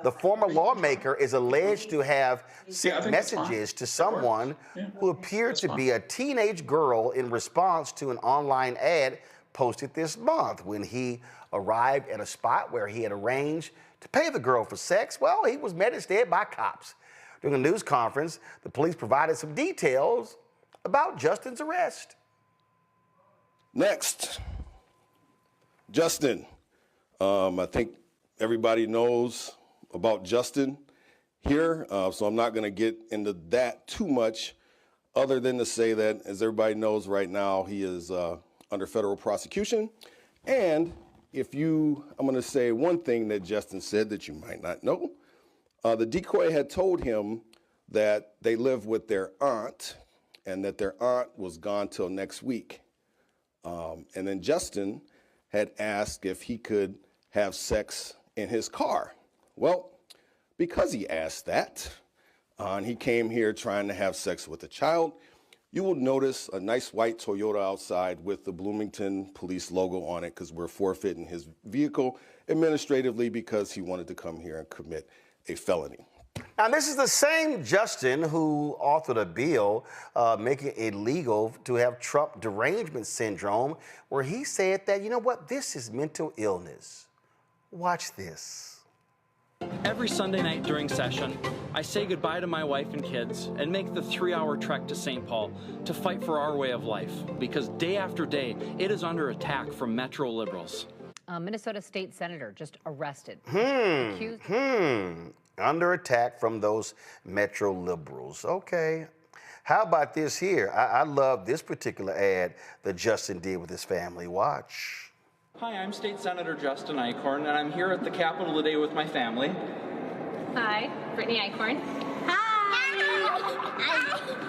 The former lawmaker is alleged to have sent messages to someone who appeared to be a teenage girl in response to an online ad posted this month. When he arrived at a spot where he had arranged to pay the girl for sex, well, he was met instead by cops. During a news conference, the police provided some details about Justin's arrest. Next, Justin. I think everybody knows about Justin here, so I'm not going to get into that too much, other than to say that, as everybody knows right now, he is under federal prosecution. And I'm going to say one thing that Justin said that you might not know. The decoy had told him that they live with their aunt and that their aunt was gone till next week. And then Justin had asked if he could have sex in his car. Well, because he asked that, and he came here trying to have sex with a child, you will notice a nice white Toyota outside with the Bloomington police logo on it, because we're forfeiting his vehicle administratively because he wanted to come here and commit a felony. Now, this is the same Justin who authored a bill making it illegal to have Trump derangement syndrome, where he said that, this is mental illness. Watch this. Every Sunday night during session, I say goodbye to my wife and kids and make the 3-hour trek to St. Paul to fight for our way of life, because day after day, it is under attack from Metro liberals. Minnesota state senator just arrested. Under attack from those Metro liberals. Okay. How about this here? I love this particular ad that Justin did with his family. Watch. Hi, I'm State Senator Justin Iorn, and I'm here at the Capitol today with my family. Hi, Brittany Iorn.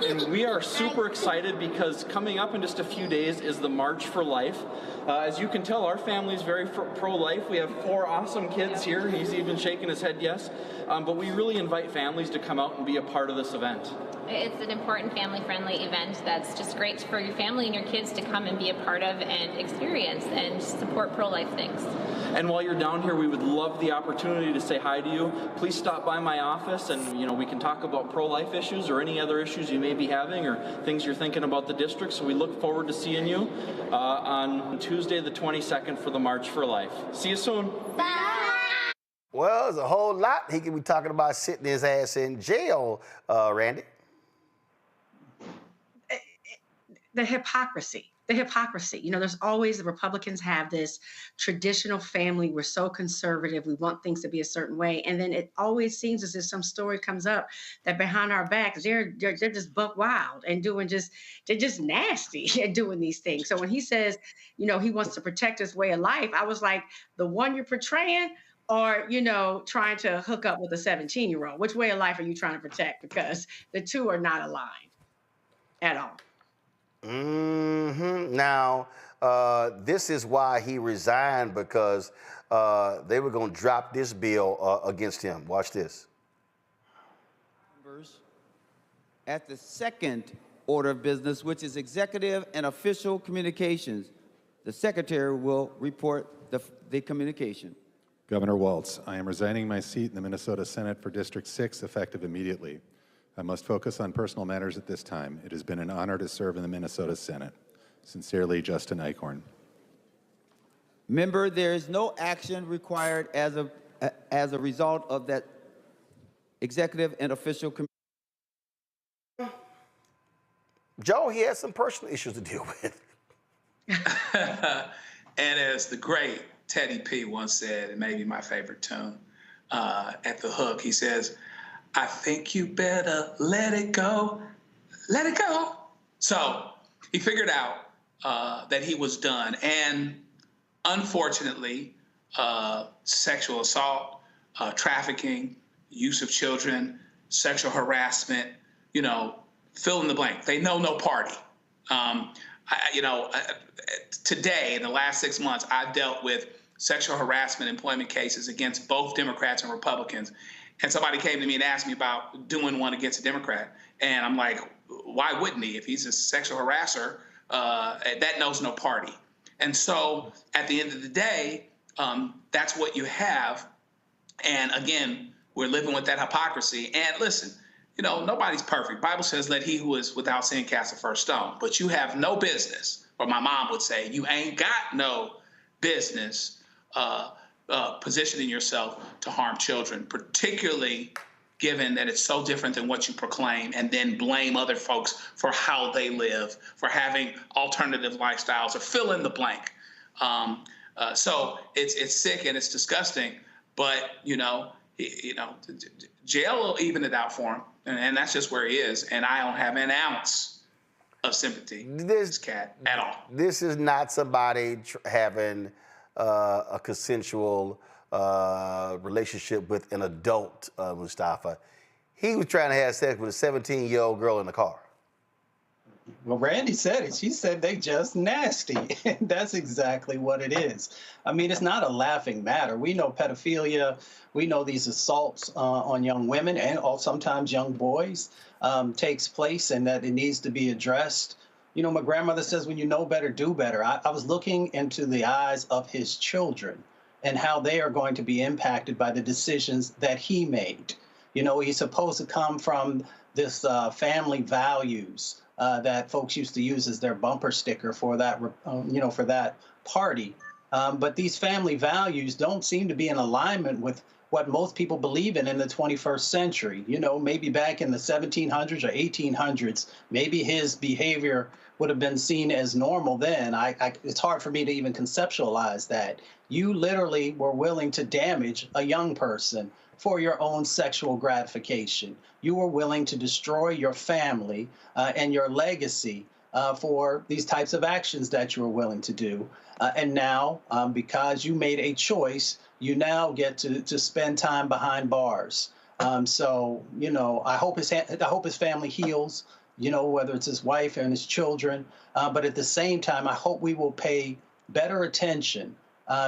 And we are super excited because coming up in just a few days is the March for Life. As you can tell, our family is very pro-life. We have 4 awesome kids here. He's even shaking his head yes. But we really invite families to come out and be a part of this event. It's an important family-friendly event that's just great for your family and your kids to come and be a part of and experience and support pro-life things. And while you're down here, we would love the opportunity to say hi to you. Please stop by my office and we can talk about pro-life issues or any other issues you may be having or things you're thinking about the district. So we look forward to seeing you on Tuesday the 22nd for the March for Life. See you soon. Bye. Well, there's a whole lot he could be talking about sitting his ass in jail, Randy. The hypocrisy. There's always, the Republicans have this traditional family. We're so conservative. We want things to be a certain way. And then it always seems as if some story comes up that behind our backs, they're just buck wild and they're just nasty at doing these things. So when he says, he wants to protect his way of life, I was like, the one you're portraying, or, trying to hook up with a 17-year-old? Which way of life are you trying to protect? Because the two are not aligned at all. Now, this is why he resigned, because they were going to drop this bill against him. Watch this. At the second order of business, which is executive and official communications, the Secretary will report the communication. Governor Walz, I am resigning my seat in the Minnesota Senate for District 6 effective immediately. I must focus on personal matters at this time. It has been an honor to serve in the Minnesota Senate. Sincerely, Justin Iorn. Member, there is no action required as a result of that executive and official communication. Joe, he has some personal issues to deal with. And as the great Teddy P once said, and maybe my favorite tune, at the hook, he says, I think you better let it go. Let it go. So he figured out that he was done. And unfortunately, sexual assault, trafficking, use of children, sexual harassment, fill in the blank. They know no party. Today, in the last 6 months, I've dealt with sexual harassment employment cases against both Democrats and Republicans. And somebody came to me and asked me about doing one against a Democrat. And I'm like, why wouldn't he? If he's a sexual harasser, that knows no party. And so at the end of the day, that's what you have. And again, we're living with that hypocrisy. And listen, nobody's perfect. Bible says, let he who is without sin cast the first stone. But you have no business, or my mom would say, you ain't got no business positioning yourself to harm children, particularly given that it's so different than what you proclaim, and then blame other folks for how they live, for having alternative lifestyles, or fill in the blank. So it's sick and it's disgusting, but jail will even it out for him, and that's just where he is. And I don't have an ounce of sympathy for this cat at all. This is not somebody having a consensual relationship with an adult, Mustafa. He was trying to have sex with a 17-year-old girl in the car. Well, Randy said it. She said they just nasty. And that's exactly what it is. I mean, it's not a laughing matter. We know pedophilia. We know these assaults on young women and sometimes young boys takes place, and that it needs to be addressed. My grandmother says, when you know better, do better. I was looking into the eyes of his children and how they are going to be impacted by the decisions that he made. He's supposed to come from this family values that folks used to use as their bumper sticker for that, for that party. But these family values don't seem to be in alignment with what most people believe in the 21st century. Maybe back in the 1700s or 1800s, maybe his behavior would have been seen as normal then. It's hard for me to even conceptualize that. You literally were willing to damage a young person for your own sexual gratification. You were willing to destroy your family and your legacy for these types of actions that you were willing to do. And now, because you made a choice, you now get to spend time behind bars. So, I hope his family heals, whether it's his wife and his children. But at the same time, I hope we will pay better attention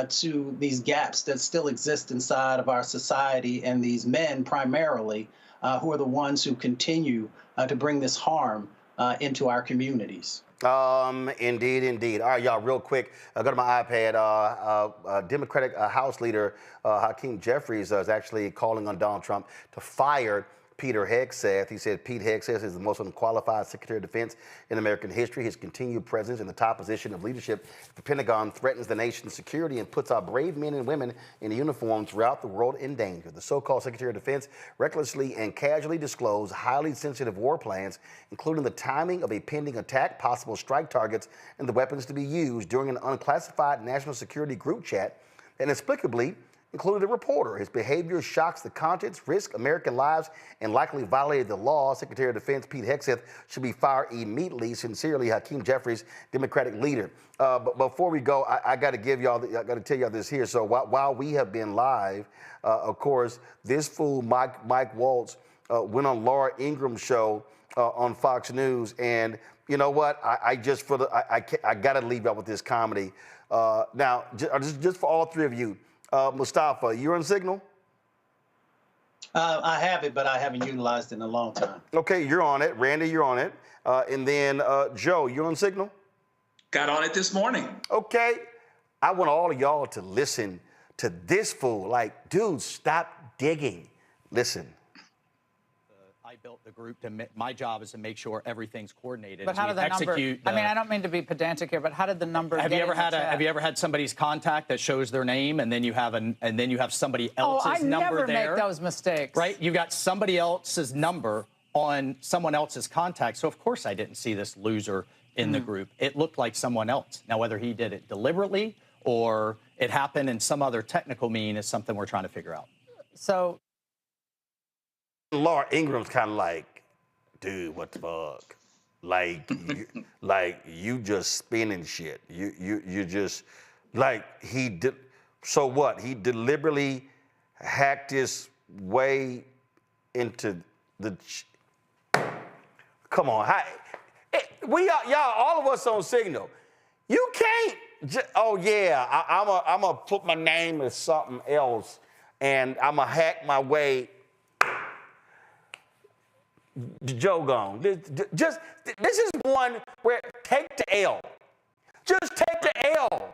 to these gaps that still exist inside of our society, and these men primarily who are the ones who continue to bring this harm into our communities. Indeed. All right, y'all, real quick, go to my iPad. Democratic House Leader Hakeem Jeffries is actually calling on Donald Trump to fire Pete Hegseth. He said Pete Hegseth is the most unqualified Secretary of Defense in American history. His continued presence in the top position of leadership at the Pentagon threatens the nation's security and puts our brave men and women in uniform throughout the world in danger. The so-called Secretary of Defense recklessly and casually disclosed highly sensitive war plans, including the timing of a pending attack, possible strike targets, and the weapons to be used during an unclassified national security group chat that inexplicably included a reporter. His behavior shocks the conscience, risks American lives, and likely violated the law. Secretary of Defense Pete Hegseth should be fired immediately. Sincerely, Hakeem Jeffries, Democratic leader. But before we go, I got to tell y'all this here. So while we have been live, of course, this fool Mike Waltz went on Laura Ingram's show on Fox News. And you know what? I got to leave out with this comedy. Now, just for all three of you, Mustafa, you're on Signal? I have it, but I haven't utilized it in a long time. Okay, you're on it. Randy, you're on it. And then Joe, you're on Signal? Got on it this morning. Okay. I want all of y'all to listen to this fool. Like, dude, stop digging. Listen. I built the group my job is to make sure everything's coordinated. But how did the number? I mean, I don't mean to be pedantic here, but how did the number? Have you ever had somebody's contact that shows their name and then you have somebody else's number there? I never make those mistakes. Right? You got somebody else's number on someone else's contact. So of course I didn't see this loser in the group. It looked like someone else. Now whether he did it deliberately or it happened in some other technical mean is something we're trying to figure out. So Laura Ingram's kind of like, dude, what the fuck? Like, you just spinning shit. You just, like, so what? He deliberately hacked his way into the, come on. Y'all, all of us on Signal. You can't, oh yeah, I'm going to put my name as something else and I'm going to hack my way. Joe gone. This is one where take the L. Just take the L.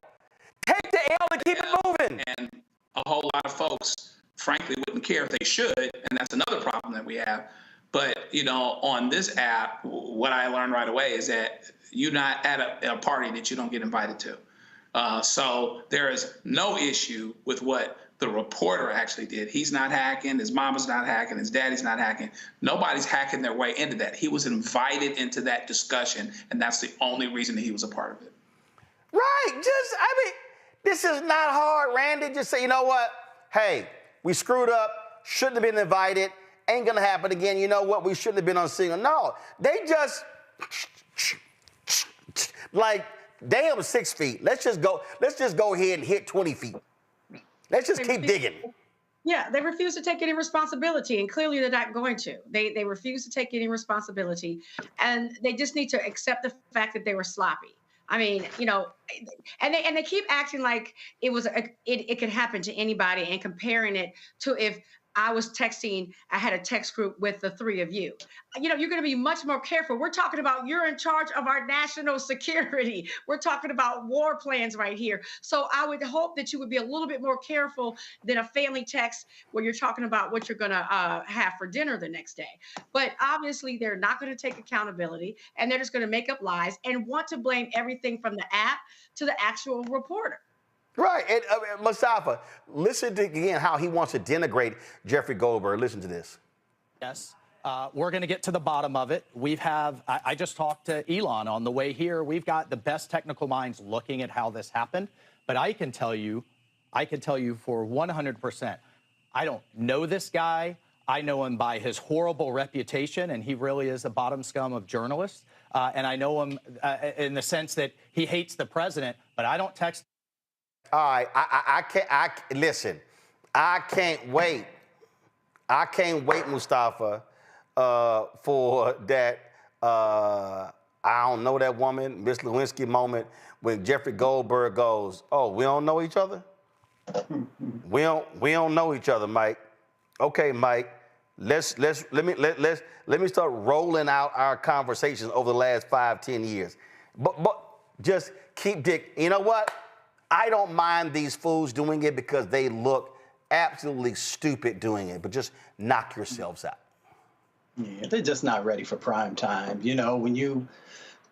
Take the L and keep it moving. And a whole lot of folks, frankly, wouldn't care if they should, and that's another problem that we have. But, you know, on this app, what I learned right away is that you're not at a party that you don't get invited to. So there is no issue with what the reporter actually did. He's not hacking, his mama's not hacking, his daddy's not hacking. Nobody's hacking their way into that. He was invited into that discussion, and that's the only reason that he was a part of it. Right, this is not hard, Randy. Just say, you know what? Hey, we screwed up, shouldn't have been invited, ain't gonna happen again. You know what? We shouldn't have been on Signal. No, they just, like, damn 6 feet. Let's just go ahead and hit 20 feet. Let's just keep digging. Yeah, they refuse to take any responsibility, and clearly they're not going to. They refuse to take any responsibility, and they just need to accept the fact that they were sloppy. I mean, you know, and they keep acting like it could happen to anybody and comparing it to if I was texting, I had a text group with the three of you. You know, you're going to be much more careful. We're talking about you're in charge of our national security. We're talking about war plans right here. So I would hope that you would be a little bit more careful than a family text where you're talking about what you're going to have for dinner the next day. But obviously, they're not going to take accountability, and they're just going to make up lies and want to blame everything from the app to the actual reporter. Right, and Mustafa, listen to again how he wants to denigrate Jeffrey Goldberg. Listen to this. Yes, we're going to get to the bottom of it. I just talked to Elon on the way here. We've got the best technical minds looking at how this happened. But I can tell you for 100%, I don't know this guy. I know him by his horrible reputation, and he really is the bottom scum of journalists. And I know him in the sense that he hates the president, but I don't text. All right, listen, I can't wait. I can't wait, Mustafa, for that, I don't know that woman, Miss Lewinsky moment when Jeffrey Goldberg goes, oh, we don't know each other? we don't know each other, Mike. Okay, Mike, let me start rolling out our conversations over the last 5-10 years. But just keep digging. You know what? I don't mind these fools doing it because they look absolutely stupid doing it, but just knock yourselves out. Yeah, they're just not ready for prime time. You know, when you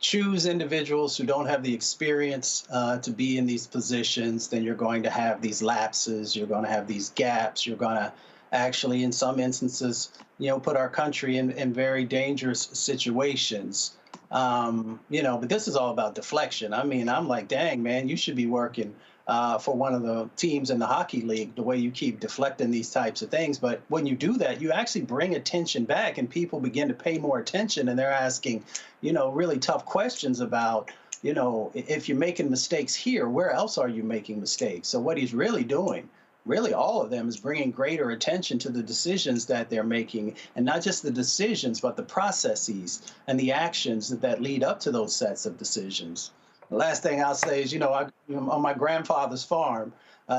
choose individuals who don't have the experience to be in these positions, then you're going to have these lapses, you're going to have these gaps, you're going to actually, in some instances, you know, put our country in very dangerous situations. You know, but this is all about deflection. I mean, I'm like, dang, man, you should be working for one of the teams in the hockey league, the way you keep deflecting these types of things. But when you do that, you actually bring attention back and people begin to pay more attention and they're asking, you know, really tough questions about, you know, if you're making mistakes here, where else are you making mistakes? So what he's really doing, really all of them, is bringing greater attention to the decisions that they're making, and not just the decisions, but the processes and the actions that lead up to those sets of decisions. The last thing I'll say is, on my grandfather's farm,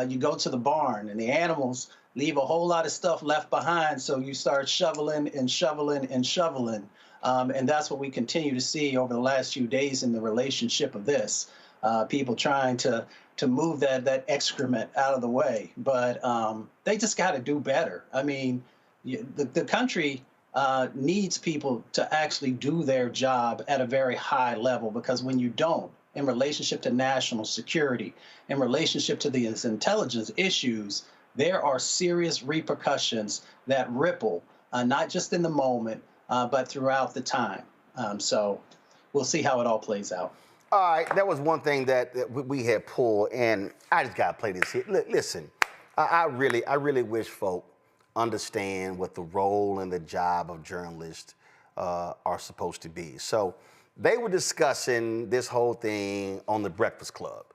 you go to the barn and the animals leave a whole lot of stuff left behind, so you start shoveling and shoveling and shoveling. And that's what we continue to see over the last few days in the relationship of this. People trying to move that excrement out of the way. But they just got to do better. I mean, the country needs people to actually do their job at a very high level, because when you don't, in relationship to national security, in relationship to these intelligence issues, there are serious repercussions that ripple, not just in the moment, but throughout the time. So we'll see how it all plays out. All right, that was one thing that we had pulled, and I just got to play this here. Listen, I really wish folk understand what the role and the job of journalists are supposed to be. So they were discussing this whole thing on the Breakfast Club,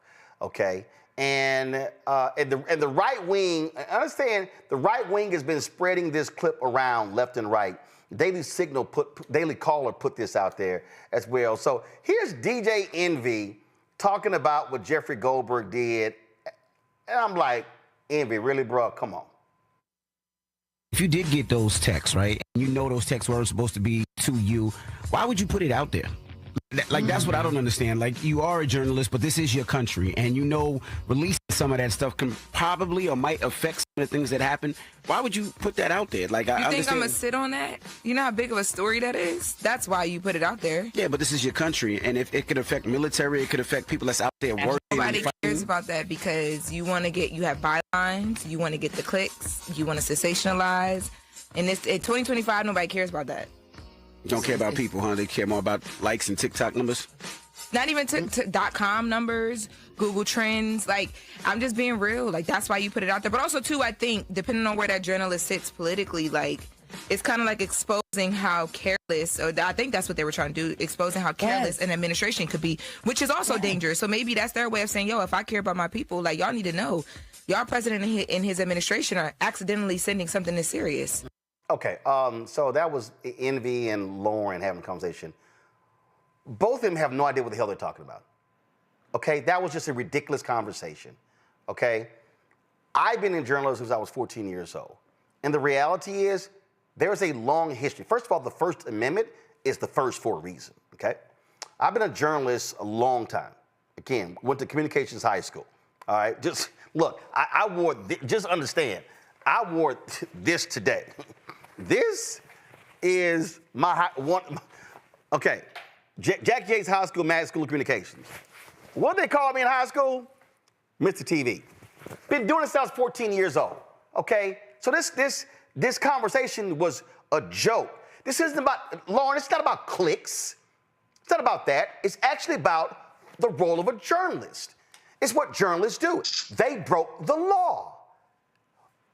okay? And the right wing, I understand the right wing has been spreading this clip around left and right. Daily Caller put this out there as well. So here's DJ Envy talking about what Jeffrey Goldberg did. And I'm like, Envy, really, bro? Come on. If you did get those texts, right, and you know those texts were supposed to be to you, why would you put it out there? Like, that's what I don't understand. Like, you are a journalist, but this is your country, and you know releasing some of that stuff can probably or might affect some of the things that happen. Why would you put that out there? Like, you think I'm gonna sit on that? You know how big of a story that is? That's why you put it out there. Yeah, but this is your country, and if it could affect military, it could affect people that's out there working. Nobody cares about that, because you have bylines, you want to get the clicks, you want to sensationalize, and in 2025, nobody cares about that. Don't care about people, huh? They care more about likes and TikTok numbers? Not even .com numbers, Google Trends. Like, I'm just being real. Like, that's why you put it out there. But also, too, I think, depending on where that journalist sits politically, like, it's kind of like exposing how careless, or I think that's what they were trying to do, exposing how careless an administration could be, which is also dangerous. So maybe that's their way of saying, yo, if I care about my people, like, y'all need to know, y'all president and his administration are accidentally sending something this serious. Okay, so that was Envy and Lauren having a conversation. Both of them have no idea what the hell they're talking about. Okay, that was just a ridiculous conversation. Okay, I've been in journalism since I was 14 years old. And the reality is, there's a long history. First of all, the First Amendment is the first for a reason, okay? I've been a journalist a long time. Again, went to communications high school, all right? Just, look, I wore, just understand, I wore this today. This is my one. Okay, Jackie Yates High School, Mag School of Communications. What they called me in high school? Mr. TV. Been doing this since I was 14 years old. Okay, so this conversation was a joke. This isn't about, Lauren, it's not about clicks. It's not about that. It's actually about the role of a journalist. It's what journalists do. They broke the law.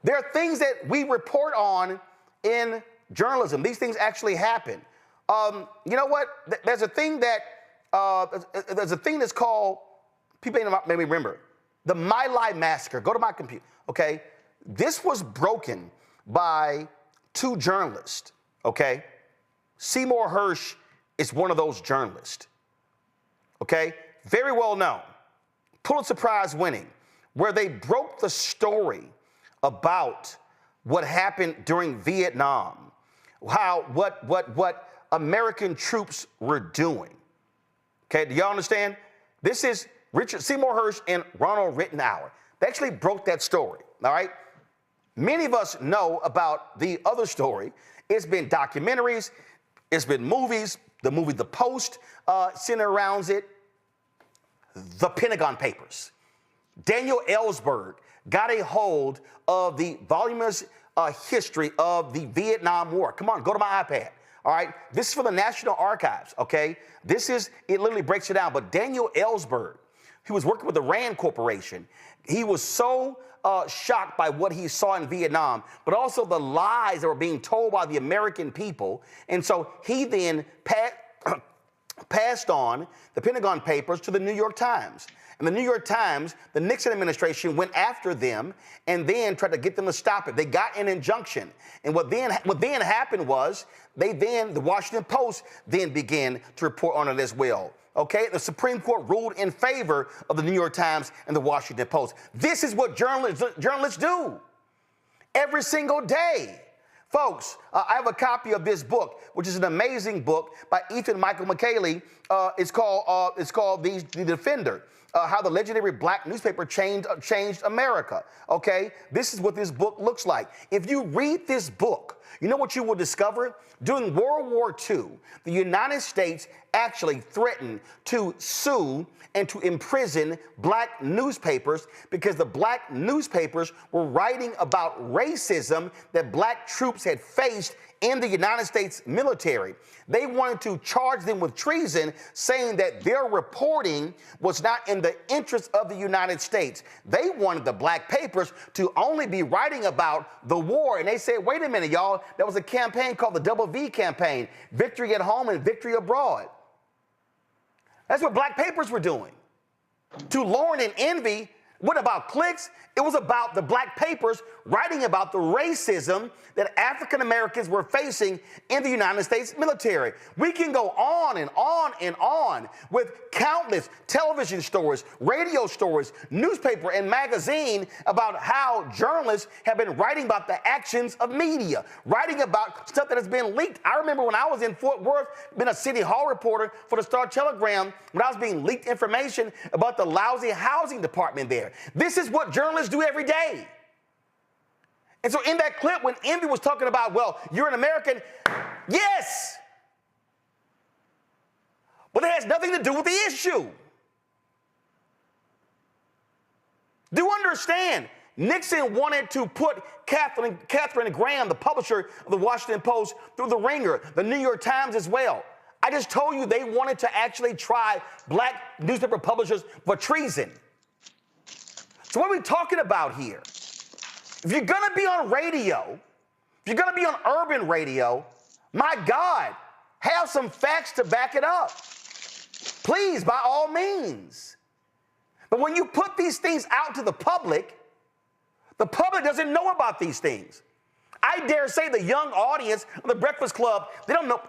There are things that we report on in journalism. These things actually happen. You know what? There's a thing that's called, people maybe remember, the My Lai massacre. Go to my computer, okay? This was broken by two journalists, okay? Seymour Hersh is one of those journalists, okay? Very well known, Pulitzer Prize winning, where they broke the story about what happened during Vietnam, what American troops were doing. Okay, do y'all understand? This is Richard Seymour Hersh and Ronald Rittenhour. They actually broke that story, all right? Many of us know about the other story. It's been documentaries, it's been movies, the movie The Post centered around it, the Pentagon Papers. Daniel Ellsberg got a hold of the voluminous history of the Vietnam War. Come on, go to my iPad. All right, this is for the National Archives, okay? It literally breaks it down. But Daniel Ellsberg, he was working with the Rand Corporation. He was so shocked by what he saw in Vietnam, but also the lies that were being told by the American people. And so he then passed on the Pentagon Papers to the New York Times. and the New York Times, the Nixon administration went after them and then tried to get them to stop it. They got an injunction. And what then happened was the Washington Post then began to report on it as well. Okay, the Supreme Court ruled in favor of the New York Times and the Washington Post. This is what journalists do every single day. Folks, I have a copy of this book, which is an amazing book by Ethan Michael McKaylee. It's called The Defender. How the legendary black newspaper changed America. Okay, this is what this book looks like. If you read this book, you know what you will discover? During World War II, the United States actually threatened to sue and to imprison black newspapers because the black newspapers were writing about racism that black troops had faced in the United States military. They wanted to charge them with treason, saying that their reporting was not in the interest of the United States. They wanted the black papers to only be writing about the war. And they said, wait a minute, y'all, there was a campaign called the Double V campaign, victory at home and victory abroad. That's what black papers were doing. To Lauren and Envy, what about clicks? It was about the black papers writing about the racism that African Americans were facing in the United States military. We can go on and on and on with countless television stories, radio stories, newspaper and magazine about how journalists have been writing about the actions of media, writing about stuff that has been leaked. I remember when I was in Fort Worth, been a city hall reporter for the Star-Telegram, when I was being leaked information about the lousy housing department there. This is what journalists do every day. And so in that clip, when Envy was talking about, well, you're an American, yes, but it has nothing to do with the issue. Do understand, Nixon wanted to put Katharine Graham, the publisher of the Washington Post, through the ringer, the New York Times as well. I just told you they wanted to actually try black newspaper publishers for treason. So what are we talking about here? If you're going to be on radio, if you're going to be on urban radio, my God, have some facts to back it up. Please, by all means. But when you put these things out to the public doesn't know about these things. I dare say the young audience of the Breakfast Club, they don't know.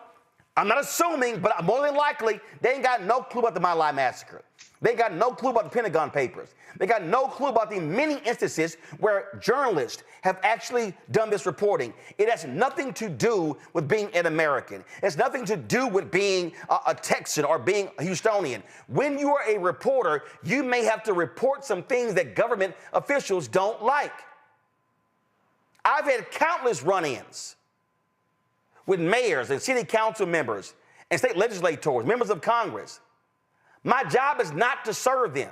I'm not assuming, but more than likely, they ain't got no clue about the My Lai massacre. They got no clue about the Pentagon Papers. They got no clue about the many instances where journalists have actually done this reporting. It has nothing to do with being an American. It has nothing to do with being a Texan or being a Houstonian. When you are a reporter, you may have to report some things that government officials don't like. I've had countless run-ins with mayors and city council members and state legislators, members of Congress. My job is not to serve them.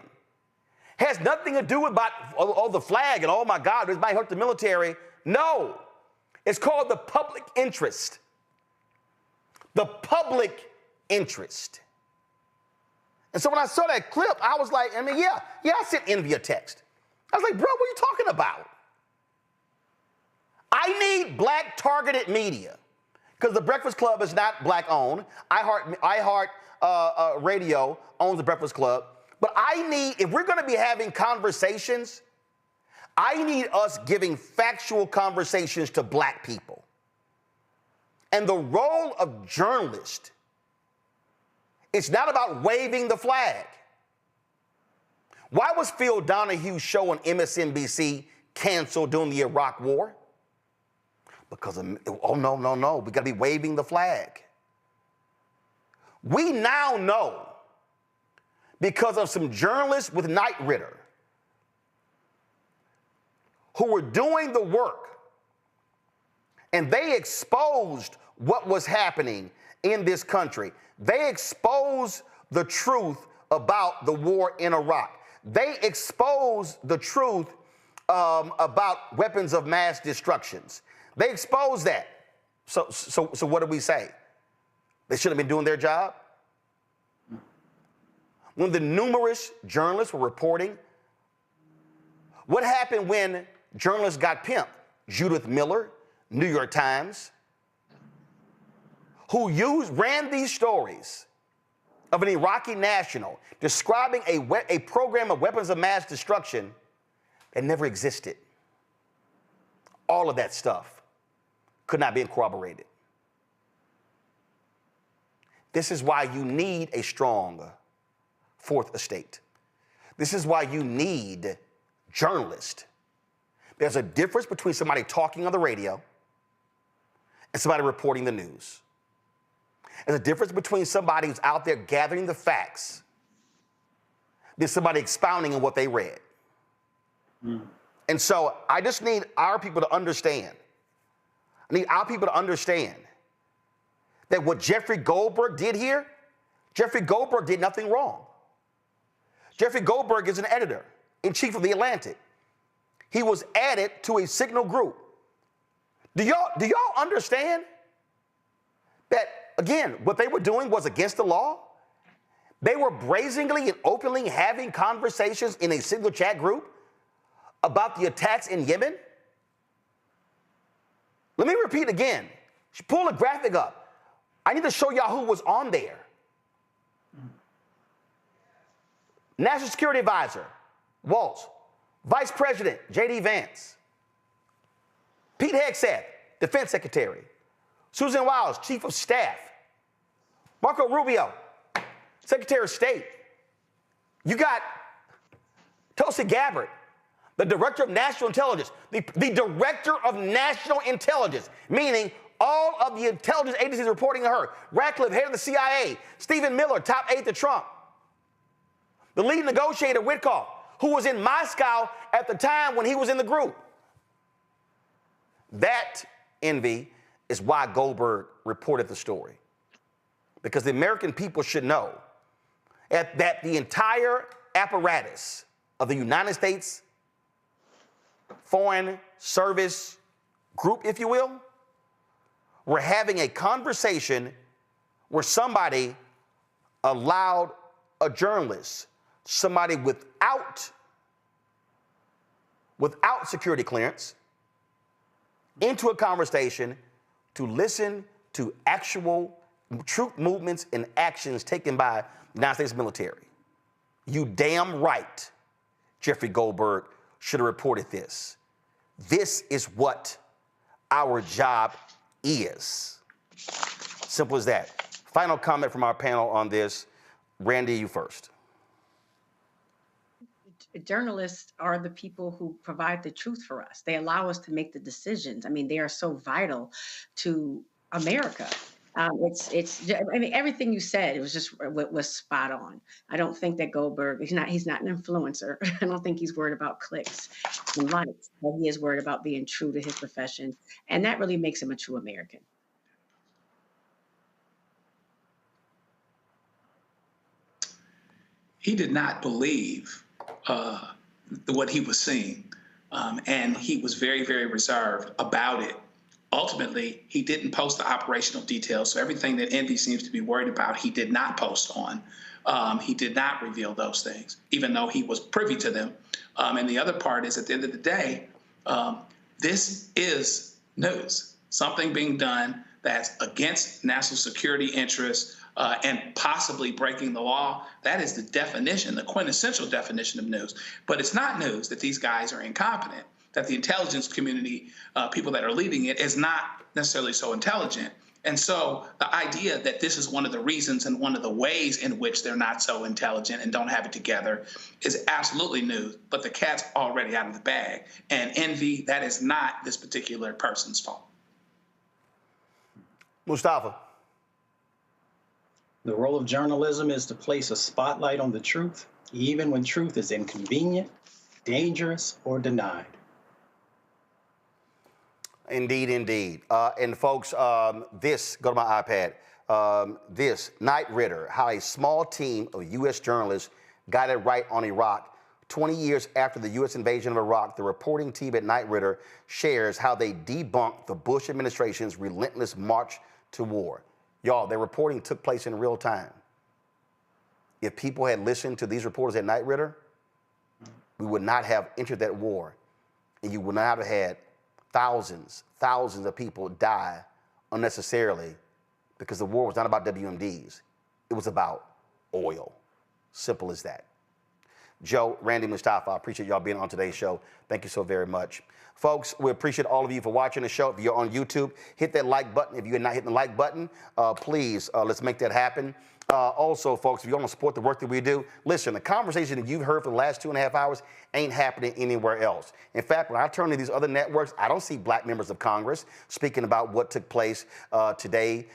Has nothing to do with the flag and, oh my God, this might hurt the military. No, it's called the public interest. The public interest. And so when I saw that clip, I was like, I sent Envy a text. I was like, bro, what are you talking about? I need black targeted media because the Breakfast Club is not black owned. iHeart Radio owns the Breakfast Club. But I need, if we're going to be having conversations, I need us giving factual conversations to black people. And the role of journalists, it's not about waving the flag. Why was Phil Donahue's show on MSNBC canceled during the Iraq War? Because of, oh, no, we got to be waving the flag. We now know, because of some journalists with Knight Ridder who were doing the work, and they exposed what was happening in this country. They exposed the truth about the war in Iraq. They exposed the truth about weapons of mass destructions. They exposed that. So what do we say? They should have been doing their job? When the numerous journalists were reporting, what happened when journalists got pimped? Judith Miller, New York Times, who ran these stories of an Iraqi national describing a program of weapons of mass destruction that never existed. All of that stuff could not be corroborated. This is why you need a strong fourth estate. This is why you need journalists. There's a difference between somebody talking on the radio and somebody reporting the news. There's a difference between somebody who's out there gathering the facts than somebody expounding on what they read. And so I just need our people to understand. I need our people to understand that what Jeffrey Goldberg did here, Jeffrey Goldberg did nothing wrong. Jeffrey Goldberg is an editor-in-chief of The Atlantic. He was added to a signal group. Do y'all understand that, again, what they were doing was against the law? They were brazenly and openly having conversations in a signal chat group about the attacks in Yemen? Let me repeat again. Pull a graphic up. I need to show y'all who was on there. National Security Advisor, Waltz. Vice President, J.D. Vance. Pete Hegseth, Defense Secretary. Susan Wiles, Chief of Staff. Marco Rubio, Secretary of State. You got Tulsi Gabbard, the Director of National Intelligence. The Director of National Intelligence, meaning all of the intelligence agencies reporting to her. Ratcliffe, head of the CIA. Stephen Miller, top aide to Trump. The lead negotiator, Witkoff, who was in Moscow at the time when he was in the group. That, Envy, is why Goldberg reported the story. Because the American people should know that the entire apparatus of the United States Foreign Service Group, if you will, were having a conversation where somebody allowed a journalist, somebody without security clearance, into a conversation to listen to actual troop movements and actions taken by the United States military. You damn right, Jeffrey Goldberg should have reported this. This is what our job is. Simple as that. Final comment from our panel on this. Randy, you first. Journalists are the people who provide the truth for us. They allow us to make the decisions. I mean, they are so vital to America. I mean, everything you said, it was just was spot on. I don't think that Goldberg, he's not an influencer. I don't think he's worried about clicks and likes, but he is worried about being true to his profession. And that really makes him a true American. He did not believe what he was seeing, and he was very, very reserved about it. Ultimately, he didn't post the operational details, so everything that Envy seems to be worried about, he did not post on. He did not reveal those things, even though he was privy to them. And the other part is, at the end of the day, this is news. Something being done that's against national security interests and possibly breaking the law. That is the definition, the quintessential definition of news. But it's not news that these guys are incompetent, that the intelligence community, people that are leading it, is not necessarily so intelligent. And so the idea that this is one of the reasons and one of the ways in which they're not so intelligent and don't have it together is absolutely news. But the cat's already out of the bag. And Envy, that is not this particular person's fault. Mustafa. The role of journalism is to place a spotlight on the truth, even when truth is inconvenient, dangerous, or denied. Indeed, indeed. And folks, this, go to my iPad, this, Knight Ridder, how a small team of U.S. journalists got it right on Iraq. 20 years after the U.S. invasion of Iraq, the reporting team at Knight Ridder shares how they debunked the Bush administration's relentless march to war. Y'all, their reporting took place in real time. If people had listened to these reporters at Knight Ridder, we would not have entered that war, and you would not have had thousands of people die unnecessarily, because the war was not about WMDs. It was about oil. Simple as that. Joe, Randy, Mustafa, I appreciate y'all being on today's show. Thank you so very much. Folks, we appreciate all of you for watching the show. If you're on YouTube, hit that like button. If you're not hitting the like button, please, let's make that happen. Also, folks, if you want to support the work that we do, listen, the conversation that you've heard for the last 2.5 hours ain't happening anywhere else. In fact, when I turn to these other networks, I don't see black members of Congress speaking about what took place today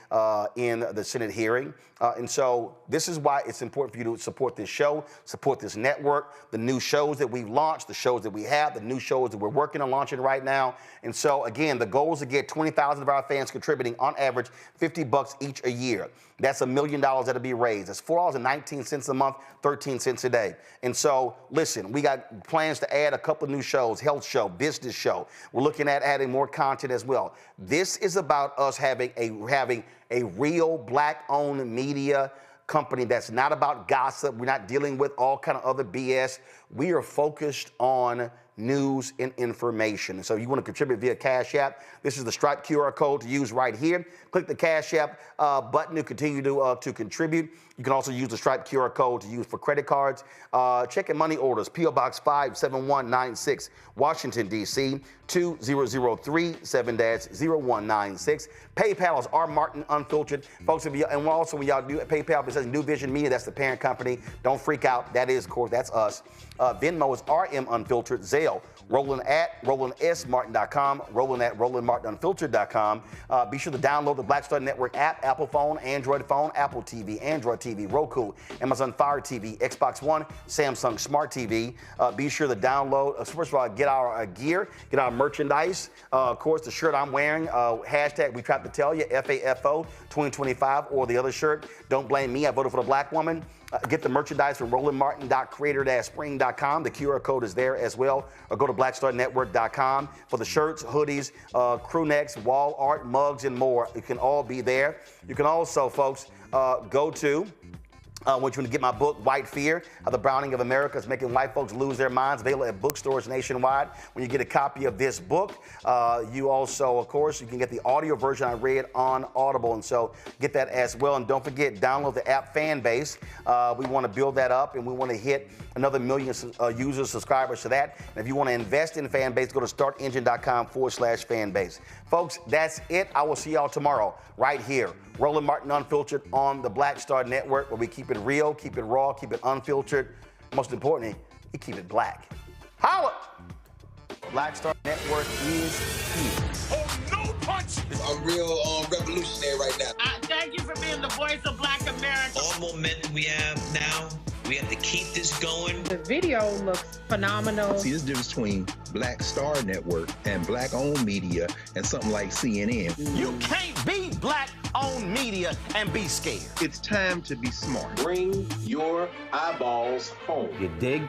in the Senate hearing. And so this is why it's important for you to support this show, support this network, the new shows that we've launched, the shows that we have, the new shows that we're working on launching right now. And so, again, the goal is to get 20,000 of our fans contributing on average $50 each a year. That's $1 million that'll be raised. That's $4.19 a month, 13 cents a day. And so, listen, we got plans to add a couple of new shows, health show, business show. We're looking at adding more content as well. This is about us having a real black-owned media company that's not about gossip. We're not dealing with all kind of other BS. We are focused on news and information. And so you want to contribute via Cash App. This is the Stripe QR code to use right here. Click the Cash App button to continue to contribute. You can also use the Stripe QR code to use for credit cards. Check and money orders, P.O. Box 57196, Washington, D.C., 20037-0196. PayPal is R. Martin Unfiltered. Folks, and also when y'all do PayPal, it says New Vision Media, that's the parent company. Don't freak out. That is, of course, that's us. Venmo is RM Unfiltered. Zelle, Roland at RolandSMartin.com, Roland at RolandMartinUnfiltered.com. Be sure to download the Black Star Network app, Apple phone, Android phone, Apple TV, Android TV, Roku, Amazon Fire TV, Xbox One, Samsung Smart TV. Be sure to download, first of all, get our gear, get our merchandise. Of course, the shirt I'm wearing, hashtag We Tried to Tell You, FAFO 2025, or the other shirt, Don't Blame Me, I Voted for the Black Woman. Get the merchandise from RolandMartin.creator-spring.com. The QR code is there as well. Or go to BlackStarNetwork.com for the shirts, hoodies, crew necks, wall art, mugs, and more. It can all be there. You can also, folks, go to want you to get my book, White Fear, How the Browning of America is Making White Folks Lose Their Minds, available at bookstores nationwide. When you get a copy of this book, you also, of course, you can get the audio version I read on Audible, and so get that as well. And don't forget, download the app Fanbase. We want to build that up, and we want to hit another 1 million users, subscribers to that. And if you want to invest in Fanbase, go to startengine.com/Fanbase. Folks, that's it. I will see y'all tomorrow right here. Roland Martin Unfiltered on the Black Star Network, where we keep it real, keep it raw, keep it unfiltered. Most importantly, we keep it black. Holla! Black Star Network is here. Oh, no punch! I'm real revolutionary right now. Thank you for being the voice of Black America. All momentum we have now, we have to keep this going. The video looks phenomenal. See, there's a difference between Black Star Network and black-owned media and something like CNN. You can't be black-owned media and be scared. It's time to be smart. Bring your eyeballs home. You dig?